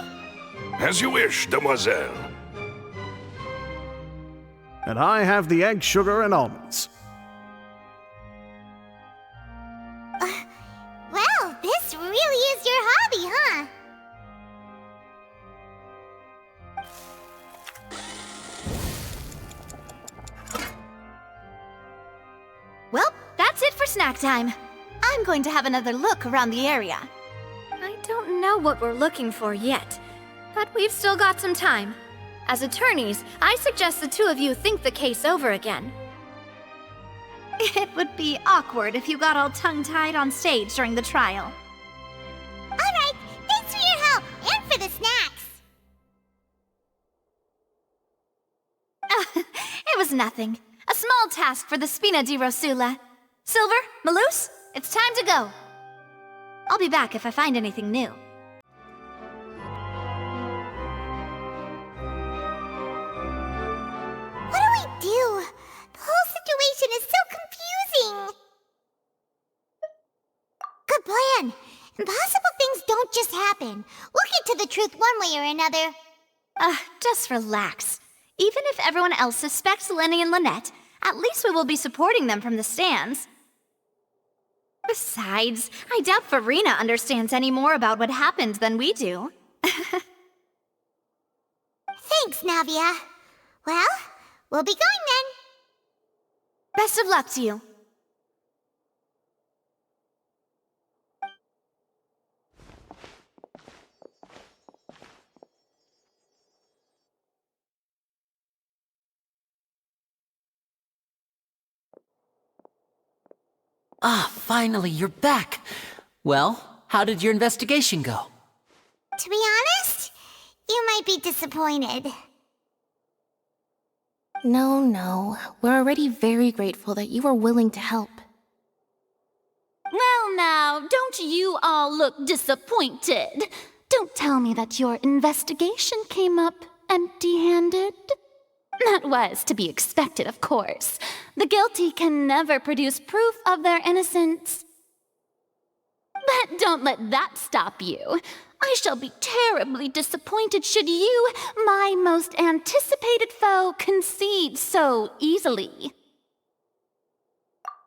As you wish, demoiselle. And I have the egg, sugar, and almonds. Well, this really is your hobby, huh? Well, that's it for snack time. I'm going to have another look around the area. I don't know what we're looking for yet, but we've still got some time. As attorneys, I suggest the 2 of you think the case over again. It would be awkward if you got all tongue-tied on stage during the trial. All right, thanks for your help and for the snacks. It was nothing. A small task for the Spina di Rosula. Silver, Malus, it's time to go. I'll be back if I find anything new. What do we do? The whole situation is so confusing. Good plan. Impossible things don't just happen. We'll get to the truth one way or another. Just relax. Even if everyone else suspects Lenny and Lynette, at least we will be supporting them from the stands. Besides, I doubt Farina understands any more about what happened than we do. Thanks, Navia. Well, we'll be going then. Best of luck to you. Ah, finally, you're back. Well, how did your investigation go? To be honest, you might be disappointed. No. We're already very grateful that you were willing to help. Well now, don't you all look disappointed. Don't tell me that your investigation came up empty-handed. That was to be expected, of course. The guilty can never produce proof of their innocence. But don't let that stop you. I shall be terribly disappointed should you, my most anticipated foe, concede so easily.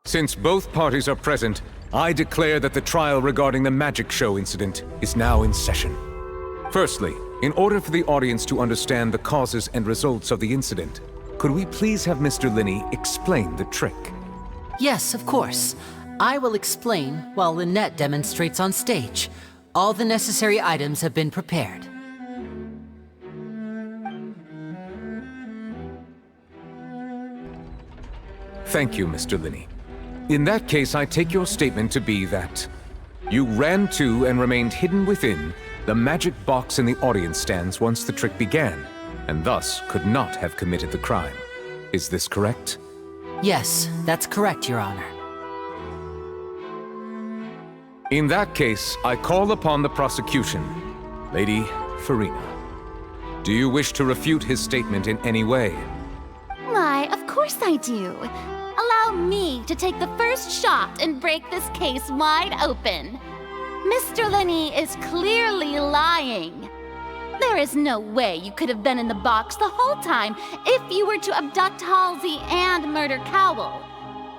Since both parties are present, I declare that the trial regarding the magic show incident is now in session. Firstly, in order for the audience to understand the causes and results of the incident, could we please have Mr. Linney explain the trick? Yes, of course. I will explain while Lynette demonstrates on stage. All the necessary items have been prepared. Thank you, Mr. Linney. In that case, I take your statement to be that you ran to and remained hidden within the magic box in the audience stands once the trick began, and thus could not have committed the crime. Is this correct? Yes, that's correct, Your Honor. In that case, I call upon the prosecution. Lady Farina, do you wish to refute his statement in any way? Why, of course I do. Allow me to take the first shot and break this case wide open. Mr. Linney is clearly lying. There is no way you could have been in the box the whole time if you were to abduct Halsey and murder Cowell.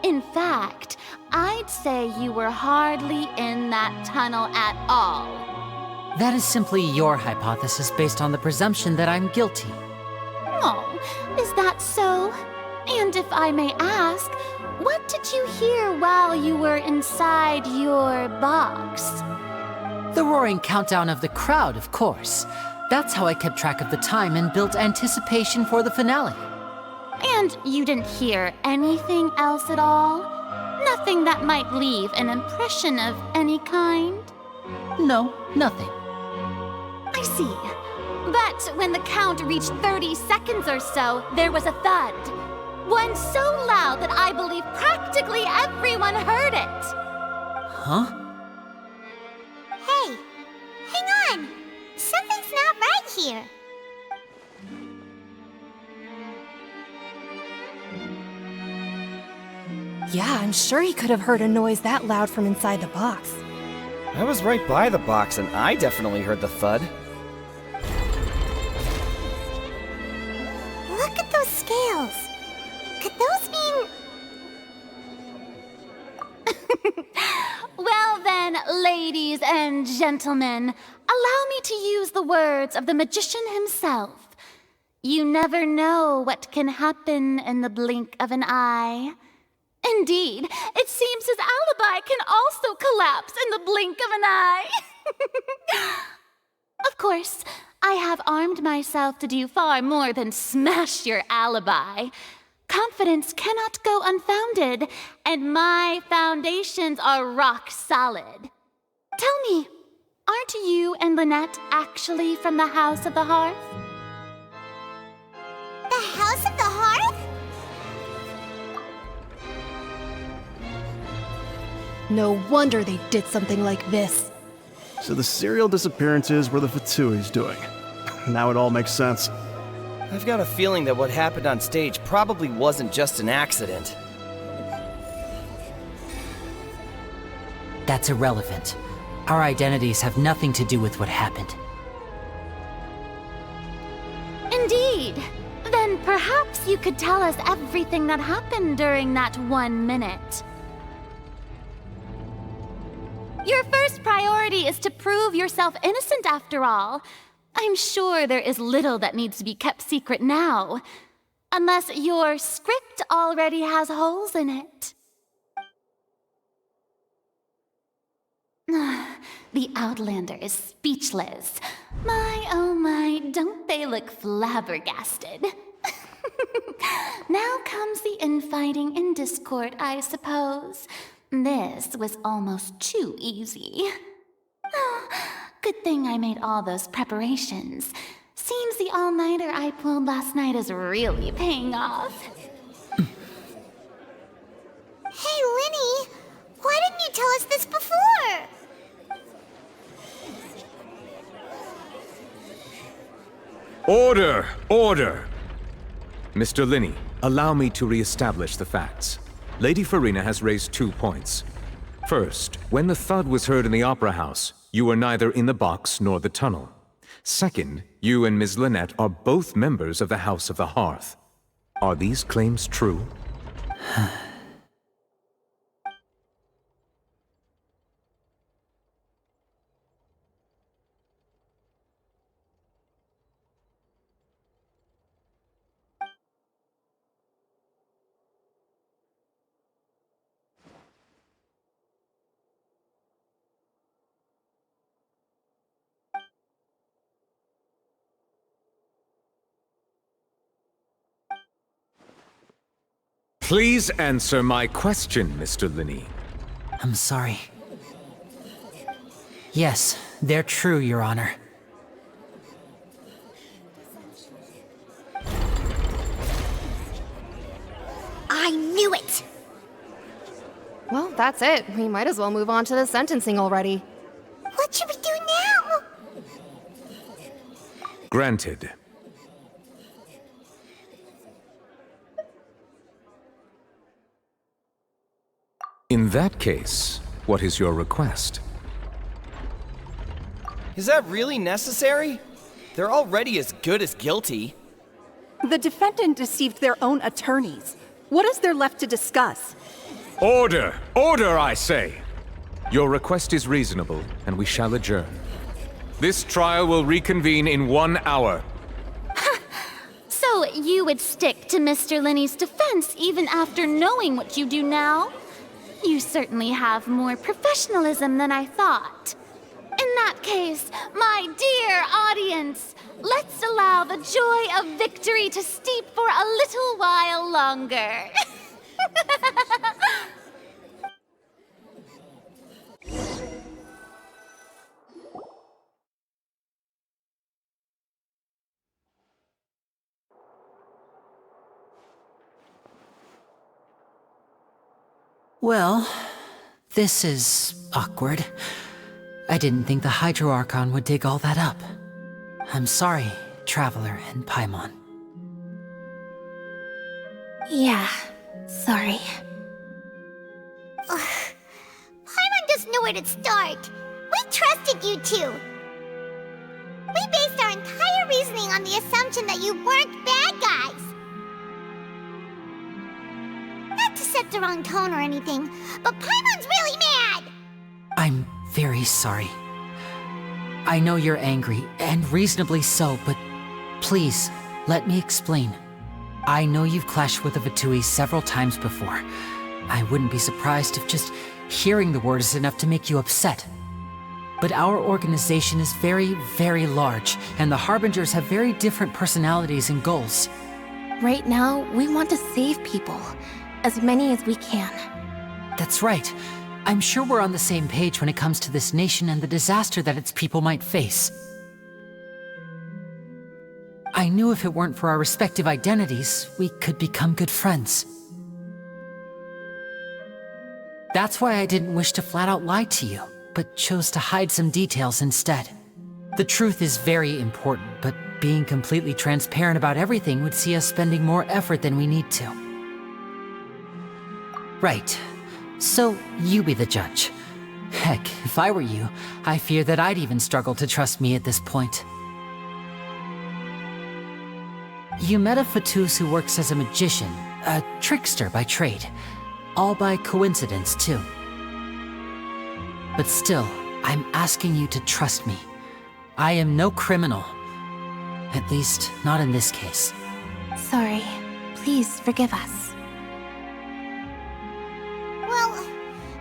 In fact, I'd say you were hardly in that tunnel at all. That is simply your hypothesis based on the presumption that I'm guilty. Oh, is that so? And if I may ask, what did you hear while you were inside your box? The roaring countdown of the crowd, of course. That's how I kept track of the time and built anticipation for the finale. And you didn't hear anything else at all? Nothing that might leave an impression of any kind? No, nothing. I see. But when the count reached 30 seconds or so, there was a thud. One so loud that I believe practically everyone heard it. Huh? Hey, hang on! Something's not right here. Yeah, I'm sure he could have heard a noise that loud from inside the box. I was right by the box and I definitely heard the thud. Look at those scales. Could those mean... Well then, ladies and gentlemen, allow me to use the words of the magician himself. You never know what can happen in the blink of an eye. Indeed, it seems his alibi can also collapse in the blink of an eye. Of course, I have armed myself to do far more than smash your alibi. Confidence cannot go unfounded, and my foundations are rock solid. Tell me, aren't you and Lynette actually from the House of the Hearth? The House of the Hearth? No wonder they did something like this. So the serial disappearances were the Fatsui's doing. Now it all makes sense. I've got a feeling that what happened on stage probably wasn't just an accident. That's irrelevant. Our identities have nothing to do with what happened. Indeed. Then perhaps you could tell us everything that happened during that 1 minute. Your first priority is to prove yourself innocent after all. I'm sure there is little that needs to be kept secret now. Unless your script already has holes in it. The Outlander is speechless. My, oh my, don't they look flabbergasted? Now comes the infighting and discord, I suppose. This was almost too easy. Good thing I made all those preparations. Seems the all-nighter I pulled last night is really paying off. Hey, Linny! Why didn't you tell us this before? Order! Order! Mr. Linney, allow me to re-establish the facts. Lady Farina has raised 2 points. First, when the thud was heard in the Opera House, you were neither in the box nor the tunnel. Second, you and Ms. Lynette are both members of the House of the Hearth. Are these claims true? Please answer my question, Mr. Linney. I'm sorry. Yes, they're true, Your Honor. I knew it! Well, that's it. We might as well move on to the sentencing already. What should we do now? Granted. In that case, what is your request? Is that really necessary? They're already as good as guilty. The defendant deceived their own attorneys. What is there left to discuss? Order! Order, I say! Your request is reasonable, and we shall adjourn. This trial will reconvene in 1 hour. So you would stick to Mr. Linney's defense even after knowing what you do now? You certainly have more professionalism than I thought. In that case, my dear audience, let's allow the joy of victory to steep for a little while longer. Well, this is awkward. I didn't think the Hydro Archon would dig all that up. I'm sorry, Traveler and Paimon. Yeah, sorry. Paimon doesn't know where to start. We trusted you two. We based our entire reasoning on the assumption that you weren't bad guys. Not to set the wrong tone or anything, but Paimon's really mad! I'm very sorry. I know you're angry, and reasonably so, but please, let me explain. I know you've clashed with the Fatui several times before. I wouldn't be surprised if just hearing the word is enough to make you upset. But our organization is very, very large, and the Harbingers have very different personalities and goals. Right now, we want to save people. As many as we can. That's right. I'm sure we're on the same page when it comes to this nation and the disaster that its people might face. I knew if it weren't for our respective identities, we could become good friends. That's why I didn't wish to flat out lie to you, but chose to hide some details instead. The truth is very important, but being completely transparent about everything would see us spending more effort than we need to. Right. So, you be the judge. Heck, if I were you, I fear that I'd even struggle to trust me at this point. You met a Fatus who works as a magician, a trickster by trade. All by coincidence, too. But still, I'm asking you to trust me. I am no criminal. At least, not in this case. Sorry. Please forgive us. Well,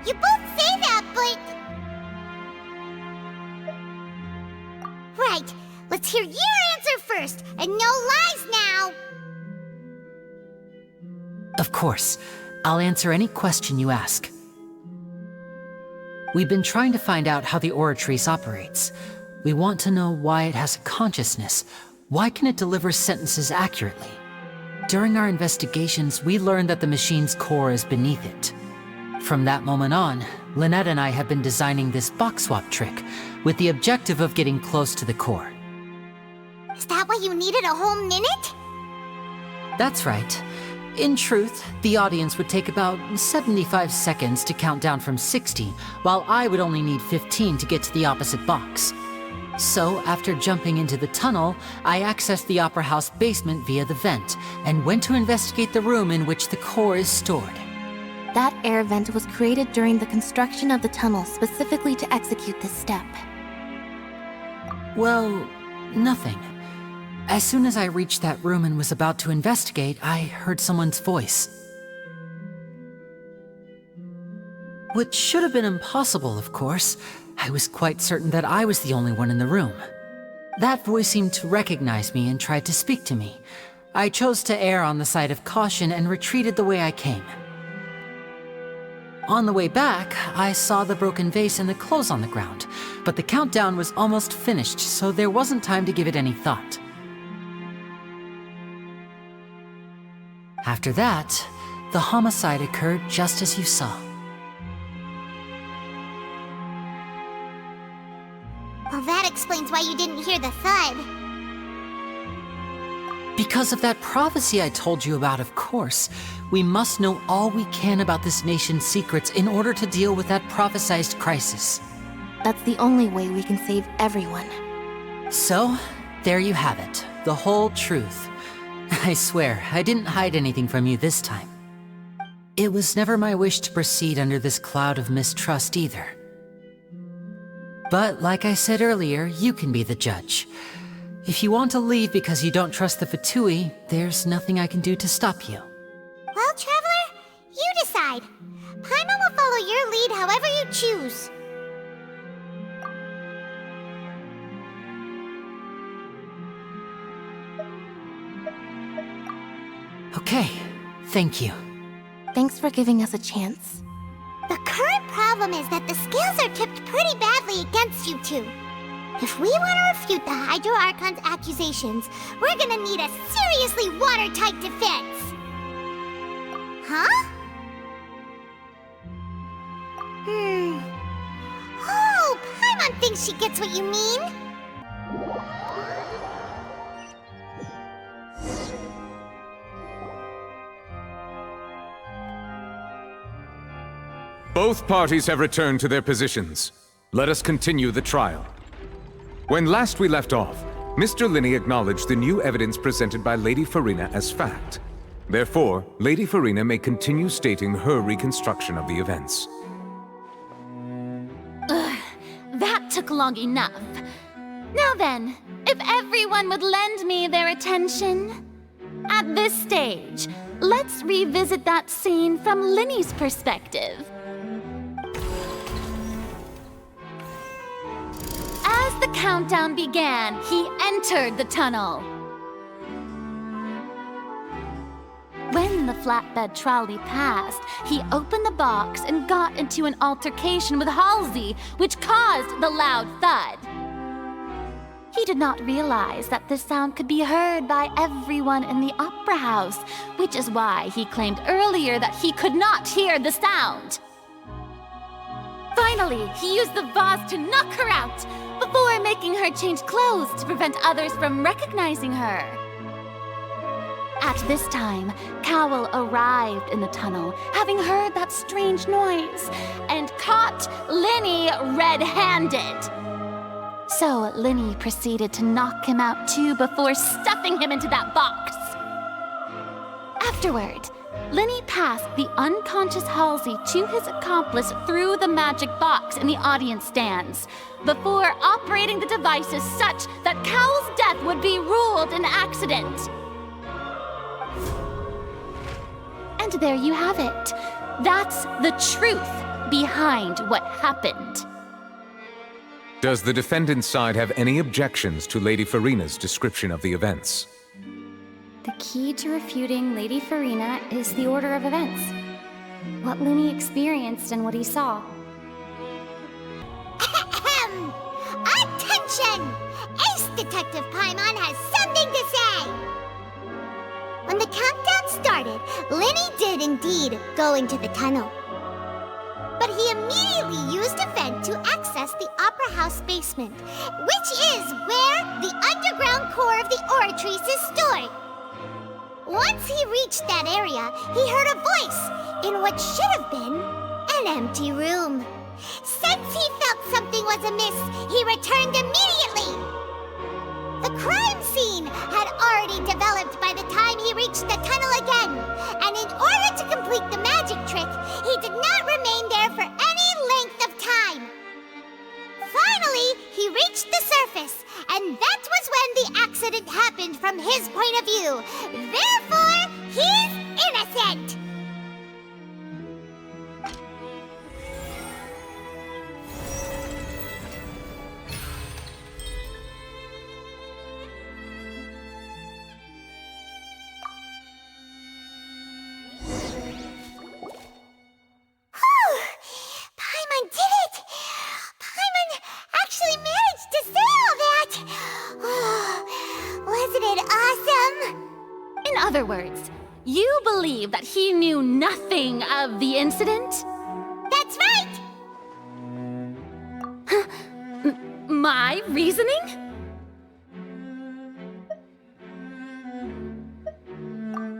you both say that, but... Right, let's hear your answer first, and no lies now! Of course. I'll answer any question you ask. We've been trying to find out how the Oratrice operates. We want to know why it has a consciousness. Why can it deliver sentences accurately? During our investigations, we learned that the machine's core is beneath it. From that moment on, Lynette and I have been designing this box swap trick, with the objective of getting close to the core. Is that why you needed a whole minute? That's right. In truth, the audience would take about 75 seconds to count down from 60, while I would only need 15 to get to the opposite box. So, after jumping into the tunnel, I accessed the Opera House basement via the vent, and went to investigate the room in which the core is stored. That air vent was created during the construction of the tunnel specifically to execute this step. Well, nothing. As soon as I reached that room and was about to investigate, I heard someone's voice. Which should have been impossible, of course. I was quite certain that I was the only one in the room. That voice seemed to recognize me and tried to speak to me. I chose to err on the side of caution and retreated the way I came. On the way back, I saw the broken vase and the clothes on the ground, but the countdown was almost finished, so there wasn't time to give it any thought. After that, the homicide occurred just as you saw. Well, that explains why you didn't hear the thud. Because of that prophecy I told you about, of course. We must know all we can about this nation's secrets in order to deal with that prophesized crisis. That's the only way we can save everyone. So, there you have it. The whole truth. I swear, I didn't hide anything from you this time. It was never my wish to proceed under this cloud of mistrust either. But like I said earlier, you can be the judge. If you want to leave because you don't trust the Fatui, there's nothing I can do to stop you. Well, Traveler, you decide. Paimon will follow your lead however you choose. Okay, thank you. Thanks for giving us a chance. The current problem is that the scales are tipped pretty badly against you two. If we want to refute the Hydro Archon's accusations, we're gonna need a seriously watertight defense. Huh? Oh, Paimon thinks she gets what you mean. Both parties have returned to their positions. Let us continue the trial. When last we left off, Mr. Linney acknowledged the new evidence presented by Lady Farina as fact. Therefore, Lady Farina may continue stating her reconstruction of the events. Ugh, that took long enough. Now then, if everyone would lend me their attention. At this stage, let's revisit that scene from Linney's perspective. As the countdown began, he entered the tunnel. When the flatbed trolley passed, he opened the box and got into an altercation with Halsey, which caused the loud thud. He did not realize that this sound could be heard by everyone in the opera house, which is why he claimed earlier that he could not hear the sound. Finally, he used the vase to knock her out, before making her change clothes to prevent others from recognizing her. At this time, Cowell arrived in the tunnel, having heard that strange noise, and caught Linney red-handed. So Linney proceeded to knock him out too before stuffing him into that box. Afterward, Linney passed the unconscious Halsey to his accomplice through the magic box in the audience stands, before operating the devices such that Cowell's death would be ruled an accident. And there you have it. That's the truth behind what happened. Does the defendant's side have any objections to Lady Farina's description of the events? The key to refuting Lady Farina is the order of events. What Linney experienced and what he saw. Attention! Ace Detective Paimon has something to say! When the countdown started, Linney did indeed go into the tunnel. But he immediately used a vent to access the Opera House basement, which is where the underground core of the Oratrice is stored. Once he reached that area, he heard a voice in what should have been an empty room. Since he felt something was amiss, he returned immediately. The crime scene had already developed by the time he reached the tunnel again, and in order to complete the magic trick, he did not remain there for any length of time. Finally, he reached the surface, and that was when the accident happened from his point of view. Therefore, he's innocent! other words, you believe that he knew nothing of the incident? That's right! My reasoning?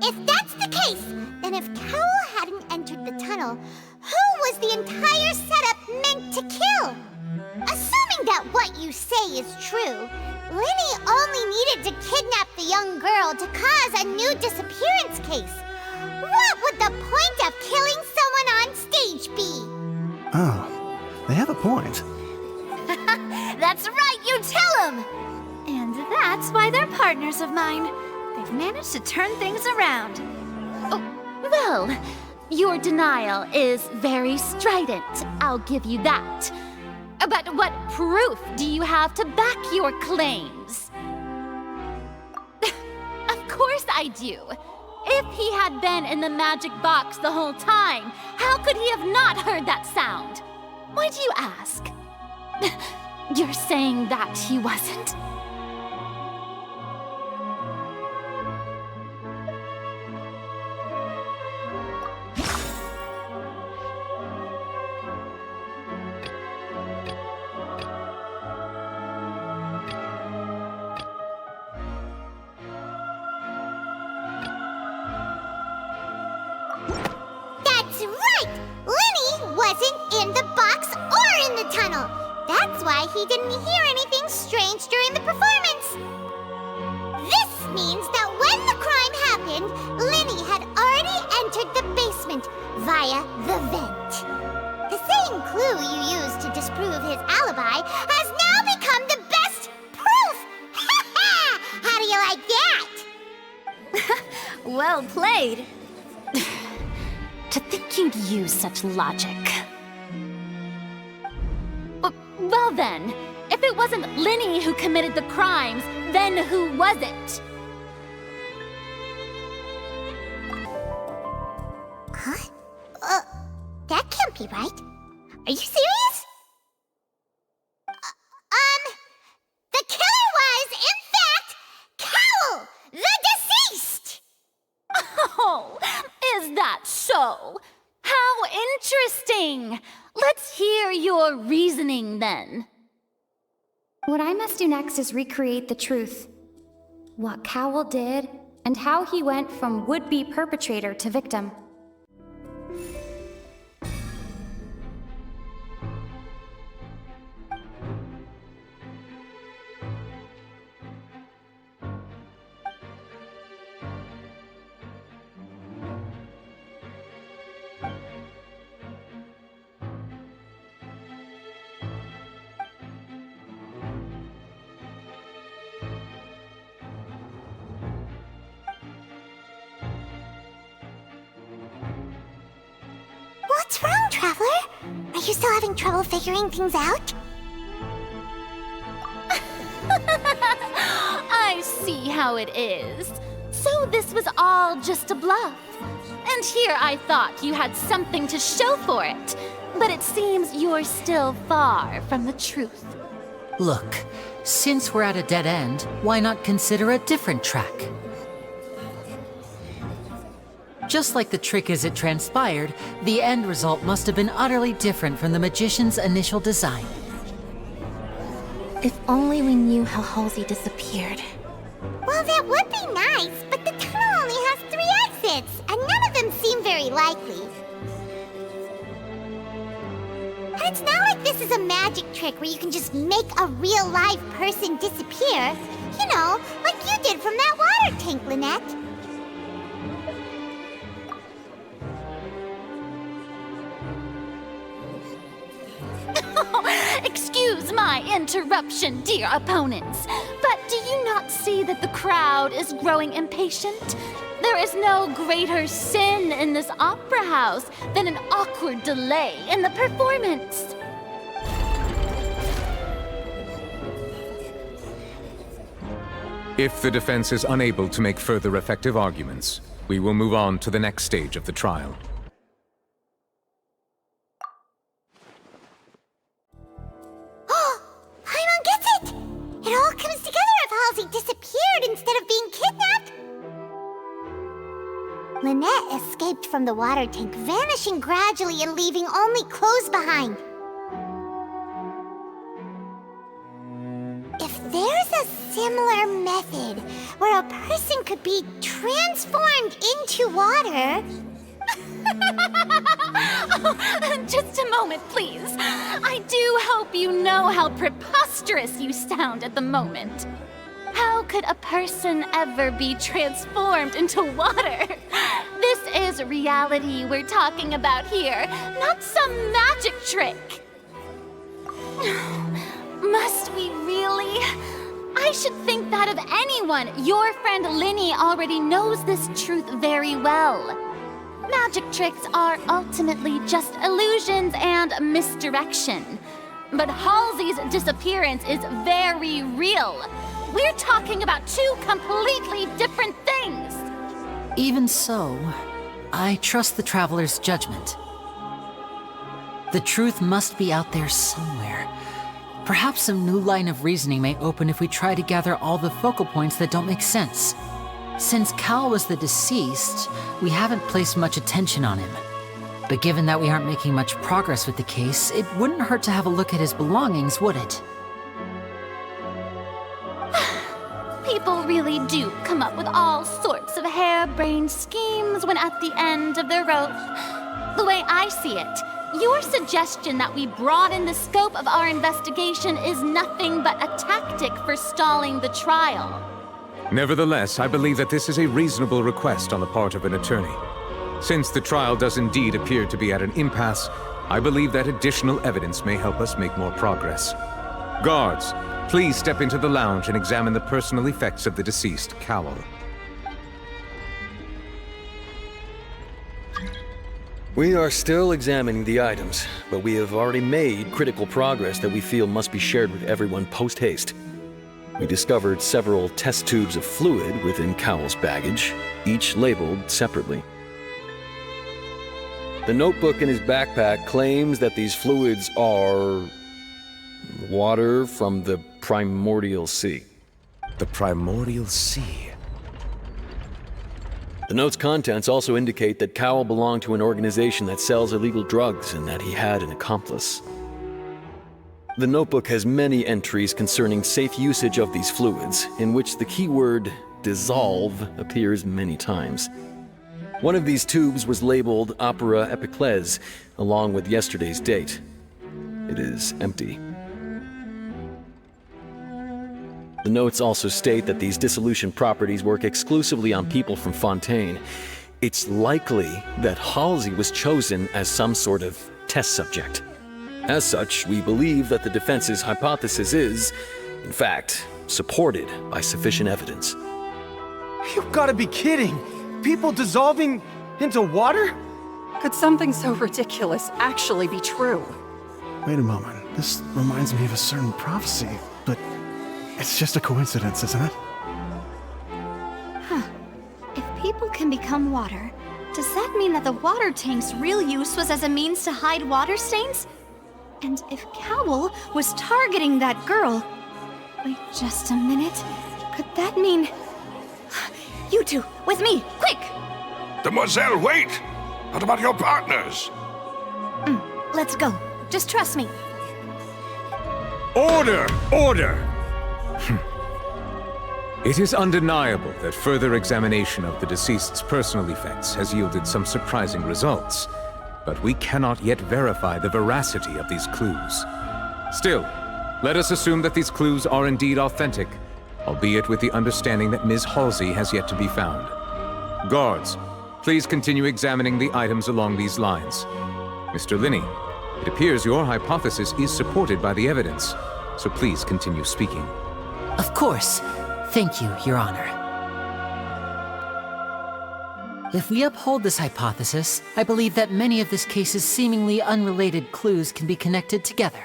If that's the case, then if Cowell hadn't entered the tunnel, who was the entire setup meant to kill? Assuming that what you say is true, Linny only needed to kidnap the young girl to cause a new disappearance case. What would the point of killing someone on stage be? Oh, they have a point. That's right, you tell him! And that's why they're partners of mine. They've managed to turn things around. Oh, well, your denial is very strident, I'll give you that. But what proof do you have to back your claims? Of course I do. If he had been in the magic box the whole time, how could he have not heard that sound? Why do you ask? You're saying that he wasn't? That's right! Linny wasn't in the box or in the tunnel. That's why he didn't hear anything strange during the performance. This means that when the crime happened, Linny had already entered the basement via the vent. The same clue you used to disprove his alibi has now become the best proof! How do you like that? Well played. To think you'd use such logic. Well then, if it wasn't Linny who committed the crimes, then who was it? Huh? That can't be right. Are you serious? The killer was, in fact, Cowell, the deceased! Oh, is that so? How interesting! Let's hear your reasoning then. What I must do next is recreate the truth. What Cowell did, and how he went from would-be perpetrator to victim. What's wrong, Traveler? Are you still having trouble figuring things out? I see how it is. So this was all just a bluff. And here I thought you had something to show for it. But it seems you're still far from the truth. Look, since we're at a dead end, why not consider a different track? Just like the trick as it transpired, the end result must have been utterly different from the magician's initial design. If only we knew how Halsey disappeared. Well, that would be nice, but the tunnel only has 3 exits, and none of them seem very likely. And it's not like this is a magic trick where you can just make a real live person disappear. You know, like you did from that water tank, Lynette. Excuse my interruption, dear opponents, but do you not see that the crowd is growing impatient? There is no greater sin in this opera house than an awkward delay in the performance. If the defense is unable to make further effective arguments, we will move on to the next stage of the trial. Paimon gets it! It all comes together if Halsey disappeared instead of being kidnapped. Lynette escaped from the water tank, vanishing gradually and leaving only clothes behind. If there's a similar method where a person could be transformed into water... Just a moment, please. I do hope you know how preposterous you sound at the moment. How could a person ever be transformed into water? This is reality we're talking about here, not some magic trick. Must we really? I should think that of anyone. Your friend Linny already knows this truth very well. Magic tricks are ultimately just illusions and misdirection. But Halsey's disappearance is very real. We're talking about two completely different things. Even so, I trust the Traveler's judgment. The truth must be out there somewhere. Perhaps some new line of reasoning may open if we try to gather all the focal points that don't make sense. Since Cal was the deceased, we haven't placed much attention on him. But given that we aren't making much progress with the case, it wouldn't hurt to have a look at his belongings, would it? People really do come up with all sorts of harebrained schemes when at the end of their rope. The way I see it, your suggestion that we broaden the scope of our investigation is nothing but a tactic for stalling the trial. Nevertheless, I believe that this is a reasonable request on the part of an attorney. Since the trial does indeed appear to be at an impasse, I believe that additional evidence may help us make more progress. Guards, please step into the lounge and examine the personal effects of the deceased, Cowell. We are still examining the items, but we have already made critical progress that we feel must be shared with everyone post-haste. We discovered several test tubes of fluid within Cowell's baggage, each labeled separately. The notebook in his backpack claims that these fluids are... water from the Primordial Sea. The Primordial Sea? The note's contents also indicate that Cowell belonged to an organization that sells illegal drugs and that he had an accomplice. The notebook has many entries concerning safe usage of these fluids, in which the keyword dissolve appears many times. One of these tubes was labeled Opera Epiclese, along with yesterday's date. It is empty. The notes also state that these dissolution properties work exclusively on people from Fontaine. It's likely that Halsey was chosen as some sort of test subject. As such, we believe that the defense's hypothesis is, in fact, supported by sufficient evidence. You've gotta be kidding! People dissolving into water? Could something so ridiculous actually be true? Wait a moment. This reminds me of a certain prophecy, but it's just a coincidence, isn't it? Huh. If people can become water, does that mean that the water tank's real use was as a means to hide water stains? And if Cowell was targeting that girl... Wait just a minute. Could that mean... You two, with me, quick! Demoiselle, wait! What about your partners? Let's go. Just trust me. Order! Order! It is undeniable that further examination of the deceased's personal effects has yielded some surprising results, but we cannot yet verify the veracity of these clues. Still, let us assume that these clues are indeed authentic, albeit with the understanding that Ms. Halsey has yet to be found. Guards, please continue examining the items along these lines. Mr. Linney, it appears your hypothesis is supported by the evidence, so please continue speaking. Of course. Thank you, Your Honor. If we uphold this hypothesis, I believe that many of this case's seemingly unrelated clues can be connected together.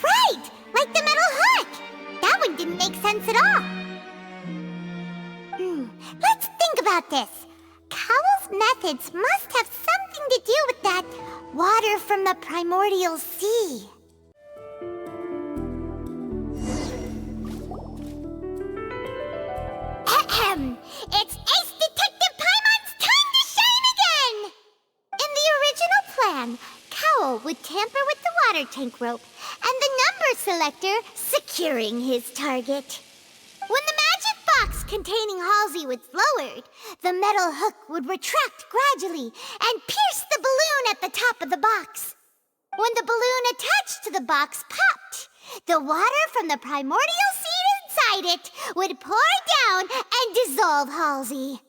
Right! Like the metal hook! That one didn't make sense at all. Let's think about this. Cowell's methods must have something to do with that water from the Primordial Sea. Ahem! It's Ace Detective Paimon's time to tank rope, and the number selector securing his target. When the magic box containing Halsey was lowered, the metal hook would retract gradually and pierce the balloon at the top of the box. When the balloon attached to the box popped, the water from the primordial seed inside it would pour down and dissolve Halsey.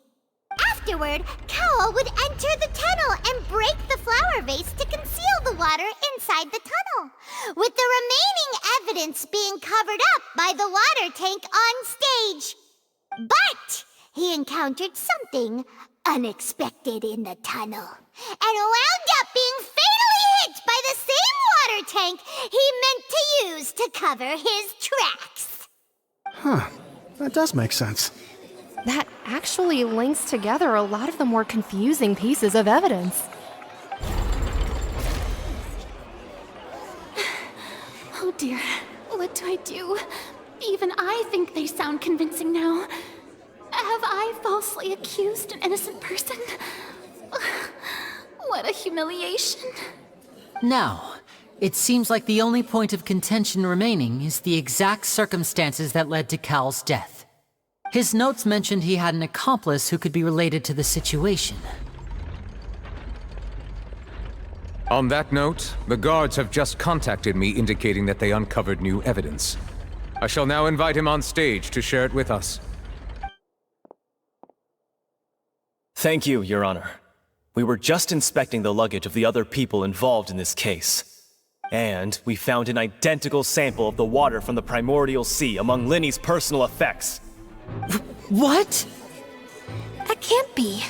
Afterward, Cowl would enter the tunnel and break the flower vase to conceal the water inside the tunnel, with the remaining evidence being covered up by the water tank on stage. But he encountered something unexpected in the tunnel, and wound up being fatally hit by the same water tank he meant to use to cover his tracks. Huh. That does make sense. That actually links together a lot of the more confusing pieces of evidence. Oh dear, what do I do? Even I think they sound convincing now. Have I falsely accused an innocent person? What a humiliation. Now, it seems like the only point of contention remaining is the exact circumstances that led to Cal's death. His notes mentioned he had an accomplice who could be related to the situation. On that note, the guards have just contacted me indicating that they uncovered new evidence. I shall now invite him on stage to share it with us. Thank you, Your Honor. We were just inspecting the luggage of the other people involved in this case. And we found an identical sample of the water from the primordial sea among Linny's personal effects. What? That can't be.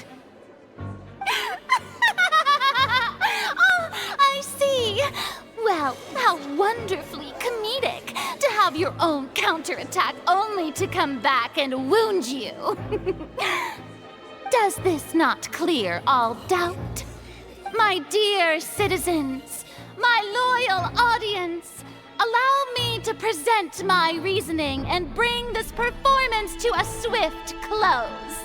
Oh, I see. Well, how wonderfully comedic to have your own counterattack only to come back and wound you. Does this not clear all doubt? My dear citizens, my loyal audience, allow me to present my reasoning and bring this performance to a swift close.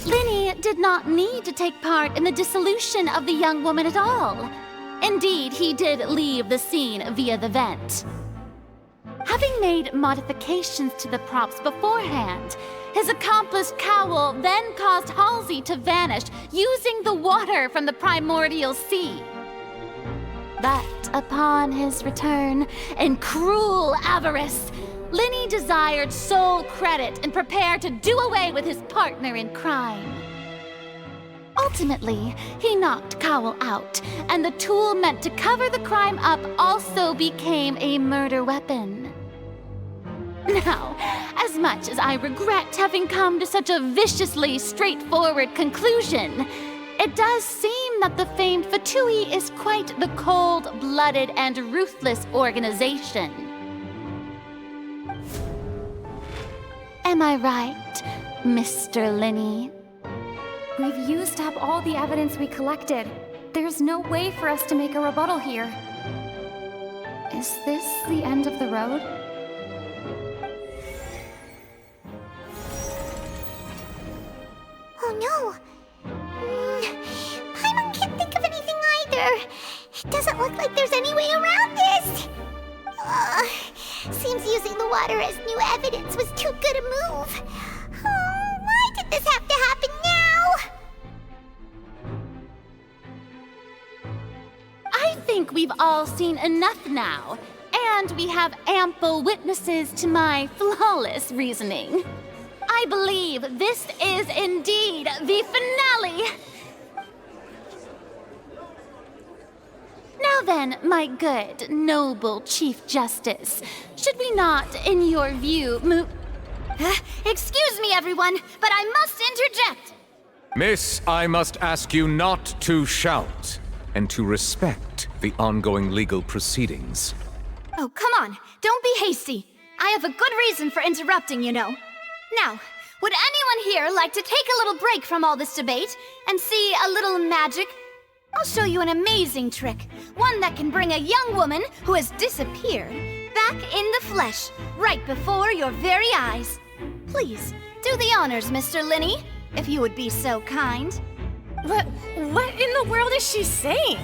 Linny did not need to take part in the dissolution of the young woman at all. Indeed, he did leave the scene via the vent. Having made modifications to the props beforehand, his accomplice Cowl then caused Halsey to vanish using the water from the primordial sea. But upon his return, in cruel avarice, Linny desired sole credit and prepared to do away with his partner in crime. Ultimately, he knocked Cowl out, and the tool meant to cover the crime up also became a murder weapon. Now, as much as I regret having come to such a viciously straightforward conclusion, it does seem that the famed Fatui is quite the cold-blooded and ruthless organization. Am I right, Mr. Linny? We've used up all the evidence we collected. There's no way for us to make a rebuttal here. Is this the end of the road? Oh no! Paimon can't think of anything either. It doesn't look like there's any way around this. Seems using the water as new evidence was too good a move. Oh, why did this have to happen now? I think we've all seen enough now, and we have ample witnesses to my flawless reasoning. I believe this is indeed the finale. Now then, my good, noble Chief Justice, should we not, in your view, move... Excuse me, everyone, but I must interject. Miss, I must ask you not to shout, and to respect the ongoing legal proceedings. Oh, come on. Don't be hasty. I have a good reason for interrupting, you know. Now, would anyone here like to take a little break from all this debate and see a little magic? I'll show you an amazing trick. One that can bring a young woman who has disappeared back in the flesh, right before your very eyes. Please, do the honors, Mr. Linny, if you would be so kind. What in the world is she saying?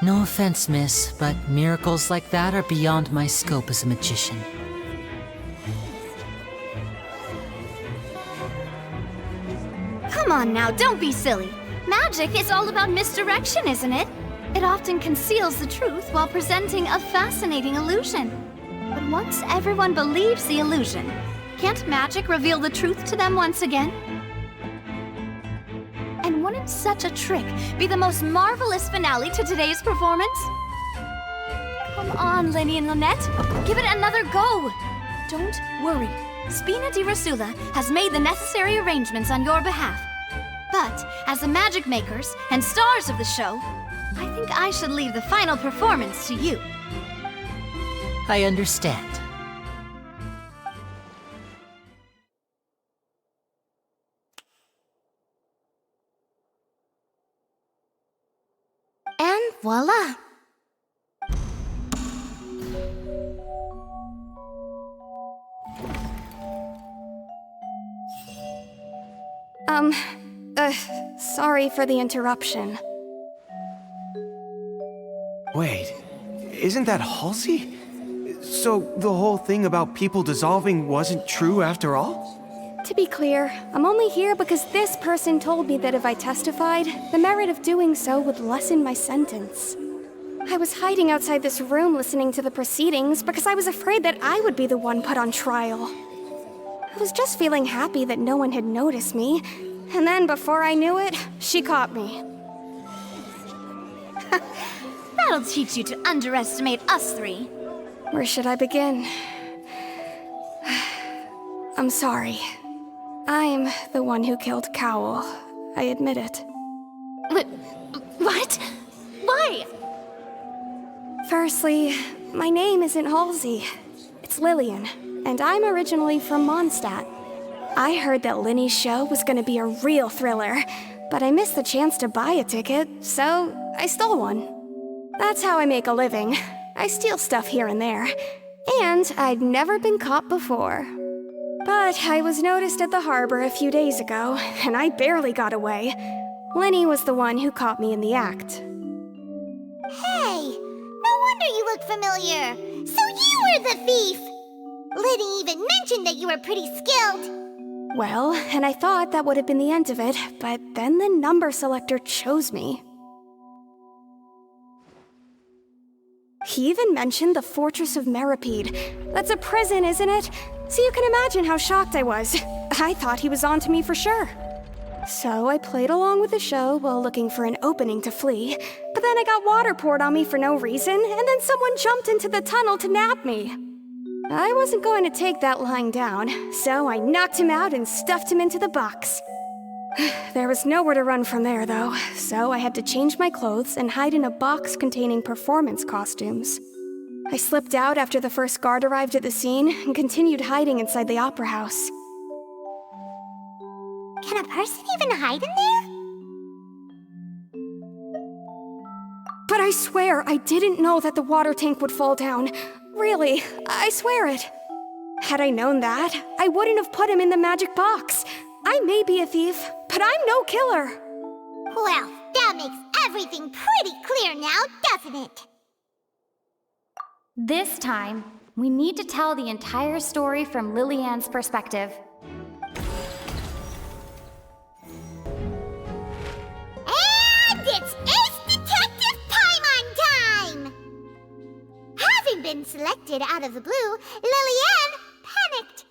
No offense, miss, but miracles like that are beyond my scope as a magician. Come on now, don't be silly. Magic is all about misdirection, isn't it? It often conceals the truth while presenting a fascinating illusion. But once everyone believes the illusion, can't magic reveal the truth to them once again? And wouldn't such a trick be the most marvelous finale to today's performance? Come on, Lenny and Lynette, give it another go. Don't worry, Spina di Rosula has made the necessary arrangements on your behalf. But as the magic makers and stars of the show, I think I should leave the final performance to you. I understand. And voila! Sorry for the interruption. Wait, isn't that Halsey? So the whole thing about people dissolving wasn't true after all? To be clear, I'm only here because this person told me that if I testified, the merit of doing so would lessen my sentence. I was hiding outside this room listening to the proceedings because I was afraid that I would be the one put on trial. I was just feeling happy that no one had noticed me, and then before I knew it, she caught me. That'll teach you to underestimate us three. Where should I begin? I'm sorry. I'm the one who killed Cowell. I admit it. What? Why? Firstly, my name isn't Halsey. It's Lillian, and I'm originally from Mondstadt. I heard that Linny's show was gonna be a real thriller, but I missed the chance to buy a ticket, so I stole one. That's how I make a living. I steal stuff here and there, and I'd never been caught before. But I was noticed at the harbor a few days ago, and I barely got away. Linny was the one who caught me in the act. Hey, no wonder you look familiar. So you were the thief! Liddy even mentioned that you were pretty skilled. Well, and I thought that would have been the end of it, but then the number selector chose me. He even mentioned the Fortress of Meripede. That's a prison, isn't it? So you can imagine how shocked I was. I thought he was on to me for sure. So I played along with the show while looking for an opening to flee, but then I got water poured on me for no reason, and then someone jumped into the tunnel to nab me. I wasn't going to take that lying down, so I knocked him out and stuffed him into the box. There was nowhere to run from there, though, so I had to change my clothes and hide in a box containing performance costumes. I slipped out after the first guard arrived at the scene and continued hiding inside the opera house. Can a person even hide in there? But I swear I didn't know that the water tank would fall down. Really, I swear it. Had I known that, I wouldn't have put him in the magic box. I may be a thief, but I'm no killer. Well, that makes everything pretty clear now, doesn't it? This time, we need to tell the entire story from Lillian's perspective. And it's Ace Detective Paimon time! Having been selected out of the blue, Lillian panicked.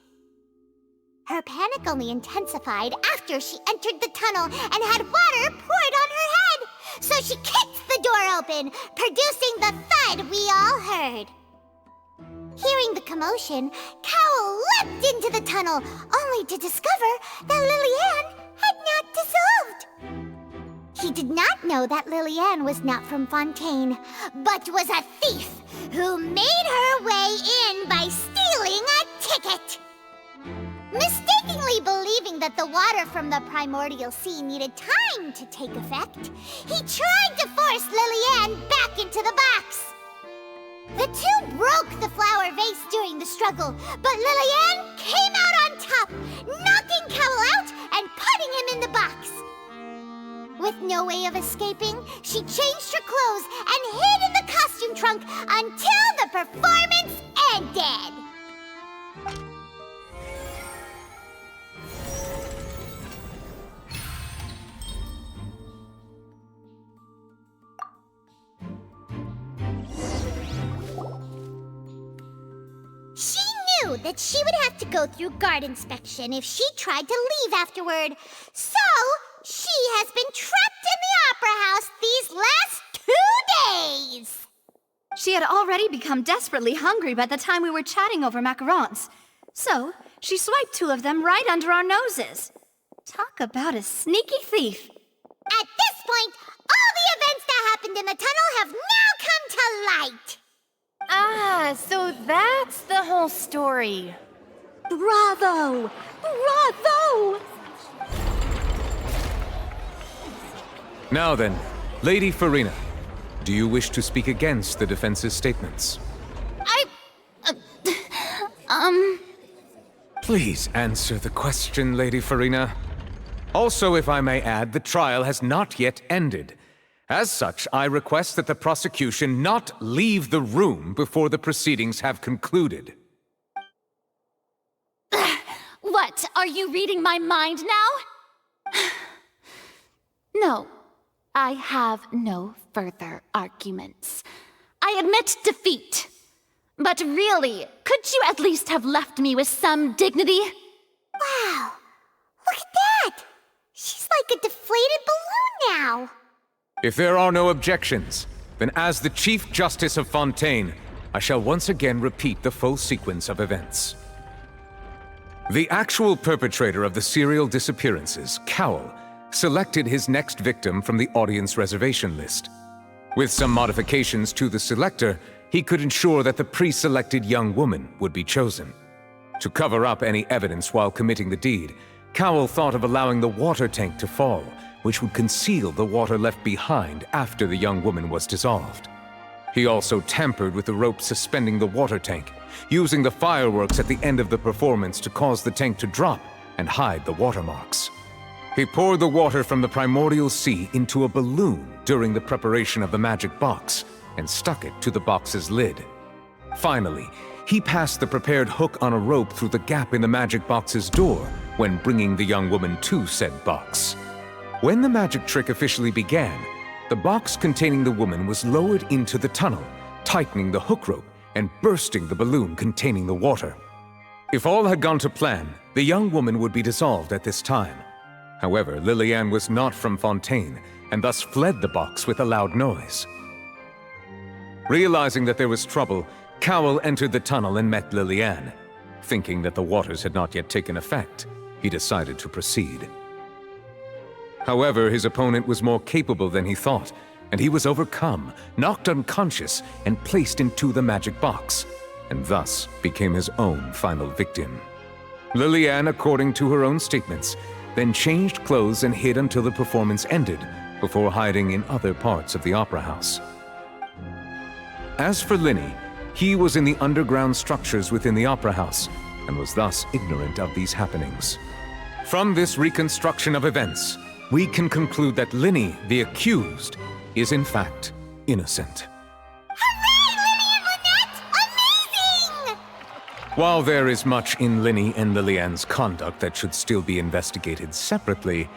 Her panic only intensified after she entered the tunnel and had water poured on her head. So she kicked the door open, producing the thud we all heard. Hearing the commotion, Cowell leapt into the tunnel, only to discover that Lillian had not dissolved. He did not know that Lillian was not from Fontaine, but was a thief who made her way in by stealing a ticket. Mistakenly believing that the water from the primordial sea needed time to take effect, he tried to force Lillian back into the box. The two broke the flower vase during the struggle, but Lillian came out on top, knocking Cowell out and putting him in the box. With no way of escaping, she changed her clothes and hid in the costume trunk until the performance ended. She knew that she would have to go through guard inspection if she tried to leave afterward, so she has been trapped in the Opera House these last 2 days! She had already become desperately hungry by the time we were chatting over macarons. So, she swiped 2 of them right under our noses. Talk about a sneaky thief. At this point, all the events that happened in the tunnel have now come to light! Ah, so that's the whole story. Bravo! Bravo! Now then, Lady Farina, do you wish to speak against the defense's statements? Please answer the question, Lady Farina. Also, if I may add, the trial has not yet ended. As such, I request that the prosecution not leave the room before the proceedings have concluded. What, are you reading my mind now? No, I have no further arguments. I admit defeat. But really, could you at least have left me with some dignity? Wow, look at that! She's like a deflated balloon now. If there are no objections, then as the Chief Justice of Fontaine, I shall once again repeat the full sequence of events. The actual perpetrator of the serial disappearances, Cowell, selected his next victim from the audience reservation list. With some modifications to the selector, he could ensure that the pre-selected young woman would be chosen. To cover up any evidence while committing the deed, Cowell thought of allowing the water tank to fall, which would conceal the water left behind after the young woman was dissolved. He also tampered with the rope suspending the water tank, using the fireworks at the end of the performance to cause the tank to drop and hide the watermarks. He poured the water from the primordial sea into a balloon during the preparation of the magic box and stuck it to the box's lid. Finally, he passed the prepared hook on a rope through the gap in the magic box's door when bringing the young woman to said box. When the magic trick officially began, the box containing the woman was lowered into the tunnel, tightening the hook rope and bursting the balloon containing the water. If all had gone to plan, the young woman would be dissolved at this time. However, Liliane was not from Fontaine and thus fled the box with a loud noise. Realizing that there was trouble, Cowell entered the tunnel and met Liliane. Thinking that the waters had not yet taken effect, he decided to proceed. However, his opponent was more capable than he thought, and he was overcome, knocked unconscious, and placed into the magic box, and thus became his own final victim. Liliane, according to her own statements, then changed clothes and hid until the performance ended, before hiding in other parts of the opera house. As for Linny, he was in the underground structures within the opera house, and was thus ignorant of these happenings. From this reconstruction of events, we can conclude that Linny, the accused, is in fact innocent. While there is much in Linny and Liliane's conduct that should still be investigated separately,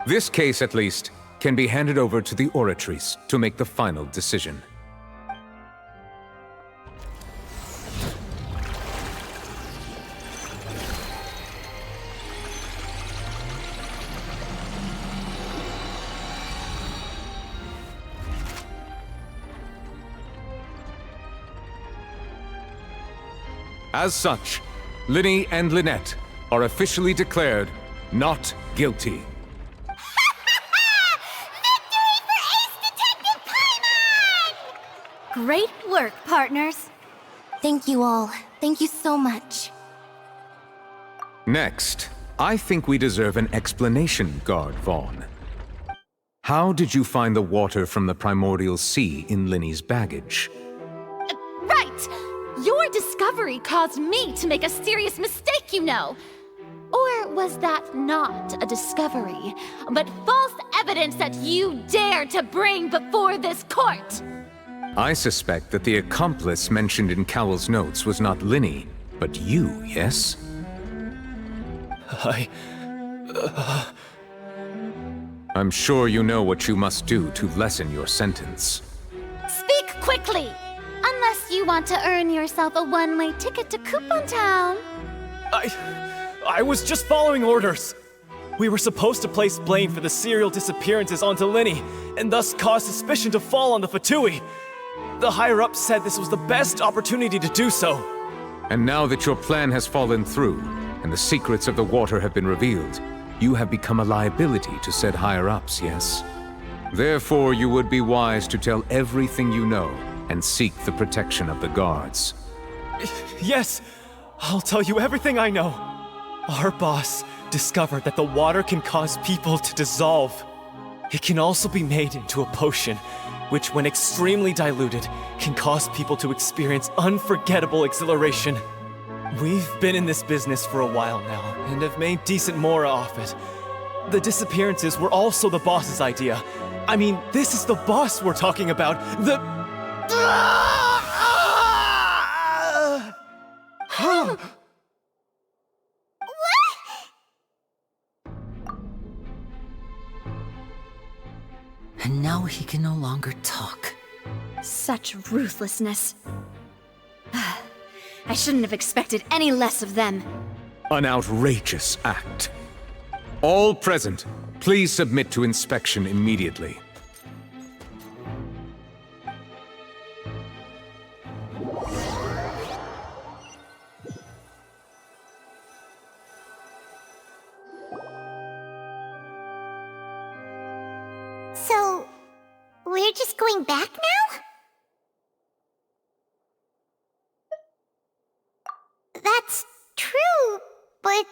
this case, at least, can be handed over to the Oratrice to make the final decision. As such, Linny and Lynette are officially declared not guilty. Great work, partners. Thank you all. Thank you so much. Next, I think we deserve an explanation, Guard Vaughn. How did you find the water from the primordial sea in Linny's baggage? Right! Your discovery caused me to make a serious mistake, you know. Or was that not a discovery, but false evidence evidence that you dare to bring before this court? I suspect that the accomplice mentioned in Cowell's notes was not Linny, but you, yes? I'm sure you know what you must do to lessen your sentence. Speak quickly! Unless you want to earn yourself a one-way ticket to Coupon Town. I was just following orders. We were supposed to place blame for the serial disappearances onto Linny, and thus cause suspicion to fall on the Fatui. The higher-ups said this was the best opportunity to do so. And now that your plan has fallen through, and the secrets of the water have been revealed, you have become a liability to said higher-ups, yes? Therefore, you would be wise to tell everything you know, and seek the protection of the guards. Yes, I'll tell you everything I know. Our boss discovered that the water can cause people to dissolve. It can also be made into a potion, which when extremely diluted, can cause people to experience unforgettable exhilaration. We've been in this business for a while now, and have made decent mora off it. The disappearances were also the boss's idea. I mean, this is the boss we're talking about. And now he can no longer talk. Such ruthlessness. I shouldn't have expected any less of them. An outrageous act. All present, please submit to inspection immediately. So, we're just going back now? That's true, but...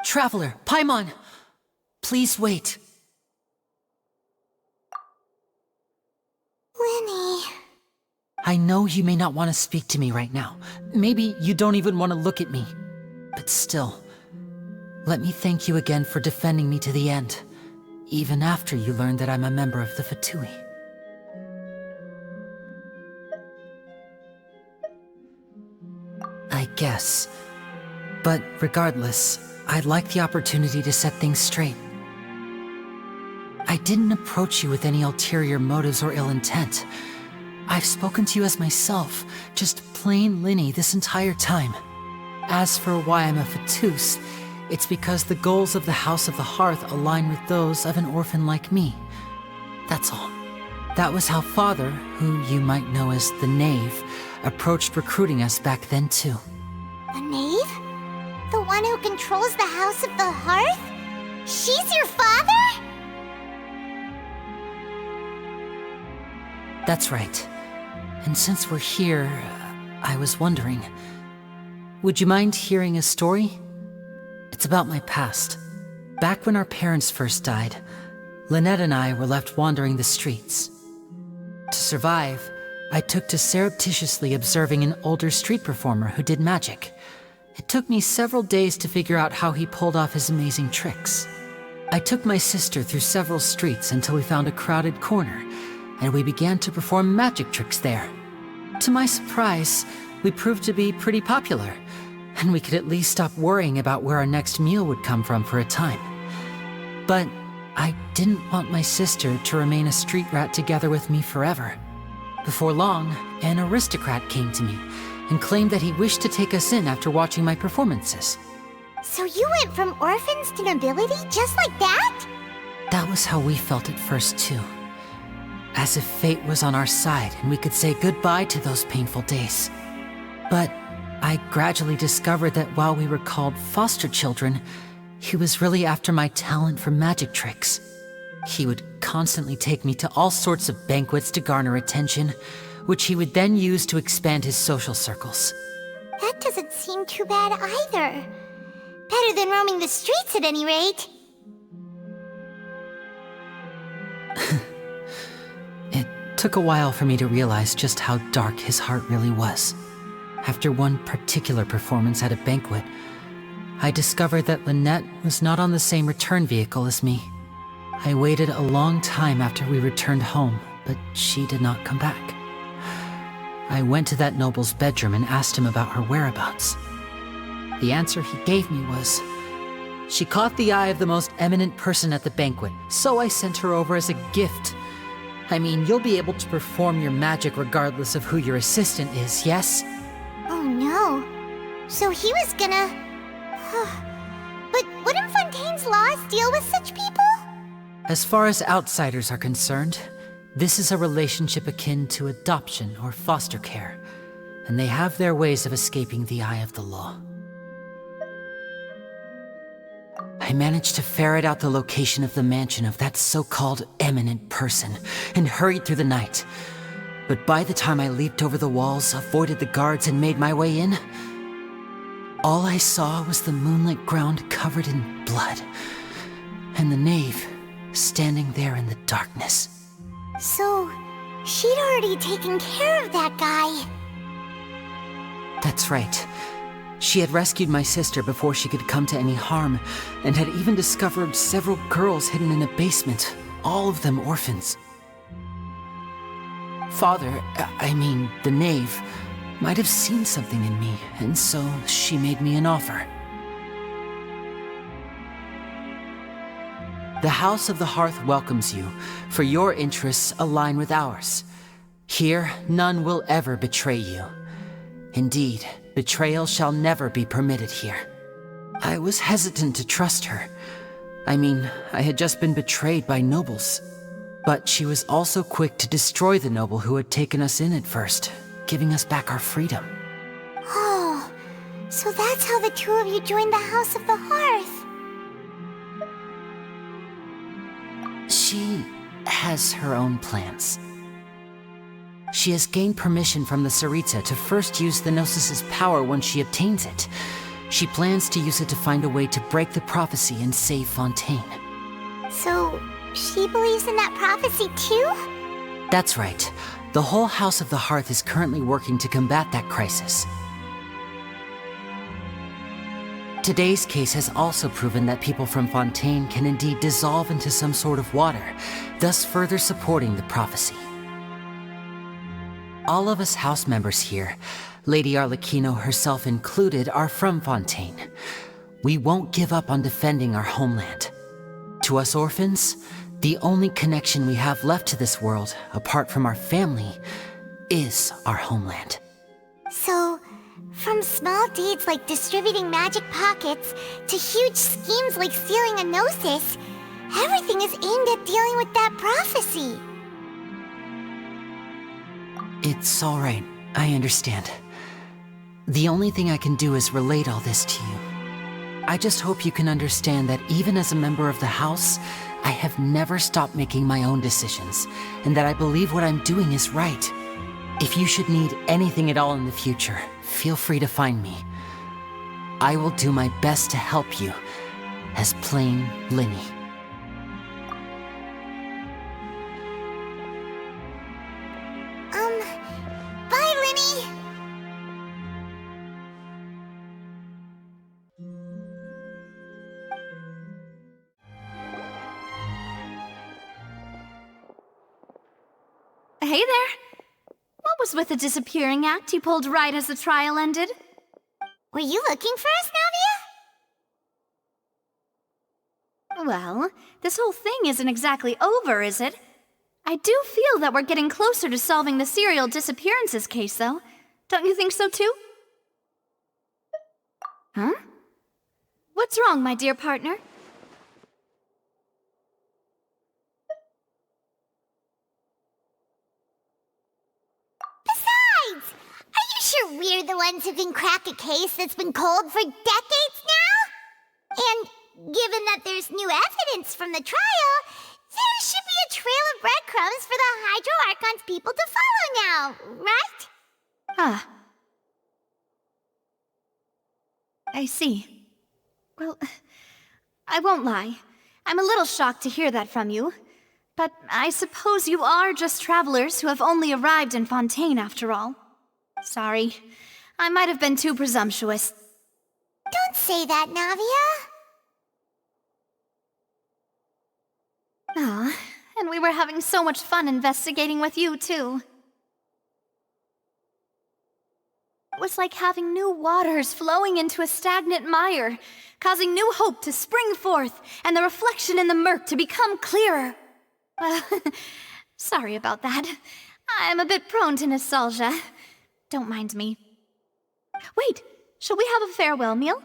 Traveler, Paimon! Please wait. Linny... I know you may not want to speak to me right now. Maybe you don't even want to look at me. But still, let me thank you again for defending me to the end. Even after you learned that I'm a member of the Fatui. I guess. But regardless, I'd like the opportunity to set things straight. I didn't approach you with any ulterior motives or ill intent. I've spoken to you as myself, just plain Linny this entire time. As for why I'm a Fatus, it's because the goals of the House of the Hearth align with those of an orphan like me. That's all. That was how Father, who you might know as the Knave, approached recruiting us back then too. A knave? The one who controls the House of the Hearth? She's your father? That's right. And since we're here, I was wondering, would you mind hearing a story? It's about my past. Back when our parents first died, Lynette and I were left wandering the streets. To survive, I took to surreptitiously observing an older street performer who did magic. It took me several days to figure out how he pulled off his amazing tricks. I took my sister through several streets until we found a crowded corner, and we began to perform magic tricks there. To my surprise, we proved to be pretty popular, and we could at least stop worrying about where our next meal would come from for a time. But I didn't want my sister to remain a street rat together with me forever. Before long, an aristocrat came to me and claimed that he wished to take us in after watching my performances. So you went from orphans to nobility just like that? That was how we felt at first too. As if fate was on our side and we could say goodbye to those painful days. But I gradually discovered that while we were called foster children, he was really after my talent for magic tricks. He would constantly take me to all sorts of banquets to garner attention, which he would then use to expand his social circles. That doesn't seem too bad either. Better than roaming the streets at any rate. It took a while for me to realize just how dark his heart really was. After one particular performance at a banquet, I discovered that Lynette was not on the same return vehicle as me. I waited a long time after we returned home, but she did not come back. I went to that noble's bedroom and asked him about her whereabouts. The answer he gave me was, she caught the eye of the most eminent person at the banquet, so I sent her over as a gift. I mean, you'll be able to perform your magic regardless of who your assistant is, yes? Oh no. So he was gonna... But wouldn't Fontaine's laws deal with such people? As far as outsiders are concerned, this is a relationship akin to adoption or foster care, and they have their ways of escaping the eye of the law. I managed to ferret out the location of the mansion of that so-called eminent person and hurried through the night. But by the time I leaped over the walls, avoided the guards, and made my way in, all I saw was the moonlit ground covered in blood, and the knave standing there in the darkness. So, she'd already taken care of that guy. That's right. She had rescued my sister before she could come to any harm, and had even discovered several girls hidden in a basement, all of them orphans. Father, I mean, the knave, might have seen something in me, and so she made me an offer. The House of the Hearth welcomes you, for your interests align with ours. Here, none will ever betray you. Indeed, betrayal shall never be permitted here. I was hesitant to trust her. I mean, I had just been betrayed by nobles. But she was also quick to destroy the noble who had taken us in at first, giving us back our freedom. Oh, so that's how the two of you joined the House of the Hearth. She has her own plans. She has gained permission from the Tsaritsa to first use the Gnosis' power when she obtains it. She plans to use it to find a way to break the prophecy and save Fontaine. So, she believes in that prophecy too? That's right. The whole House of the Hearth is currently working to combat that crisis. Today's case has also proven that people from Fontaine can indeed dissolve into some sort of water, thus further supporting the prophecy. All of us house members here, Lady Arlecchino herself included, are from Fontaine. We won't give up on defending our homeland. To us orphans, the only connection we have left to this world, apart from our family, is our homeland. So, from small deeds like distributing magic pockets to huge schemes like stealing a Gnosis, everything is aimed at dealing with that prophecy. It's all right. I understand. The only thing I can do is relate all this to you. I just hope you can understand that even as a member of the House, I have never stopped making my own decisions, and that I believe what I'm doing is right. If you should need anything at all in the future, feel free to find me. I will do my best to help you, as plain Linny. Bye, Linny! Hey there! What was with the disappearing act you pulled right as the trial ended? Were you looking for us, Navia? Well, this whole thing isn't exactly over, is it? I do feel that we're getting closer to solving the serial disappearances case, though. Don't you think so, too? Huh? What's wrong, my dear partner? Besides, are you sure we're the ones who can crack a case that's been cold for decades now? And given that there's new evidence from the trial, there should be a trail of breadcrumbs for the Hydro Archon's people to follow now, right? Ah. I see. Well, I won't lie. I'm a little shocked to hear that from you. But I suppose you are just travelers who have only arrived in Fontaine after all. Sorry. I might have been too presumptuous. Don't say that, Navia. Aw, and we were having so much fun investigating with you, too. It was like having new waters flowing into a stagnant mire, causing new hope to spring forth, and the reflection in the murk to become clearer. Well, sorry about that. I'm a bit prone to nostalgia. Don't mind me. Wait, shall we have a farewell meal?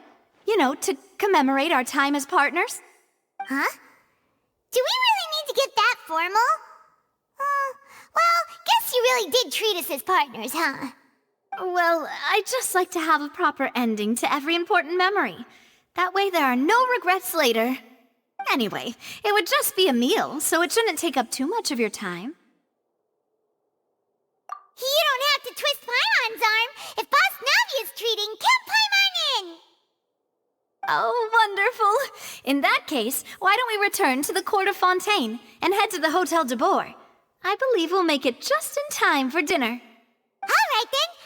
You know, to commemorate our time as partners? Huh? Do we really need to get that formal? Well, guess you really did treat us as partners, huh? Well, I'd just like to have a proper ending to every important memory. That way there are no regrets later. Anyway, it would just be a meal, so it shouldn't take up too much of your time. You don't have to twist Paimon's arm. If Boss Navi is treating, count Paimon in! Oh, wonderful. In that case, why don't we return to the court of Fontaine and head to the Hotel de Boer? I believe we'll make it just in time for dinner. All right then.